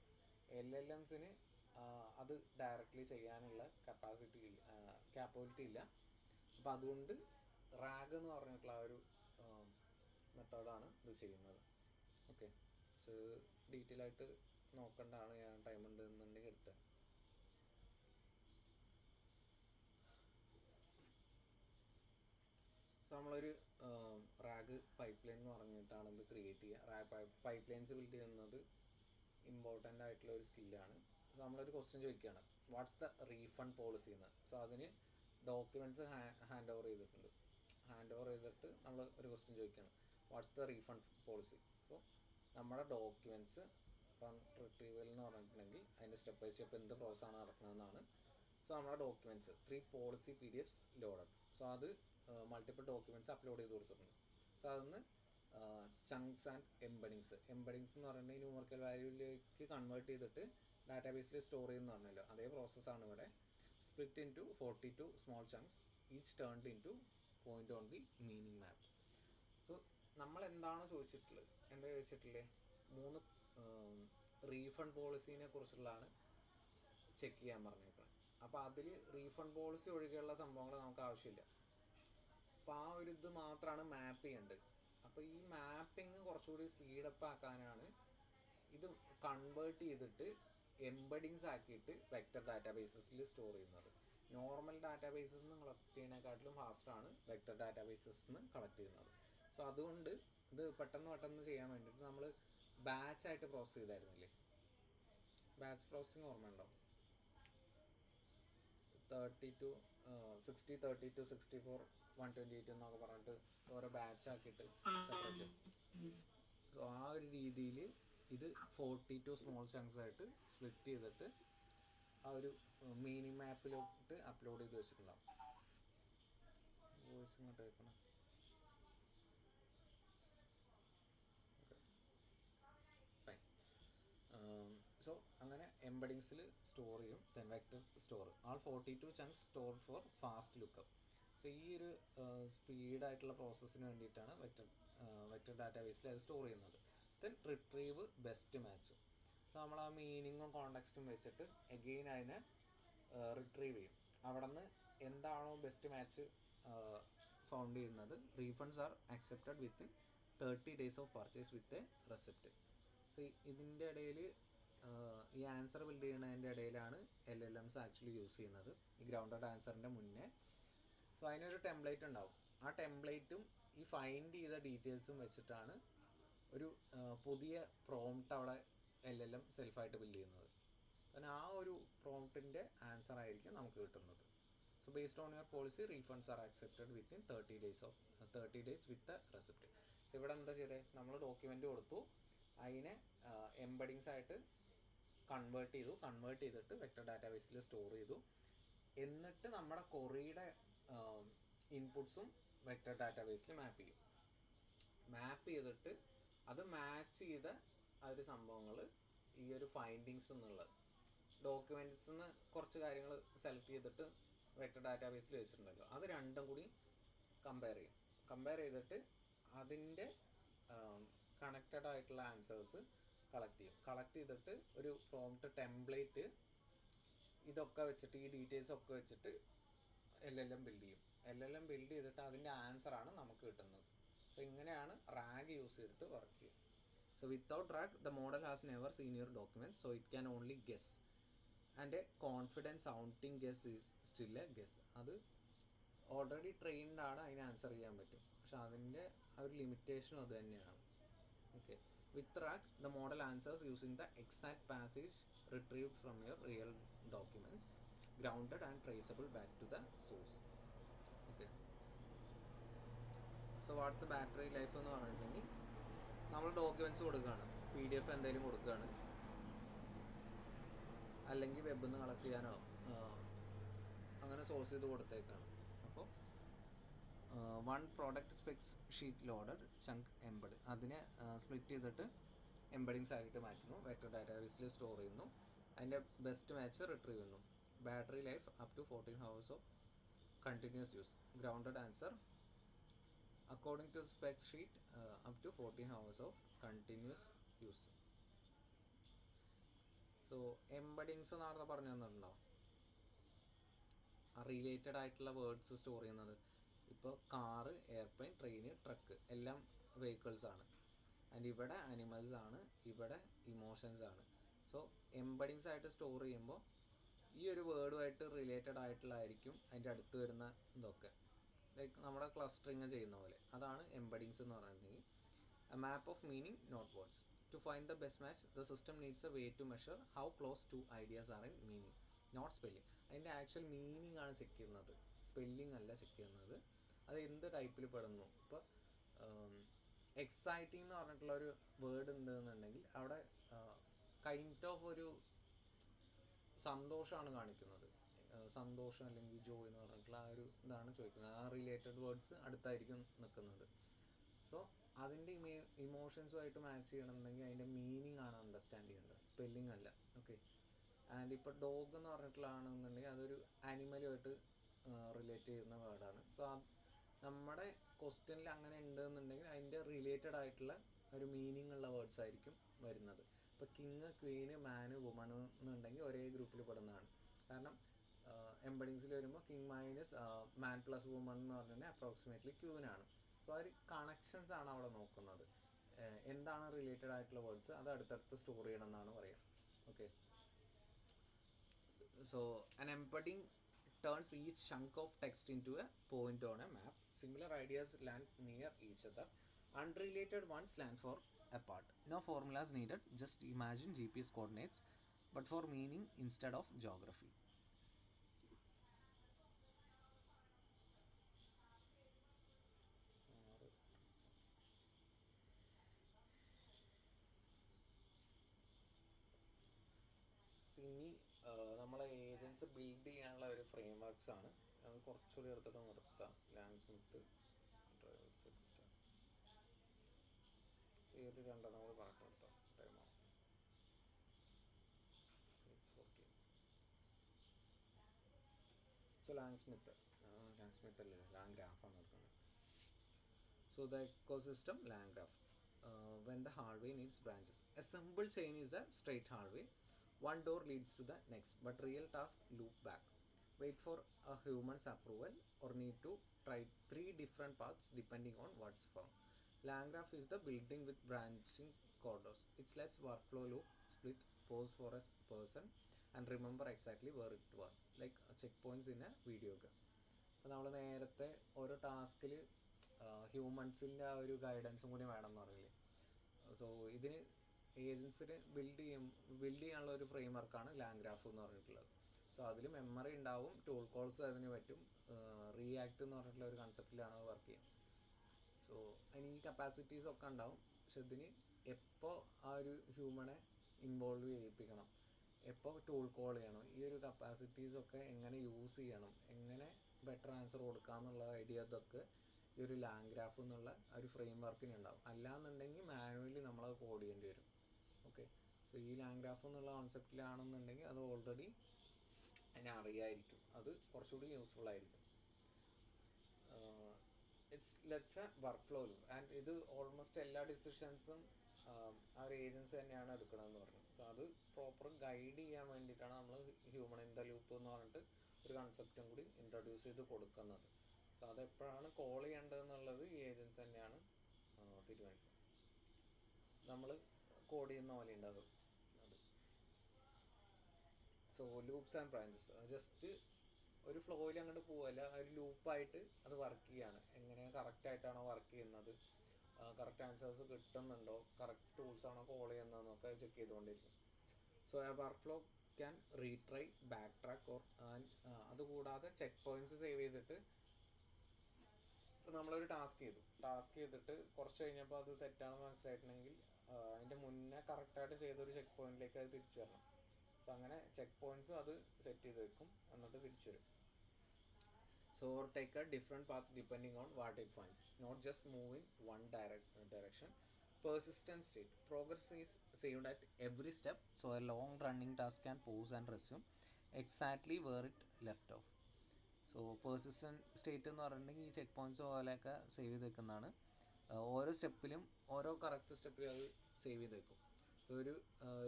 LLMസിന് അത് ഡയറക്റ്റ്ലി ചെയ്യാനുള്ള ക്യാപ്പബിലിറ്റി ഇല്ല. അപ്പോൾ അതുകൊണ്ട് റാഗ് എന്ന് പറഞ്ഞിട്ടുള്ള ആ ഒരു മെത്തേഡാണ് ഇത് ചെയ്യുന്നത്. ഓക്കെ, സോ ഡീറ്റെയിൽ ആയിട്ട് നോക്കേണ്ടതാണ്. ഞാൻ ടൈം ഉണ്ട് എന്നുണ്ടെങ്കിൽ എടുത്തത്. സോ നമ്മളൊരു റാഗ് പൈപ്പ് ലൈൻ എന്ന് പറഞ്ഞിട്ടാണ് ഇത് ക്രിയേറ്റ് ചെയ്യുക. റാഗ് പൈപ്പ് ലൈൻസ് ബിൽഡ് ചെയ്യുന്നത് ഇമ്പോർട്ടൻ്റ് ആയിട്ടുള്ള ഒരു സ്കില്ലാണ്. സോ നമ്മളൊരു ക്വസ്റ്റ്യൻ ചോദിക്കുകയാണ്, വാട്ട്സ് ദ റീഫണ്ട് പോളിസി എന്ന്. സോ അതിന് ഡോക്യുമെൻറ്റ്സ് ഹാൻഡ് ഓവർ ചെയ്തിട്ട് നമ്മൾ ഒരു ക്വസ്റ്റ്യൻ ചോദിക്കുകയാണ്, what's the refund policy. So നമ്മുടെ ഡോക്യുമെൻറ്റ്സ് റിട്രീവൽ എന്ന് പറഞ്ഞിട്ടുണ്ടെങ്കിൽ അതിൻ്റെ സ്റ്റെപ്പ് ബൈ സ്റ്റെപ്പ് എന്ത് പ്രോസസ്സാണ് നടക്കുന്നതെന്നാണ്. സോ നമ്മുടെ documents 3 policy PDFs loaded. So അത് മൾട്ടിപ്പിൾ ഡോക്യുമെൻറ്റ്സ് അപ്ലോഡ് ചെയ്ത് കൊടുത്തിട്ടുണ്ട്. സോ അതൊന്ന് ചങ്ക്സ് ആൻഡ് എംബഡിങ്സ് എന്ന് പറഞ്ഞിട്ടുണ്ടെങ്കിൽ ന്യൂമറിക്കൽ വാല്യൂയിലേക്ക് കൺവേർട്ട് ചെയ്തിട്ട് ഡാറ്റാബേസിൽ സ്റ്റോർ ചെയ്യുന്ന പറഞ്ഞല്ലോ, അതേ പ്രോസസ്സാണ് ഇവിടെ. Split into 42 small chunks, each turned into point on the meaning map. So നമ്മൾ എന്താണോ ചോദിച്ചിട്ടുള്ളത്, 3 റീഫണ്ട് പോളിസീനെ കുറിച്ചുള്ളതാണ് ചെക്ക് ചെയ്യാൻ പറഞ്ഞേക്കുന്നത്. അപ്പോൾ അതിൽ റീഫണ്ട് പോളിസി ഒഴികെയുള്ള സംഭവങ്ങൾ നമുക്ക് ആവശ്യമില്ല. അപ്പോൾ ആ ഒരു ഇത് മാത്രമാണ് മാപ്പ് ചെയ്യേണ്ടത്. അപ്പോൾ ഈ മാപ്പിംഗ് കുറച്ചുകൂടി സ്പീഡപ്പ് ആക്കാനാണ് ഇത് കൺവേർട്ട് ചെയ്തിട്ട് എംബഡിങ്സ് ആക്കിയിട്ട് വെക്റ്റർ ഡാറ്റാബേസസിൽ സ്റ്റോർ ചെയ്യുന്നത്. നോർമൽ ഡാറ്റാബേസസിൽ നിന്ന് കളക്ട് ചെയ്യുന്നതിനെക്കാട്ടിലും ഫാസ്റ്റാണ് വെക്റ്റർ ഡാറ്റാബേസസിൽ നിന്ന് കളക്ട് ചെയ്യുന്നത്. സോ അതുകൊണ്ട് ഇത് പെട്ടെന്ന് ചെയ്യാൻ വേണ്ടിയിട്ട് നമ്മൾ ബാച്ചായിട്ട് പ്രോസസ്സ് ചെയ്തായിരുന്നില്ലേ, ബാച്ച് പ്രോസസ്സിങ് ഓർമ്മയുണ്ടോ? 60, 32, 64, 128 എന്നൊക്കെ പറഞ്ഞിട്ട് ഓരോ ബാച്ചാക്കിയിട്ട് സെപ്പറേറ്റ്. സോ ആ ഒരു രീതിയിൽ ഇത് 42 സ്മോൾ ചങ്ക്സ് ആയിട്ട് സ്പ്ലിറ്റ് ചെയ്തിട്ട് ആ ഒരു മീനിങ് മാപ്പിലോട്ട് അപ്ലോഡ് ചെയ്ത് വെച്ചിട്ടുണ്ടാവും. വോയിസ് ഇങ്ങോട്ട് കേൾക്കണം. ഫൈൻ. സോ അങ്ങനെ എംബഡിങ്സിൽ സ്റ്റോർ ചെയ്യും. ദെൻ വെക്റ്റർ സ്റ്റോർ ആൾ 42 chunks store four fast lookup. So ഈ ഒരു സ്പീഡായിട്ടുള്ള പ്രോസസ്സിന് വേണ്ടിയിട്ടാണ് വെക്റ്റർ ഡാറ്റാബേസിൽ അത് സ്റ്റോർ ചെയ്യുന്നത്. Then retrieve best match. So നമ്മൾ ആ മീനിങ്ങും കോണ്ടെക്സ്റ്റും വെച്ചിട്ട് എഗെയിൻ അതിനെ റിട്രീവ് ചെയ്യും. അവിടെ നിന്ന് എന്താണോ ബെസ്റ്റ് മാച്ച് ഫൗണ്ട് ചെയ്യുന്നത്, refunds R accepted within 30 days of purchase with a receipt. So ഇതിൻ്റെ ഇടയിൽ ഈ ആൻസർ ബിൽഡ് ചെയ്യുന്നതിൻ്റെ ഇടയിലാണ് LLMs ആക്ച്വലി യൂസ് ചെയ്യുന്നത്, ഈ ഗ്രൗണ്ടഡ് ആൻസറിൻ്റെ മുന്നേ. സോ അതിനൊരു ടെംപ്ലേറ്റ് ഉണ്ടാവും. ആ ടെംപ്ലേറ്റും ഈ ഫൈൻഡ് ചെയ്ത ഡീറ്റെയിൽസും വെച്ചിട്ടാണ് ഒരു പുതിയ പ്രോംപ്റ്റ് അവിടെ LLM സെൽഫായിട്ട് ബിൽഡ് ചെയ്യുന്നത്. then ആ ഒരു പ്രോംപ്റ്റിൻ്റെ ആൻസർ ആയിരിക്കും നമുക്ക് കിട്ടുന്നത്. So based on your policy refunds R accepted within 30 days with receipt. So ഇവിടെ എന്താ ചെയ്തത്, നമ്മൾ ഡോക്യുമെൻ്റ് കൊടുത്തു, അതിനെ എംബഡിങ്സ് ആയിട്ട് കൺവേർട്ട് ചെയ്തിട്ട് വെക്ടർ ഡാറ്റാബേസിൽ സ്റ്റോർ ചെയ്തു. എന്നിട്ട് നമ്മുടെ കൊറിയുടെ ഇൻപുട്സും വെക്ടർ ഡാറ്റാബേസിൽ മാപ്പ് ചെയ്തിട്ട് അത് മാച്ച് ചെയ്ത ആ ഒരു സംഭവങ്ങൾ ഈ ഒരു ഫൈൻഡിങ്സ് എന്നുള്ളത് ഡോക്യുമെൻറ്റ്സിൽ നിന്ന് കുറച്ച് കാര്യങ്ങൾ സെലക്ട് ചെയ്തിട്ട് വെക്ടർ ഡാറ്റാബേസിൽ വെച്ചിട്ടുണ്ടല്ലോ, അത് രണ്ടും കൂടി കമ്പയർ ചെയ്തിട്ട് അതിൻ്റെ കണക്റ്റഡ് ആയിട്ടുള്ള ആൻസേഴ്സ് കളക്ട് ചെയ്തിട്ട് ഒരു പ്രോംപ്റ്റ് ടെംപ്ലേറ്റ് ഇതൊക്കെ വെച്ചിട്ട് ഈ ഡീറ്റെയിൽസ് ഒക്കെ വെച്ചിട്ട് LLM ബിൽഡ് ചെയ്തിട്ട് അതിൻ്റെ ആൻസറാണ് നമുക്ക് കിട്ടുന്നത്. സോ ഇങ്ങനെയാണ് റാഗ് യൂസ് ചെയ്തിട്ട് വർക്ക് ചെയ്യുക. So without RAG the model has never seen your documents, so it can only guess and a confidence sounding guess is still a guess. അത് ഓൾറെഡി ട്രെയിൻഡ് ആണ്, അതിന് ആൻസർ ചെയ്യാൻ പറ്റും, പക്ഷെ അതിൻ്റെ ആ ഒരു ലിമിറ്റേഷനും അത് തന്നെയാണ്. Okay, with RAG the model answers using the exact passage retrieved from your real documents, grounded and traceable back to the source. Okay, so what's battery life എന്ന് പറഞ്ഞിട്ടുണ്ടെങ്കിൽ നമ്മൾ ഡോക്യുമെൻറ്റ്സ് കൊടുക്കുകയാണ്, PDF എന്തെങ്കിലും കൊടുക്കുകയാണ്, അല്ലെങ്കിൽ വെബിൽ നിന്ന് കളക്ട് ചെയ്യാനോ അങ്ങനെ സോഴ്സ് ചെയ്ത് കൊടുത്തേക്കാണ്. അപ്പോൾ 1 product specs sheet loaded chunk embed, അതിനെ സ്പ്ലിറ്റ് ചെയ്തിട്ട് എംബഡിങ്സ് ആയിട്ട് മാറ്റുന്നു, വെക്ടർ ഡാറ്റാബേസിൽ സ്റ്റോർ ചെയ്യുന്നു, അതിൻ്റെ ബെസ്റ്റ് മാച്ച് റിട്രീവ് ചെയ്യുന്നു. Battery life up to 14 hours of continuous use, grounded answer according to specs sheet up to 14 hours of continuous use. So embeddings നേരത്തെ പറഞ്ഞു തന്നിട്ടുണ്ടോ, റിലേറ്റഡ് ആയിട്ടുള്ള വേർഡ്സ് സ്റ്റോർ ചെയ്യുന്നത്. ഇപ്പോൾ കാറ്, എയർപ്ലെയിൻ, ട്രെയിന്, ട്രക്ക് എല്ലാം vehicles ആണ്. And ഇവിടെ animals ആണ്, ഇവിടെ ഇമോഷൻസ് ആണ്. സോ എംബഡിങ്സ് ആയിട്ട് സ്റ്റോർ ചെയ്യുമ്പോൾ ഈ ഒരു വേർഡുമായിട്ട് റിലേറ്റഡ് ആയിട്ടുള്ളതായിരിക്കും അതിൻ്റെ അടുത്ത് വരുന്ന ഇതൊക്കെ, ലൈക്ക് നമ്മുടെ ക്ലസ്റ്ററിങ് ചെയ്യുന്ന പോലെ. അതാണ് എംബഡിങ്സ് എന്ന് പറഞ്ഞിട്ടുണ്ടെങ്കിൽ. A map of meaning not words. To find the best match the system needs a way to measure how close two ideas are in meaning, not spelling. അതിൻ്റെ ആക്ച്വൽ മീനിങ് ആണ് check ചെയ്യുന്നത്, spelling അല്ല check ചെയ്യുന്നത്. അത് എന്ത് ടൈപ്പിൽ പെടുന്നു. ഇപ്പോൾ എക്സൈറ്റിംഗ് എന്ന് പറഞ്ഞിട്ടുള്ളൊരു വേർഡ് ഉണ്ടെന്നുണ്ടെങ്കിൽ അവിടെ കൈൻഡ് ഓഫ് ഒരു സന്തോഷമാണ് കാണിക്കുന്നത്, സന്തോഷം അല്ലെങ്കിൽ ജോയ് എന്ന് പറഞ്ഞിട്ടുള്ള ആ ഒരു ഇതാണ് ചോദിക്കുന്നത്. ആ റിലേറ്റഡ് വേർഡ്സ് അടുത്തായിരിക്കും നിൽക്കുന്നത്. സോ അതിൻ്റെ ഇമോഷൻസുമായിട്ട് മാച്ച് ചെയ്യണമെന്നുണ്ടെങ്കിൽ അതിൻ്റെ മീനിങ് ആണ് അണ്ടർസ്റ്റാൻഡ് ചെയ്യേണ്ടത്, സ്പെല്ലിംഗ് അല്ല. ഓക്കെ, ആൻഡ് ഇപ്പോൾ ഡോഗ് എന്ന് പറഞ്ഞിട്ടുള്ളതാണെന്നുണ്ടെങ്കിൽ അതൊരു ആനിമലുമായിട്ട് റിലേറ്റ് ചെയ്യുന്ന വേർഡാണ്. സോ നമ്മുടെ ക്വസ്റ്റ്യനിൽ അങ്ങനെ ഉണ്ടെന്നുണ്ടെങ്കിൽ അതിൻ്റെ റിലേറ്റഡ് ആയിട്ടുള്ള ഒരു മീനിങ് ഉള്ള വേർഡ്സ് ആയിരിക്കും വരുന്നത്. ഇപ്പോൾ കിങ്, ക്വീന്, മാന്, വുമൺ എന്നുണ്ടെങ്കിൽ ഒരേ ഗ്രൂപ്പിൽ പെടുന്നതാണ്. കാരണം എംബഡിങ്സിൽ വരുമ്പോൾ കിങ് മൈനസ് മാൻ പ്ലസ് വുമൺ എന്ന് പറഞ്ഞാൽ അപ്രോക്സിമേറ്റ്ലി ക്യൂനാണ്. അപ്പോൾ ആ ഒരു കണക്ഷൻസ് ആണ് അവിടെ നോക്കുന്നത്. എന്താണ് റിലേറ്റഡ് ആയിട്ടുള്ള വേർഡ്സ് അത് അടുത്തടുത്ത് സ്റ്റോർ ചെയ്യണം എന്നാണ് പറയുക. Okay, so an embedding turns each chunk of text into a point on a map. Similar ideas land near each other. Unrelated ones land far apart. No formulas needed, just imagine GPS coordinates, but for meaning instead of geography. ഇനി നമ്മളെ agents build ചെയ്യാനുള്ള ഒരു frame works ആണ്. അത് കുറച്ചുകൂടി എടുത്തിട്ട് നിർത്താം. Lang Smith, driver system, ഈ ഒരു രണ്ടെണ്ണം കൂടി പറഞ്ഞിട്ട് നിർത്താം. ടൈമാവും. സോ ലാങ് സ്മിത്ത് അല്ലല്ലോ, ലാങ് ഗ്രാഫാണ് എടുക്കുന്നത്. So the ecosystem Lang graph. when the hallway needs branches. A simple chain is a straight hallway. One door leads to the next, but real tasks loop back. Wait for a human's approval or need to try 3 different paths depending on what's found. Landgraph is the building with branching corridors. It's less workflow loop, split, pause for a person, and remember exactly where it was, like checkpoints in a video game. അപ്പോൾ നമ്മൾ നേരത്തെ ഓരോ ടാസ്കിൽ ഹ്യൂമൻസിൻ്റെ ആ ഒരു ഗൈഡൻസും കൂടി വേണം എന്ന് പറയില്ലേ. സോ ഇതിന് ഏജൻസിന് ബിൽഡ് ചെയ്യാനുള്ള ഒരു ഫ്രെയിം വർക്കാണ് ലാൻഗ്രാഫ് എന്ന് പറഞ്ഞിട്ടുള്ളത്. സോ അതിൽ മെമ്മറി ഉണ്ടാവും, ടൂൾ കോൾസ് അതിന് പറ്റും, റിയാക്ട് എന്ന് പറഞ്ഞിട്ടുള്ള ഒരു കൺസെപ്റ്റിലാണ് അത് വർക്ക് ചെയ്യുക. സോ അതിന് ഈ കപ്പാസിറ്റീസ് ഒക്കെ ഉണ്ടാവും. പക്ഷെ ഇതിന് എപ്പോൾ ആ ഒരു ഹ്യൂമനെ ഇൻവോൾവ് ചെയ്യിപ്പിക്കണം, എപ്പോൾ ടൂൾ കോൾ ചെയ്യണം, ഈ ഒരു കപ്പാസിറ്റീസൊക്കെ എങ്ങനെ യൂസ് ചെയ്യണം, എങ്ങനെ ബെറ്റർ ആൻസർ കൊടുക്കുക എന്നുള്ള ഐഡിയ ഇതൊക്കെ ഈ ഒരു ലാൻഗ്രാഫ് എന്നുള്ള ഒരു ഫ്രെയിം വർക്കിന് ഉണ്ടാവും. അല്ലാന്നുണ്ടെങ്കിൽ മാനുവലി നമ്മളത് കോഡ് ചെയ്യേണ്ടി വരും. ഓക്കെ, സോ ഈ ലാൻഗ്രാഫ് എന്നുള്ള കോൺസെപ്റ്റിലാണെന്നുണ്ടെങ്കിൽ അത് ഓൾറെഡി അതിനെ അറിയായിരിക്കും, അത് കുറച്ചുകൂടി യൂസ്ഫുൾ ആയിരിക്കും. Let's A work flow loop. And ഇത് ഓൾമോസ്റ്റ് എല്ലാ ഡിസിഷൻസും ആ ഒരു ഏജൻസി തന്നെയാണ് എടുക്കണമെന്ന് പറഞ്ഞു. സോ അത് പ്രോപ്പർ ഗൈഡ് ചെയ്യാൻ വേണ്ടിയിട്ടാണ് നമ്മൾ ഹ്യൂമൻ ഇൻ ദ ലൂപ്പ് എന്ന് പറഞ്ഞിട്ട് ഒരു കൺസെപ്റ്റും കൂടി ഇൻട്രൊഡ്യൂസ് ചെയ്ത് കൊടുക്കുന്നത്. സോ അതെപ്പോഴാണ് കോൾ ചെയ്യേണ്ടതെന്നുള്ളത് ഈ ഏജൻസി തന്നെയാണ് തീരുമാനിക്കുന്നത്. നമ്മൾ കോഡ് ചെയ്യുന്ന പോലെ ഉണ്ട് അത്. So loops and branches just ഒരു ഫ്ലോയിൽ അങ്ങോട്ട് പോവല്ല, ഒരു ലൂപ്പായിട്ട് അത് വർക്ക് ചെയ്യാണ്. എങ്ങനെ കറക്റ്റായിട്ടാണോ വർക്ക് ചെയ്യുന്നത്, കറക്റ്റ് ആൻസേഴ്സ് കിട്ടുന്നുണ്ടോ, കറക്റ്റ് ടൂൾസ് ആണോ കോൾ ചെയ്യുന്നതെന്നൊക്കെ ചെക്ക് ചെയ്തുകൊണ്ടിരിക്കും. സോ ആ work flow can retry, back track or അതുകൂടാതെ ചെക്ക് പോയിന്റ്സ് സേവ് ചെയ്തിട്ട് നമ്മളൊരു ടാസ്ക് ചെയ്തിട്ട് കുറച്ച് കഴിഞ്ഞപ്പോൾ അത് തെറ്റാണെന്ന് മനസ്സിലായിട്ടുണ്ടെങ്കിൽ അതിൻ്റെ മുന്നേ കറക്റ്റായിട്ട് ചെയ്തൊരു ചെക്ക് പോയിന്റിലേക്ക് അത് തിരിച്ചു വരണം. സോ അങ്ങനെ ചെക്ക് പോയിന്റ്സും അത് സെറ്റ് ചെയ്ത് വെക്കും, എന്നിട്ട് തിരിച്ചു വരും. So or take a different path depending on what it finds, not just move in one direction. Persistent state. Progress is saved at every step, so a long running task can pause and resume exactly where it left off. So persistent state എന്ന് പറഞ്ഞിട്ടുണ്ടെങ്കിൽ ഈ check points പോലെയൊക്കെ save ചെയ്ത് വെക്കുന്നതാണ്. ഓരോ സ്റ്റെപ്പിലും ഓരോ correct സ്റ്റെപ്പിലും അത് save ചെയ്ത് വെക്കും. സോ ഒരു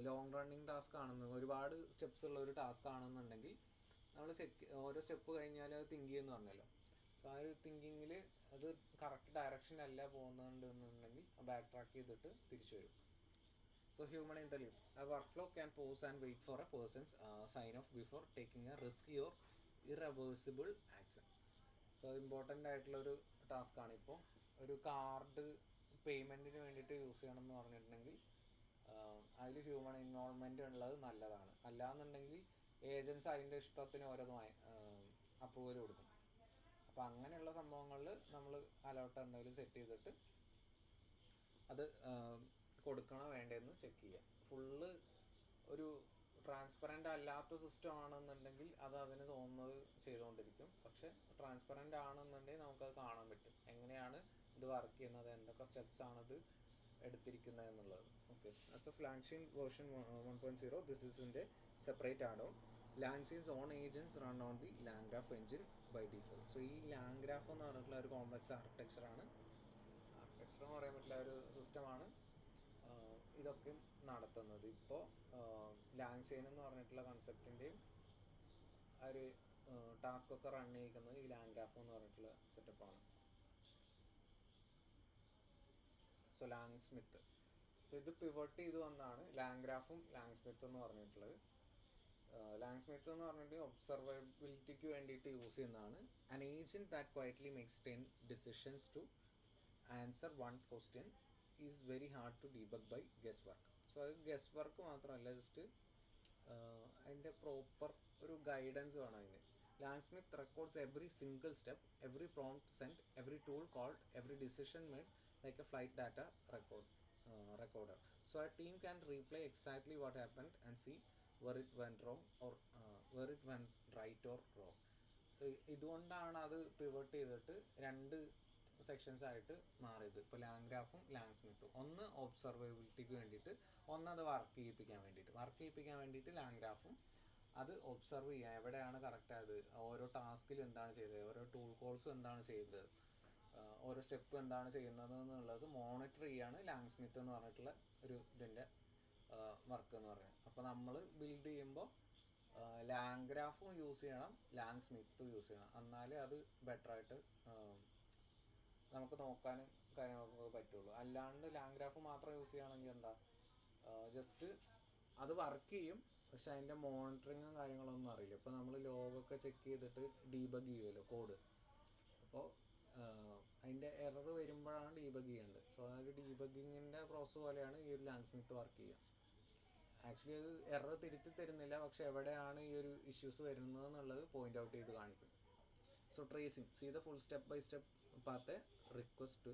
ലോങ് റണ്ണിങ് ടാസ്ക് ആണെന്ന്, ഒരുപാട് സ്റ്റെപ്സ് ഉള്ള ഒരു ടാസ്ക് ആണെന്നുണ്ടെങ്കിൽ നമ്മൾ ഓരോ സ്റ്റെപ്പ് കഴിഞ്ഞാൽ അത് തിങ്ക് ചെയ്യുമെന്ന് പറഞ്ഞല്ലോ. സോ ആ ഒരു തിങ്കിങ്ങിൽ അത് കറക്റ്റ് ഡയറക്ഷനല്ല പോകുന്നുണ്ടെന്നുണ്ടെങ്കിൽ ബാക്ക് ട്രാക്ക് ചെയ്തിട്ട് തിരിച്ചു വരും. So human in the loop. A workflow can pause and wait for a person's sign off before taking a risky or irreversible action. So important ആയിട്ടുള്ളൊരു ടാസ്ക്കാണ്. ഇപ്പോൾ ഒരു കാർഡ് പേയ്മെൻറ്റിന് വേണ്ടിയിട്ട് യൂസ് ചെയ്യണം എന്ന് പറഞ്ഞിട്ടുണ്ടെങ്കിൽ അതിൽ ഹ്യൂമൻ ഇൻവോൾവ്മെൻറ്റ് ഉള്ളത് നല്ലതാണ്. അല്ലാന്നുണ്ടെങ്കിൽ ഏജൻസ് അതിൻ്റെ ഇഷ്ടത്തിന് ഓരോന്ന് അപ്രൂവൽ കൊടുക്കും. അപ്പോൾ അങ്ങനെയുള്ള സംഭവങ്ങളിൽ നമ്മൾ അലോട്ട് എന്തെങ്കിലും സെറ്റ് ചെയ്തിട്ട് അത് കൊടുക്കണോ വേണ്ടതെന്ന് ചെക്ക് ചെയ്യുക. ഫുള്ള് ഒരു ട്രാൻസ്പെറൻ്റ് അല്ലാത്ത സിസ്റ്റം ആണെന്നുണ്ടെങ്കിൽ അത് അതിന് തോന്നുന്നത് ചെയ്തുകൊണ്ടിരിക്കും. പക്ഷെ ട്രാൻസ്പെറൻ്റ് ആണെന്നുണ്ടെങ്കിൽ നമുക്കത് കാണാൻ പറ്റും, എങ്ങനെയാണ് ഇത് വർക്ക് ചെയ്യുന്നത്, എന്തൊക്കെ സ്റ്റെപ്സ് ആണത് എടുത്തിരിക്കുന്നത് എന്നുള്ളത്. Okay, as a flagship version 1.0 this is in a separate add on. LangChain's on agents run on the LangGraph engine by default. So ഈ ലാൻഗ്രാഫ് എന്ന് പറഞ്ഞിട്ടുള്ള ഒരു കോംപ്ലക്സ് ആർക്കിടെക്ചറാണ്, ആർക്കിടെക്ചർ എന്ന് പറയാൻ പറ്റില്ല, ഒരു സിസ്റ്റമാണ് ഇതൊക്കെ നടത്തുന്നത്. ഇപ്പോൾ ലാങ്സൈൻ എന്ന് പറഞ്ഞിട്ടുള്ള കൺസെപ്റ്റിൻ്റെയും ഒരു ടാസ്കൊക്കെ റൺ ചെയ്യിക്കുന്നത് ഈ ലാൻഗ്രാഫ് എന്ന് പറഞ്ഞിട്ടുള്ള സെറ്റപ്പാണ്. സോ ലാങ് സ്മിത്ത്, സോ ഇത് പിവട്ട് ചെയ്ത് വന്നാണ് ലാൻഗ്രാഫും ലാങ് സ്മിത്ത് എന്ന് പറഞ്ഞിട്ടുള്ളത്. ലാങ് സ്മിത്ത് എന്ന് പറഞ്ഞിട്ട് ഒബ്സർവബിലിറ്റിക്ക് വേണ്ടിയിട്ട് യൂസ് ചെയ്യുന്നതാണ്. An agent that quietly makes 10 decisions to answer one question is very hard to debug by guesswork. So അത് ഗസ് വർക്ക് മാത്രമല്ല, ജസ്റ്റ് അതിൻ്റെ പ്രോപ്പർ ഒരു ഗൈഡൻസ് വേണം അതിന്. LangSmith records every single step, every prompt sent, every tool called, every decision made like a flight data recorder. So a team can replay exactly what happened and see where it went wrong or where it went right or wrong. So ഇതുകൊണ്ടാണ് അത് pivot ചെയ്തിട്ട് 2 sections ആയിട്ട് മാറിയത്. ഇപ്പോൾ ലാൻഗ്രാഫും Lang സ്മിത്തും, ഒന്ന് ഒബ്സർവബിലിറ്റിക്ക് വേണ്ടിയിട്ട്, ഒന്നത് work ചെയ്യിപ്പിക്കാൻ വേണ്ടിയിട്ട് ലാൻഗ്രാഫും അത് ഒബ്സർവ് ചെയ്യാൻ എവിടെയാണ് കറക്റ്റ് ആയത്, ഓരോ ടാസ്കിൽ എന്താണ് ചെയ്തത്, ഓരോ ടൂൾ കോൾസും എന്താണ് ചെയ്തത്, ഓരോ സ്റ്റെപ്പ് എന്താണ് ചെയ്യുന്നത് എന്നുള്ളത് മോണിറ്റർ ചെയ്യാണ് ലാങ്സ്മിത്ത് എന്ന് പറഞ്ഞിട്ടുള്ള ഒരു ഇതിൻ്റെ വർക്ക് എന്ന് പറയുന്നത്. അപ്പോൾ നമ്മൾ ബിൽഡ് ചെയ്യുമ്പോൾ ലാംഗ്രാഫും യൂസ് ചെയ്യണം, ലാങ്സ്മിത്തും യൂസ് ചെയ്യണം. എന്നാലേ അത് ബെറ്ററായിട്ട് നമുക്ക് നോക്കാനും കാര്യങ്ങളൊക്കെ പറ്റുള്ളൂ. അല്ലാണ്ട് ലാംഗ്രാഫ് മാത്രം യൂസ് ചെയ്യുകയാണെങ്കിൽ എന്താ, ജസ്റ്റ് അത് വർക്ക് ചെയ്യും, പക്ഷെ അതിൻ്റെ മോണിറ്ററിങ്ങും കാര്യങ്ങളൊന്നും അറിയില്ല. ഇപ്പോൾ നമ്മൾ ലോഗൊക്കെ ചെക്ക് ചെയ്തിട്ട് ഡീബഗ് ചെയ്യുമല്ലോ കോഡ്, അപ്പോൾ അതിൻ്റെ എറർ വരുമ്പോഴാണ് ഡീബഗ് ചെയ്യേണ്ടത്. സോ ആ ഒരു ഡീബഗിങ്ങിൻ്റെ പ്രോസസ്സ് പോലെയാണ് ഈ ഒരു ലാങ്സ്മിത്ത് വർക്ക് ചെയ്യുക. ആക്ച്വലി അത് എറർ തിരുത്തി തരുന്നില്ല, പക്ഷെ എവിടെയാണ് ഈ ഒരു ഇഷ്യൂസ് വരുന്നത് എന്നുള്ളത് പോയിന്റ് ഔട്ട് ചെയ്ത് കാണിക്കും. So tracing, see the full step by step path request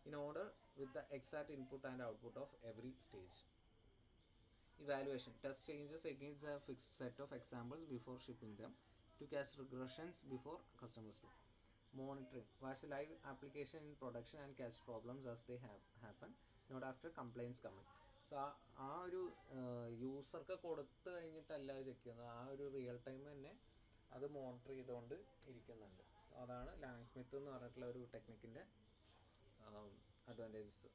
in order with the exact input and output of every stage. Evaluation, test changes against a fixed set of examples before shipping them to catch regressions before customers do. Monitoring, watch a live application in production and catch problems as they happen, not after complaints coming. So ആ ഒരു യൂസർക്ക് കൊടുത്തു കഴിഞ്ഞിട്ടല്ല check ചെയ്യുന്നത്, ആ ഒരു real time തന്നെ അത് monitor ചെയ്തുകൊണ്ട് ഇരിക്കുന്നുണ്ട്. അതാണ് ലാങ്സ്മിത്ത് എന്ന് പറഞ്ഞിട്ടുള്ള ഒരു ടെക്നിക്കിൻ്റെ advantages.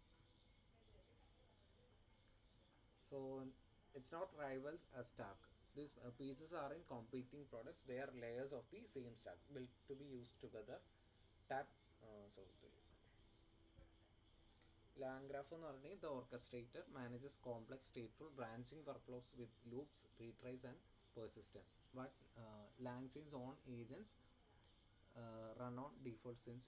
So it's not rivals a stack. These pieces are in competing products. They are layers of the same stack built to be used together. Langgraph എന്ന് പറഞ്ഞാൽ the orchestrator manages complex stateful branching workflows with loops, retries and persistence. But LangChain's own agents run on default since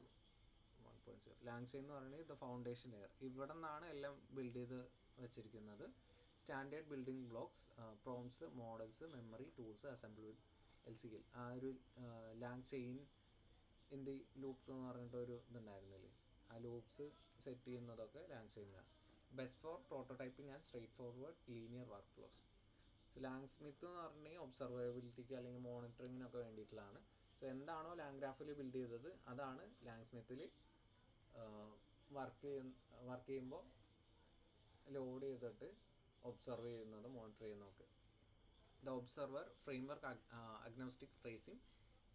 1.0. LangChain എന്ന് പറഞ്ഞാൽ the foundation layer. ഇവിടെ നിന്നാണ് എല്ലാം build ചെയ്ത് വെച്ചിരിക്കുന്നത്. Standard building blocks, prompts, models, memory, tools assemble with LCL. ആ ഒരു LangChain in the loop എന്ന് പറഞ്ഞിട്ട് ഒരു ഇതുണ്ടായിരുന്നില്ലേ, ആ ലൂപ്സ് സെറ്റ് ചെയ്യുന്നതൊക്കെ LangChainലാണ്. Best for prototyping and straightforward linear work flows. So LangSmith എന്ന് പറഞ്ഞാൽ ഒബ്സർവേബിലിറ്റിക്ക് അല്ലെങ്കിൽ മോണിറ്ററിങ്ങിനൊക്കെ വേണ്ടിയിട്ടുള്ളതാണ്. സോ എന്താണോ ലാംഗ്രാഫിൽ ബിൽഡ് ചെയ്തത് അതാണ് ലാങ്സ്മിത്തിൽ വർക്ക് ചെയ്യുമ്പോൾ ലോഡ് ചെയ്തിട്ട് ഒബ്സർവ് ചെയ്യുന്നത്, മോണിറ്റർ ചെയ്യുന്നതൊക്കെ. The observer framework, agnostic tracing,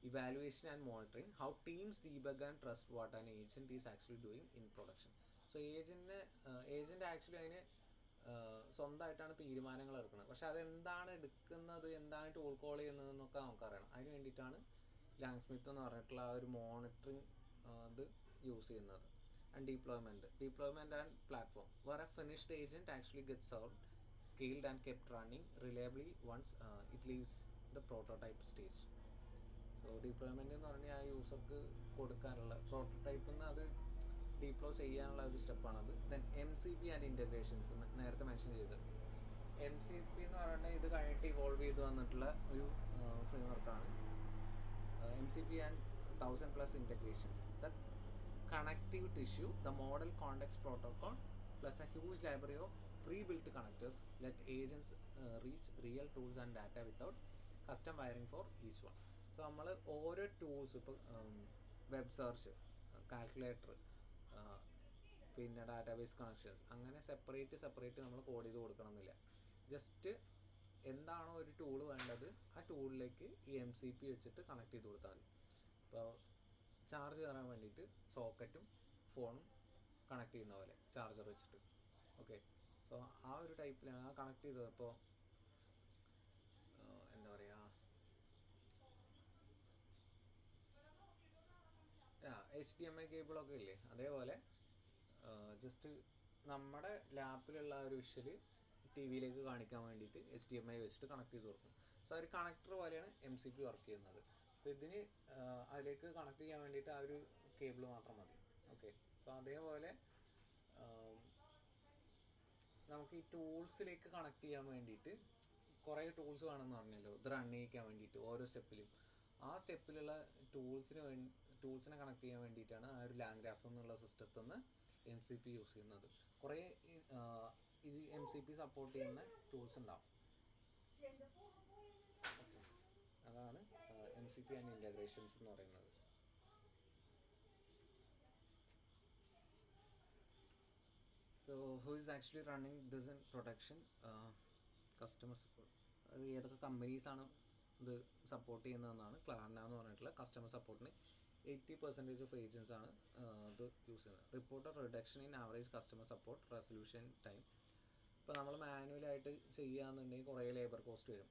evaluation and monitoring, how teams debug and trust what an agent is actually doing in production. So agent actually അതിന് സ്വന്തമായിട്ടാണ് തീരുമാനങ്ങൾ എടുക്കുന്നത്, പക്ഷെ അതെന്താണ് എടുക്കുന്നത്, എന്താണ് ടൂൾ കോൾ ചെയ്യുന്നതെന്നൊക്കെ നമുക്കറിയണം. അതിന് വേണ്ടിയിട്ടാണ് ലാങ്സ്മിത്ത് എന്ന് പറഞ്ഞിട്ടുള്ള ആ ഒരു മോണിറ്ററിങ് ഇത് യൂസ് ചെയ്യുന്നത്. And deployment and platform, where a finished agent actually gets served, scaled and kept running reliably once it leaves the prototype stage. So deployment എന്ന് പറഞ്ഞാൽ ആ യൂസർക്ക് കൊടുക്കാനുള്ള പ്രോട്ടോടൈപ്പിൽ നിന്ന് അത് ഡിപ്ലോയ് ചെയ്യാനുള്ള ഒരു സ്റ്റെപ്പാണത്. ദെൻ MCP ആൻഡ് ഇൻ്റഗ്രേഷൻസ് നേരത്തെ മെൻഷൻ ചെയ്തത്. MCP എന്ന് പറഞ്ഞാൽ ഇത് കഴിഞ്ഞിട്ട് ഇവോൾവ് ചെയ്ത് വന്നിട്ടുള്ള ഒരു ഫ്രെയിംവർക്കാണ്. MCP and 1000+ integrations, the connective tissue, the model context protocol plus A huge library of pre-built connectors let agents reach real tools and data without custom wiring for each one. So നമ്മൾ ഓരോ tools, ഇപ്പോൾ web search, calculator, പിന്നെ database connections, അങ്ങനെ separate നമ്മൾ code ചെയ്ത് കൊടുക്കണമെന്നില്ല. Just എന്താണോ ഒരു tool വേണ്ടത് ആ ടൂളിലേക്ക് ഈ MCP വെച്ചിട്ട് കണക്ട് ചെയ്ത് കൊടുത്താൽ മതി. ഇപ്പോൾ ചാർജ് കയറാൻ വേണ്ടിയിട്ട് സോക്കറ്റും ഫോണും കണക്ട് ചെയ്യുന്ന പോലെ ചാർജർ വെച്ചിട്ട്. ഓക്കെ, സോ ആ ഒരു ടൈപ്പിലാണ് ആ കണക്ട് ചെയ്തത്. അപ്പോൾ എന്താ പറയുക, HDMI കേബിളൊക്കെ ഇല്ലേ, അതേപോലെ ജസ്റ്റ് നമ്മുടെ ലാപ്പിലുള്ള ഒരു വിഷ്വൽ TV-യിലേക്ക് കാണിക്കാൻ വേണ്ടിയിട്ട് HDMI വെച്ചിട്ട് കണക്ട് ചെയ്ത് കൊടുക്കും. സോ ഒരു കണക്ടർ പോലെയാണ് MCP വർക്ക് ചെയ്യുന്നത്. അപ്പോൾ ഇതിന് അതിലേക്ക് കണക്ട് ചെയ്യാൻ വേണ്ടിയിട്ട് ആ ഒരു കേബിൾ മാത്രം മതി. ഓക്കെ, സോ അതേപോലെ നമുക്ക് ഈ ടൂൾസിലേക്ക് കണക്ട് ചെയ്യാൻ വേണ്ടിയിട്ട് കുറേ ടൂൾസ് വേണമെന്ന് പറഞ്ഞല്ലോ, ഇത് റൺ ചെയ്യിക്കാൻ വേണ്ടിയിട്ട് ഓരോ സ്റ്റെപ്പിലും. ആ സ്റ്റെപ്പിലുള്ള ടൂൾസിനെ കണക്ട് ചെയ്യാൻ വേണ്ടിയിട്ടാണ് ആ ഒരു ലാംഗ്രാഫ് എന്നുള്ള സിസ്റ്റത്തിൽ നിന്ന് MCP യൂസ് ചെയ്യുന്നത്. കുറേ ഇത് MCP സപ്പോർട്ട് ചെയ്യുന്ന ടൂൾസ് ഉണ്ടാവും. അതാണ് MCP ആൻഡ് ഇൻ്റഗ്രേഷൻസ് എന്ന് പറയുന്നത്. So who is actually running this in production? Customer support. അത് ഏതൊക്കെ കമ്പനീസാണ് ഇത് സപ്പോർട്ട് ചെയ്യുന്നതെന്നാണ് ക്ലാർന എന്ന് പറഞ്ഞിട്ടുള്ള കസ്റ്റമർ സപ്പോർട്ടിന് 80% ഓഫ് ഏജൻസ് ആണ് ഇത് യൂസ് ചെയ്യുന്നത്. Reported reduction in average customer support resolution time. ഇപ്പോൾ നമ്മൾ മാനുവലായിട്ട് ചെയ്യുകയാണെന്നുണ്ടെങ്കിൽ കുറേ ലേബർ കോസ്റ്റ് വരും.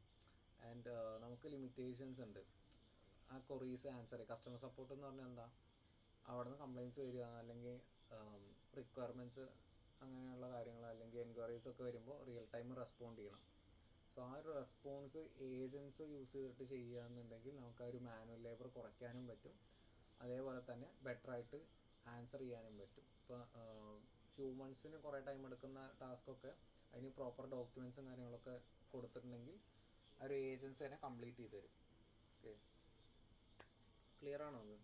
ആൻഡ് നമുക്ക് ലിമിറ്റേഷൻസ് ഉണ്ട്. ആ കൊറീസ് ആൻസർ കസ്റ്റമർ സപ്പോർട്ട് എന്ന് പറഞ്ഞാൽ എന്താ, അവിടെ നിന്ന് കംപ്ലയിൻറ്റ്സ് വരിക, അല്ലെങ്കിൽ റിക്വയർമെൻറ്റ്സ് അങ്ങനെയുള്ള കാര്യങ്ങൾ, അല്ലെങ്കിൽ എൻക്വയറീസ് ഒക്കെ വരുമ്പോൾ റിയൽ ടൈം റെസ്പോണ്ട് ചെയ്യണം. സോ ആ ഒരു റെസ്പോൺസ് ഏജൻസ് യൂസ് ചെയ്തിട്ട് ചെയ്യുകയെന്നുണ്ടെങ്കിൽ നമുക്ക് ആ ഒരു മാനുവൽ ലേബർ കുറയ്ക്കാനും പറ്റും. അതേപോലെ തന്നെ ബെറ്ററായിട്ട് ആൻസർ ചെയ്യാനും പറ്റും. ഇപ്പോൾ ഹ്യൂമൻസിന് കുറേ ടൈം എടുക്കുന്ന ടാസ്കൊക്കെ അതിന് പ്രോപ്പർ ഡോക്യുമെൻറ്റ്സും കാര്യങ്ങളൊക്കെ കൊടുത്തിട്ടുണ്ടെങ്കിൽ ആ ഒരു ഏജൻസി തന്നെ കംപ്ലീറ്റ് ചെയ്ത് തരും. ഓക്കെ, ക്ലിയർ ആണോ അത്?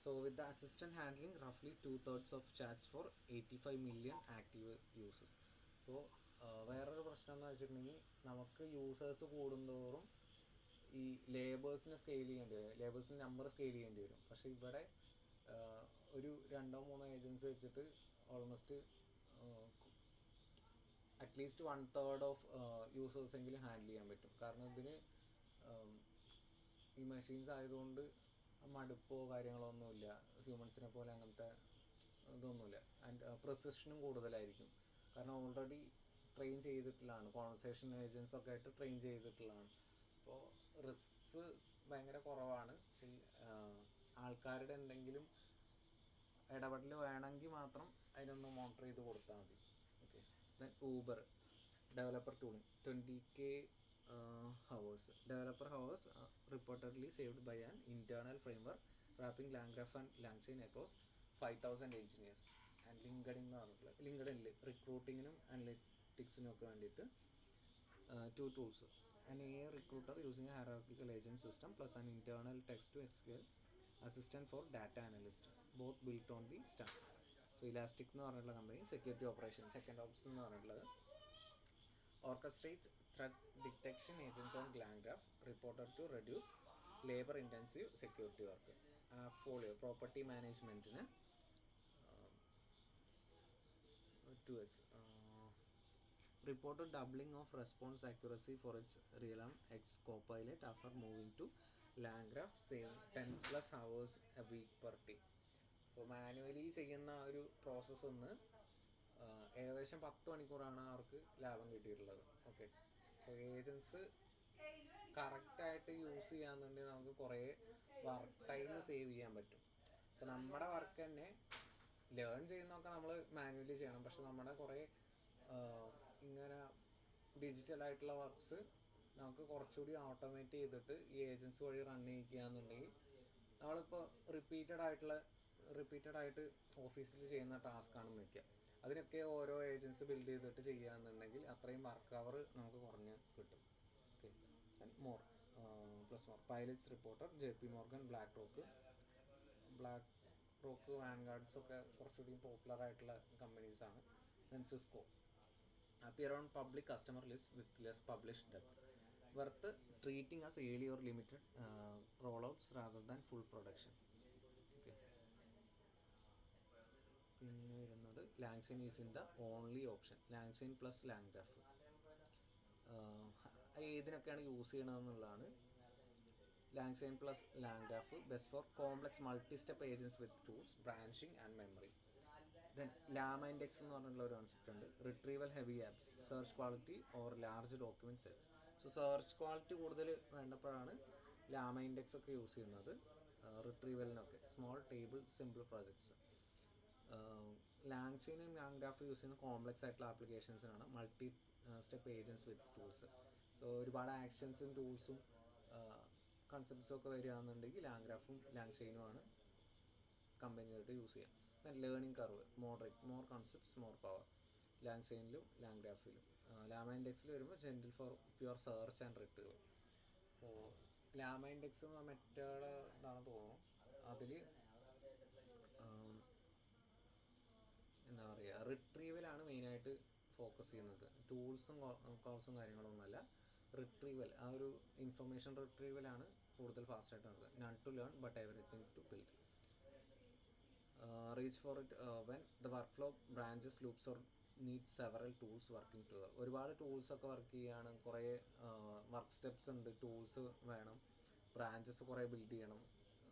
So with the assistant handling roughly 2/3 of chats for 85 million active users. So വേറൊരു പ്രശ്നം എന്ന് വെച്ചിട്ടുണ്ടെങ്കിൽ നമുക്ക് യൂസേഴ്സ് കൂടുന്തോറും ഈ ലേബേഴ്സിനെ സ്കെയിൽ ചെയ്യേണ്ടി വരും, ലേബേഴ്സിൻ്റെ നമ്പർ സ്കെയിൽ ചെയ്യേണ്ടി വരും. പക്ഷേ ഇവിടെ ഒരു 2-3 ഏജൻസി വെച്ചിട്ട് ഓൾമോസ്റ്റ് അറ്റ്ലീസ്റ്റ് 1/3 ഓഫ് യൂസേഴ്സെങ്കിലും ഹാൻഡിൽ ചെയ്യാൻ പറ്റും. കാരണം ഇതിന് ഈ മെഷീൻസ് ആയതുകൊണ്ട് മടുപ്പോ കാര്യങ്ങളോ ഒന്നുമില്ല, ഹ്യൂമൻസിനെ പോലെ അങ്ങനത്തെ ഇതൊന്നുമില്ല. ആൻഡ് പ്രിസിഷനും കൂടുതലായിരിക്കും. കാരണം ഓൾറെഡി ട്രെയിൻ ചെയ്തിട്ടുള്ളതാണ്, കോൺവെർസേഷൻ ഏജൻസൊക്കെ ആയിട്ട് ട്രെയിൻ ചെയ്തിട്ടുള്ളതാണ്. അപ്പോൾ റിസ്ക്സ് ഭയങ്കര കുറവാണ്. സ്റ്റിൽ ആൾക്കാരുടെ എന്തെങ്കിലും ഇടപെടൽ വേണമെങ്കിൽ മാത്രം അതിനൊന്ന് മോണിറ്റർ ചെയ്ത് കൊടുത്താൽ മതി. Okay, then Uber developer tooling 20K hours. Developer hours reportedly saved by an internal framework wrapping LangGraph and LangChain across 5,000 engineers. And ലിങ്ക്ഡിനിൽ റിക്രൂട്ടിങ്ങിനും അനലിറ്റിക്സിനും ഒക്കെ വേണ്ടിയിട്ട് 2 tools. An AI recruiter using a hierarchical agent system plus an internal text to SQL assistant for data analyst, both built on the stack. So Elastic എന്ന് പറഞ്ഞിട്ടുള്ള company, security operation second ops എന്ന് പറഞ്ഞിട്ടുള്ളത്, orchestrate threat detection agents on LangGraph reported to reduce labor intensive security work. Portfolio property managementന് 2x reported doubling of response accuracy for its Realm X Copilot after moving to LangGraph, saving 10+ hours a week per team. So manually ചെയ്യുന്ന ഒരു process ഒന്ന് ഏകദേശം 10 മണിക്കൂറാണ് അവർക്ക് ലാഭം കിട്ടിയിട്ടുള്ളത്. Okay, so agents കറക്റ്റായിട്ട് use ചെയ്യാന്നുണ്ടെങ്കിൽ നമുക്ക് കുറേ വർക്ക് ടൈം സേവ് ചെയ്യാൻ പറ്റും. ഇപ്പം നമ്മുടെ വർക്ക് തന്നെ ലേൺ ചെയ്യുന്നതൊക്കെ നമ്മൾ മാനുവലി ചെയ്യണം. പക്ഷെ നമ്മുടെ കുറേ ഇങ്ങനെ ഡിജിറ്റലായിട്ടുള്ള വർക്ക്സ് നമുക്ക് കുറച്ചുകൂടി ഓട്ടോമേറ്റ് ചെയ്തിട്ട് ഈ ഏജൻസി വഴി റൺ ചെയ്യിക്കുകയെന്നുണ്ടെങ്കിൽ നമ്മളിപ്പോൾ റിപ്പീറ്റഡ് ആയിട്ട് ഓഫീസിൽ ചെയ്യുന്ന ടാസ്ക്കാണെന്ന് വയ്ക്കുക, അതിനൊക്കെ ഓരോ ഏജൻസി ബിൽഡ് ചെയ്തിട്ട് ചെയ്യുകയെന്നുണ്ടെങ്കിൽ അത്രയും വർക്ക് അവർ നമുക്ക് കുറഞ്ഞ് കിട്ടും. Okay, more pilots reporter JP Morgan, BlackRock Vanguards ഒക്കെ കുറച്ചുകൂടി പോപ്പുലർ ആയിട്ടുള്ള കമ്പനീസാണ്. Then Cisco appear on public customer list with less published depth, worth treating as early or limited rollouts rather than full production. Okay, പിന്നെ വരുന്നത് LangChain is in the only option, LangChain plus LangGraph. ഏതിനൊക്കെയാണ് use ചെയ്യണമെന്നുള്ളതാണ്. LangChain plus LangGraph best for complex multi-step agents with tools, branching and memory. Then LlamaIndex എന്ന് പറഞ്ഞിട്ടുള്ള ഒരു concept ഉണ്ട്. Retrieval heavy apps, search quality or large document sets. So search quality കൂടുതൽ വേണ്ടപ്പോഴാണ് LlamaIndex ഒക്കെ use ചെയ്യുന്നത്. റിട്രീവലിനൊക്കെ small table simple projects. LangChain LangGraph use ചെയ്യുന്ന കോംപ്ലക്സ് ആയിട്ടുള്ള ആപ്ലിക്കേഷൻസിനാണ്, multi step agents with tools. So ഒരുപാട് ആക്ഷൻസും ടൂൾസും കൺസെപ്റ്റ്സും ഒക്കെ വരികയാണെന്നുണ്ടെങ്കിൽ LangGraphും LangChainുമാണ് കമ്പനിയായിട്ട് യൂസ് ചെയ്യുക. Learning curve moderate, more concepts more power. LangChainലും LangGraphലും. ലാമ ഇൻഡെക്സിൽ വരുമ്പോൾ gentle four pure search and retrieval. അപ്പോൾ ലാമ ഇൻഡെക്സ് മെത്തേഡ് എന്താണെന്ന് തോന്നുന്നു. അതിൽ എന്താ പറയുക, റിട്രീവലാണ് മെയിനായിട്ട് ഫോക്കസ് ചെയ്യുന്നത്. ടൂൾസും കോൾസും കാര്യങ്ങളൊന്നുമല്ല, റിട്രീവൽ, ആ ഒരു ഇൻഫർമേഷൻ റിട്രീവലാണ് കൂടുതൽ ഫാസ്റ്റായിട്ട് നടക്കുക. None to learn but everything to build. Reach for it when the workflow branches, loops or need several tools working together. ഒരുപാട് ടൂൾസൊക്കെ വർക്ക് ചെയ്യുകയാണ്, കുറേ വർക്ക് സ്റ്റെപ്സ് ഉണ്ട്, ടൂൾസ് വേണം, ബ്രാഞ്ചസ് കുറേ ബിൽഡ് ചെയ്യണം,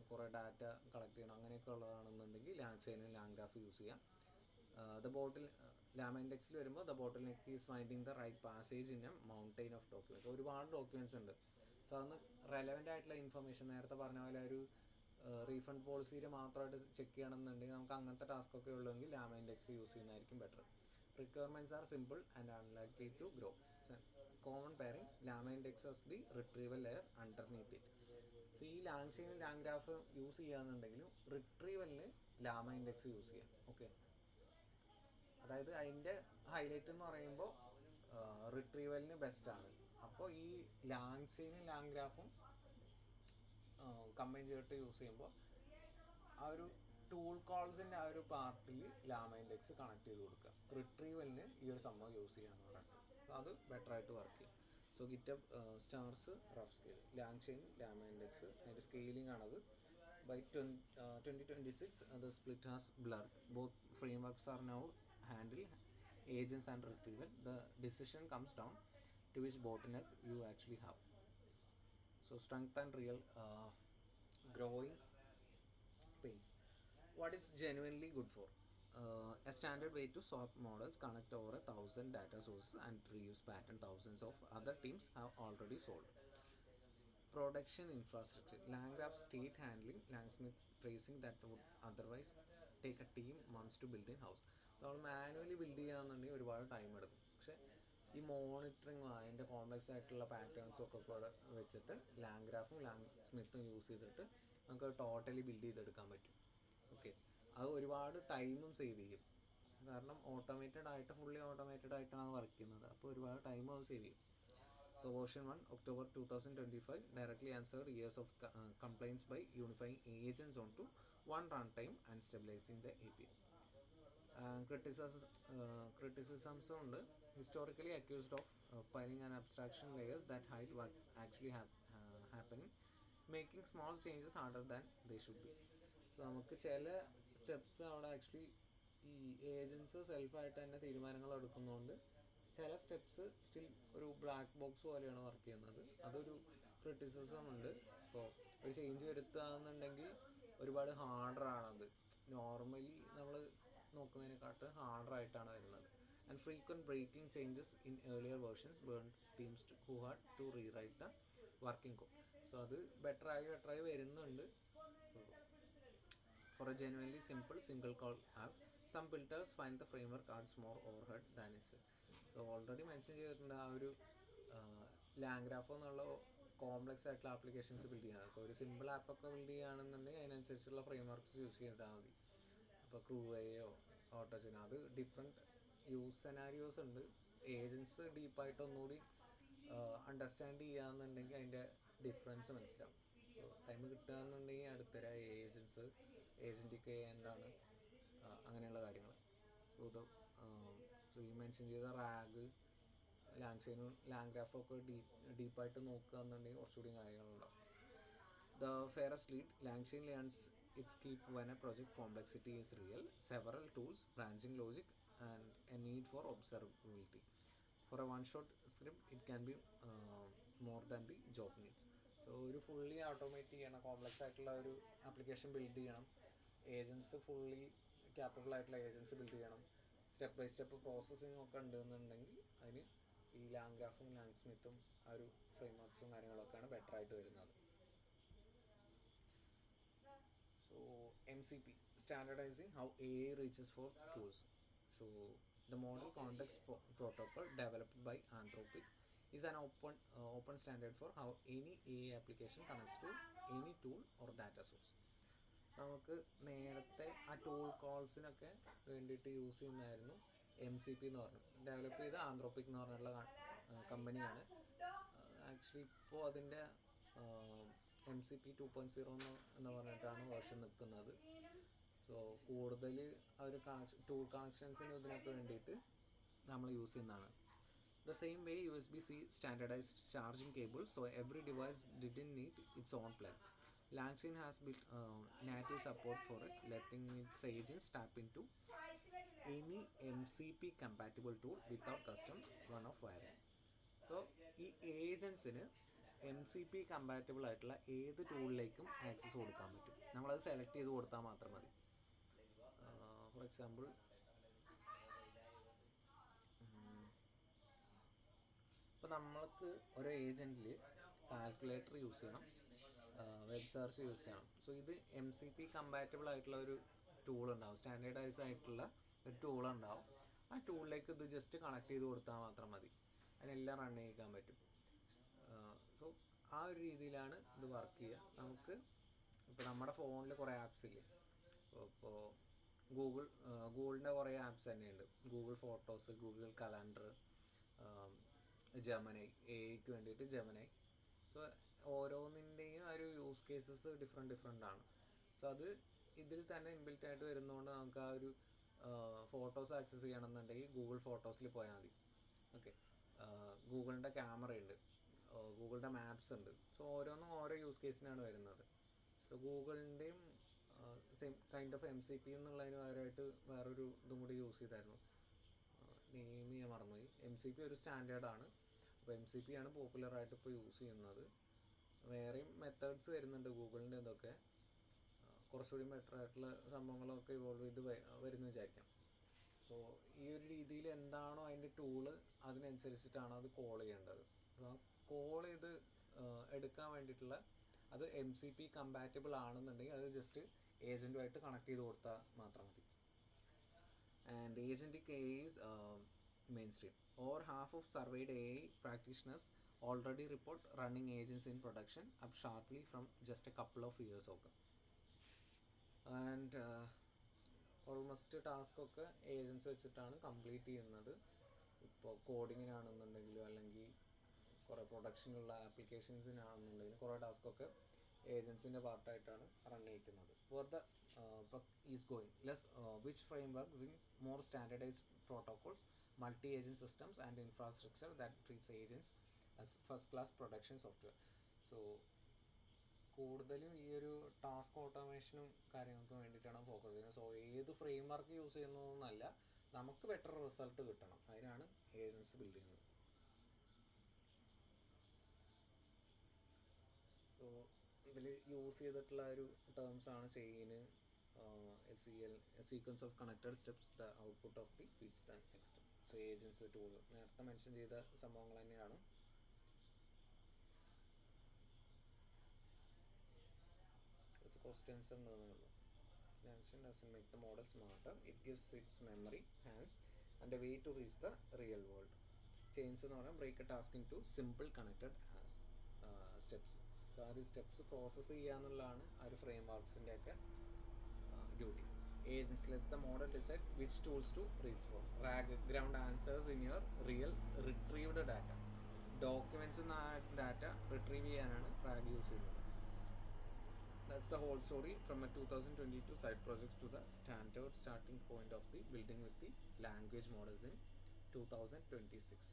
കുറേ ഡാറ്റ കളക്ട് ചെയ്യണം, അങ്ങനെയൊക്കെ ഉള്ളതാണെന്നുണ്ടെങ്കിൽ ലാങ് ചെയിനും ലാങ് ഗ്രാഫ് യൂസ് ചെയ്യാം. ദ ബോട്ടിൽ ലാമ ഇൻഡെക്സിൽ വരുമ്പോൾ the bottleneck is finding the right passage in a mountain of documents. ഒരുപാട് ഡോക്യുമെൻറ്റ്സ് ഉണ്ട്. സോ അതൊന്ന് റെലവൻ്റ് ആയിട്ടുള്ള ഇൻഫർമേഷൻ, നേരത്തെ പറഞ്ഞ പോലെ ഒരു റീഫണ്ട് പോളിസിയിൽ മാത്രമായിട്ട് ചെക്ക് ചെയ്യണമെന്നുണ്ടെങ്കിൽ നമുക്ക് അങ്ങനത്തെ ടാസ്ക്കൊക്കെ ഉള്ളെങ്കിൽ ലാമ ഇൻഡെക്സ് യൂസ് ചെയ്യുന്നതായിരിക്കും better. Requirements are simple and unlikely to grow. Common pairing LlamaIndex as the retrieval layer underneath it. So ഈ ലാങ് ചെയിനും ലാങ് ഗ്രാഫ് യൂസ് ചെയ്യുകയാണെന്നുണ്ടെങ്കിലും റിട്രീവലിന് ലാമ ഇൻഡെക്സ് യൂസ് ചെയ്യാം. ഓക്കെ, അതായത് അതിൻ്റെ ഹൈലൈറ്റ് എന്ന് പറയുമ്പോൾ റിട്രീവലിന് ബെസ്റ്റാണ്. അപ്പോൾ ഈ ലാങ് ചെയിനും ലാങ് ഗ്രാഫും കമ്പൈൻ ചെയ്തിട്ട് യൂസ് ചെയ്യുമ്പോൾ ആ ഒരു ടൂൾ കോൾസിൻ്റെ ആ ഒരു പാർട്ടിൽ ലാമ ഇൻഡെക്സ് കണക്ട് ചെയ്ത് കൊടുക്കുക. റിട്രീവലിന് ഈ ഒരു സംഭവം യൂസ് ചെയ്യാമെന്ന് പറഞ്ഞിട്ട് അത് ബെറ്ററായിട്ട് വർക്ക് ചെയ്യും. So GitHub stars rough scale, LangChain LlamaIndex, അതിൻ്റെ സ്കെയിലിംഗ് ആണത്. By 2026 the split has blurred. Both frameworks are now handle agents and retrieval. The decision comes down to which bottleneck you actually have. So strength and real growing pains. What is genuinely good for? A standard way to swap models, connect over 1,000 data sources and reuse pattern thousands of other teams have already solved. Production infrastructure, LangGraph state handling, Langsmith tracing that would otherwise take a team months to build in house. നമ്മൾ manually build ചെയ്യാന്നുണ്ടെങ്കിൽ ഒരുപാട് time എടുക്കും. പക്ഷേ ഈ മോണിറ്ററിങ്ങും അതിൻ്റെ complex ആയിട്ടുള്ള പാറ്റേൺസും ഒക്കെ കൂടെ വെച്ചിട്ട് ലാങ് ഗ്രാഫും ലാങ് സ്മിത്തും യൂസ് ചെയ്തിട്ട് നമുക്ക് ടോട്ടലി ബിൽഡ് ചെയ്തെടുക്കാൻ പറ്റും. ഓക്കെ, അത് ഒരുപാട് ടൈമും സേവ് ചെയ്യും. കാരണം ഓട്ടോമേറ്റഡ് ആയിട്ട്, ഫുള്ളി ഓട്ടോമേറ്റഡ് ആയിട്ടാണ് വർക്ക് ചെയ്യുന്നത്. അപ്പോൾ ഒരുപാട് ടൈം അത് സേവ് ചെയ്യും. So version 1 October 2025 directly answered years of complaints by unifying agents onto one runtime and stabilizing the API. Criticisms ഉണ്ട്. Historically accused of piling and abstraction layers that hide what actually happening, making small changes harder than they should be. So നമുക്ക് ചില steps അവിടെ actually ഈ agents സെൽഫായിട്ട് തന്നെ തീരുമാനങ്ങൾ എടുക്കുന്നതുകൊണ്ട് ചില steps still ഒരു black box പോലെയാണ് വർക്ക് ചെയ്യുന്നത്. അതൊരു ക്രിറ്റിസിസം ഉണ്ട്. ഇപ്പോൾ ഒരു ചേഞ്ച് വരുത്തുകയെന്നുണ്ടെങ്കിൽ ഒരുപാട് ഹാർഡറാണത്. നോർമലി നമ്മൾ നോക്കുന്നതിനെക്കാട്ട് ഹാർഡറായിട്ടാണ് വരുന്നത്. And frequent breaking changes in earlier versions burn teams who had to rewrite the working code. So അത് ബെറ്ററായി വരുന്നുണ്ട്. For a genuinely simple single call app, some builders find the framework adds more overhead than it's. Already mention ചെയ്തിട്ടുണ്ട് ആ ഒരു LangGraph എന്നുള്ള complex ആയിട്ടുള്ള applications build ചെയ്യുന്നത്. So ഒരു സിമ്പിൾ ആപ്പൊക്കെ ബിൽഡ് ചെയ്യുകയാണെന്നുണ്ടെങ്കിൽ അതിനനുസരിച്ചുള്ള ഫ്രെയിംവർക്ക്സ് യൂസ് ചെയ്താൽ മതി. അപ്പോൾ ക്രൂവയോ ഓട്ടോജനോ, അത് ഡിഫറെൻറ്റ് യൂസ് സെനാരിയോസ് ഉണ്ട്. ഏജൻസ് ഡീപ്പായിട്ട് ഒന്നുകൂടി അണ്ടർസ്റ്റാൻഡ് ചെയ്യുകയെന്നുണ്ടെങ്കിൽ അതിൻ്റെ ഡിഫറൻസ് മനസ്സിലാവും. ടൈം കിട്ടുകയെന്നുണ്ടെങ്കിൽ അടുത്തര ഏജൻറ്റിക്ക് എന്താണ് അങ്ങനെയുള്ള കാര്യങ്ങൾ. സോ ഈ മെൻഷൻ ചെയ്ത റാഗ്, ലാങ് ചെയിനും ലാങ് ഗ്രാഫും ഒക്കെ ഡീപ്പായിട്ട് നോക്കുകയെന്നുണ്ടെങ്കിൽ കുറച്ചുകൂടി കാര്യങ്ങളുണ്ടാവും. The fairest lead, LangChain learns its keep when a project complexity is real, several tools, branching logic and a need for observability. For a one shot script it can be more than the job needs. So ഒരു fully automate ചെയ്യണം, complex ആയിട്ടുള്ള ഒരു application build ചെയ്യണം, agents fully capable ആയിട്ടുള്ള agents build ചെയ്യണം, step by step processing ഒക്കെ ഉണ്ടെന്നുണ്ടെങ്കിൽ അതിന് ഈ ലാങ് ഗ്രാഫും ലാങ് സ്മിത്തും ആ ഒരു ഫ്രെയിംവർക്സും കാര്യങ്ങളൊക്കെയാണ് ബെറ്ററായിട്ട് വരുന്നത്. So MCP, standardising how AI reaches for tools. So the model context protocol developed by Anthropic is an open standard for how any AI application connects to any tool or data source. നമുക്ക് നേരത്തെ ആ tool കോൾസിനൊക്കെ വേണ്ടിയിട്ട് use ചെയ്യുന്നതായിരുന്നു MCP എന്ന് പറഞ്ഞു. Develop ചെയ്ത Anthropic എന്ന് പറഞ്ഞിട്ടുള്ള കമ്പനിയാണ്. ആക്ച്വലി ഇപ്പോൾ അതിൻ്റെ MCP 2.0 എന്ന് പറഞ്ഞിട്ടാണ് വേർഷൻ നിൽക്കുന്നത്. സോ കൂടുതൽ ആ ഒരു ടൂൾ കണക്ഷൻസിന് ഇതിനൊക്കെ വേണ്ടിയിട്ട് നമ്മൾ യൂസ് ചെയ്യുന്നതാണ്. The same way USB-C standardized charging cables, so every device didn't need its own plug. LangChain has built native support for it, letting its agents tap into any MCP compatible tool without custom run-off wiring. So ഈ ഏജൻസിന് MCP compatible ആയിട്ടുള്ള ഏത് ടൂളിലേക്കും access കൊടുക്കാൻ പറ്റും. നമ്മളത് select ചെയ്ത് കൊടുത്താൽ മാത്രം മതി. ഫോർ എക്സാമ്പിൾ ഇപ്പോൾ നമ്മൾക്ക് ഒരു ഏജൻറ്റിൽ കാൽക്കുലേറ്റർ യൂസ് ചെയ്യണം, വെബ് സെർച്ച് യൂസ് ചെയ്യണം. സോ ഇത് MCP കമ്പാറ്റബിൾ ആയിട്ടുള്ള ഒരു ടൂൾ ഉണ്ടാവും, സ്റ്റാൻഡേർഡൈസ് ആയിട്ടുള്ള ഒരു ടൂൾ ഉണ്ടാവും. ആ ടൂളിലേക്ക് ഇത് ജസ്റ്റ് കണക്ട് ചെയ്ത് കൊടുത്താൽ മാത്രം മതി, അതിനെല്ലാം റൺ ചെയ്യിക്കാൻ പറ്റും. സോ ആ ഒരു രീതിയിലാണ് ഇത് വർക്ക് ചെയ്യുക. നമുക്ക് ഇപ്പോൾ നമ്മുടെ ഫോണിൽ കുറേ ആപ്സ് ഇല്ലേ, ഇപ്പോൾ ഗൂഗിളിൻ്റെ കുറേ ആപ്സ് തന്നെയുണ്ട്. Google photos, Google calendar, Gemini, എഐക്ക് വേണ്ടിയിട്ട് ജെമിനി. സോ ഓരോന്നിൻ്റെയും ആ ഒരു യൂസ് കേസസ് ഡിഫറെൻ്റ് ആണ്. സോ അത് ഇതിൽ തന്നെ ഇൻബിൽറ്റ് ആയിട്ട് വരുന്നതുകൊണ്ട് നമുക്ക് ആ ഒരു ഫോട്ടോസ് ആക്സസ് ചെയ്യണമെന്നുണ്ടെങ്കിൽ ഗൂഗിൾ ഫോട്ടോസിൽ പോയാൽ മതി. ഓക്കെ, ഗൂഗിളിൻ്റെ ക്യാമറയുണ്ട്, ഗൂഗിളിൻ്റെ മാപ്സ് ഉണ്ട്. സോ ഓരോന്നും ഓരോ യൂസ് കേസിനാണ് വരുന്നത്. സോ ഗൂഗിളിൻ്റെയും സെയിം കൈൻഡ് ഓഫ് MCP എന്നുള്ളതിന് പകരമായിട്ട് വേറൊരു ഇതും കൂടി യൂസ് ചെയ്തായിരുന്നു, നെയിം ഞാൻ മറന്നുപോയി. MCP ഒരു സ്റ്റാൻഡേർഡാണ്, അപ്പോൾ MCP ആണ് പോപ്പുലറായിട്ട് ഇപ്പോൾ യൂസ് ചെയ്യുന്നത്. വേറെയും മെത്തേഡ്സ് വരുന്നുണ്ട് ഗൂഗിളിൻ്റെ, ഇതൊക്കെ കുറച്ചുകൂടി ബെറ്റർ ആയിട്ടുള്ള സംഭവങ്ങളൊക്കെ ഇവോൾവ് ചെയ്ത് വരുന്നു വിചാരിക്കാം. സോ ഈ ഒരു രീതിയിൽ എന്താണോ അതിൻ്റെ ടൂള് അതിനനുസരിച്ചിട്ടാണ് അത് കോൾ ചെയ്യേണ്ടത്. അപ്പോൾ കോൾ ചെയ്ത് എടുക്കാൻ വേണ്ടിയിട്ടുള്ള അത് MCP കമ്പാറ്റബിൾ ആണെന്നുണ്ടെങ്കിൽ അത് ജസ്റ്റ് ഏജൻറ്റുമായിട്ട് കണക്ട് ചെയ്ത് കൊടുത്താൽ മാത്രം മതി. And agentic AI is mainstream. Over half of surveyed AI practitioners already report running agents in production, up sharply from just a couple of years ago. And almost ടാസ്കൊക്കെ agents വെച്ചിട്ടാണ് complete ചെയ്യുന്നത്. ഇപ്പോൾ കോഡിങ്ങിനാണെന്നുണ്ടെങ്കിലും അല്ലെങ്കിൽ കുറേ പ്രൊഡക്ഷനുള്ള ആപ്ലിക്കേഷൻസിനാണെന്നുണ്ടെങ്കിലും കുറേ ടാസ്കൊക്കെ ഏജൻസിൻ്റെ പാർട്ടായിട്ടാണ് റൺ ചെയ്യിക്കുന്നത്. For the is going less which framework brings more standardised protocols, multi-agent systems and infrastructure that treats agents as first-class production software. So കൂടുതലും ഈ ഒരു ടാസ്ക് ഓട്ടോമേഷനും കാര്യങ്ങൾക്കും വേണ്ടിയിട്ടാണ് ഫോക്കസ് ചെയ്യുന്നത്. സോ ഏത് ഫ്രെയിം വർക്ക് യൂസ് ചെയ്യുന്നതെന്നല്ല, നമുക്ക് ബെറ്റർ റിസൾട്ട് കിട്ടണം, അതിനാണ് ഏജൻസ് ബിൽഡ് ചെയ്യുന്നത്. സോ ഇതിൽ യൂസ് ചെയ്തിട്ടുള്ള ഒരു ടേംസ് ആണ് ചെയിന്, SCL, sequence of connected steps, the output of the feeds the next. So agents tool നേരത്തെ മെൻഷൻ ചെയ്ത സംഭവങ്ങൾ തന്നെയാണ്. Questions ഉണ്ടെന്നുള്ളൂ. Mention doesn't make the model smarter, it gives its memory, hands and a way to reach the real world. Chains എന്ന് പറഞ്ഞാൽ break a task into simple connected steps. So ആ ഒരു steps process ചെയ്യുക എന്നുള്ളതാണ് ആ ഒരു frame വർക്ക്സിൻ്റെ ഒക്കെ duty. Agents lets the model decide which tools to reach for. RAG, ground answers in your real retrieved data. Documents എന്ന data retrieve ചെയ്യാനാണ് RAG use ചെയ്യുന്നത്. That's the whole story from a 2022 side project to the standard starting point of the building with the language models in 2026.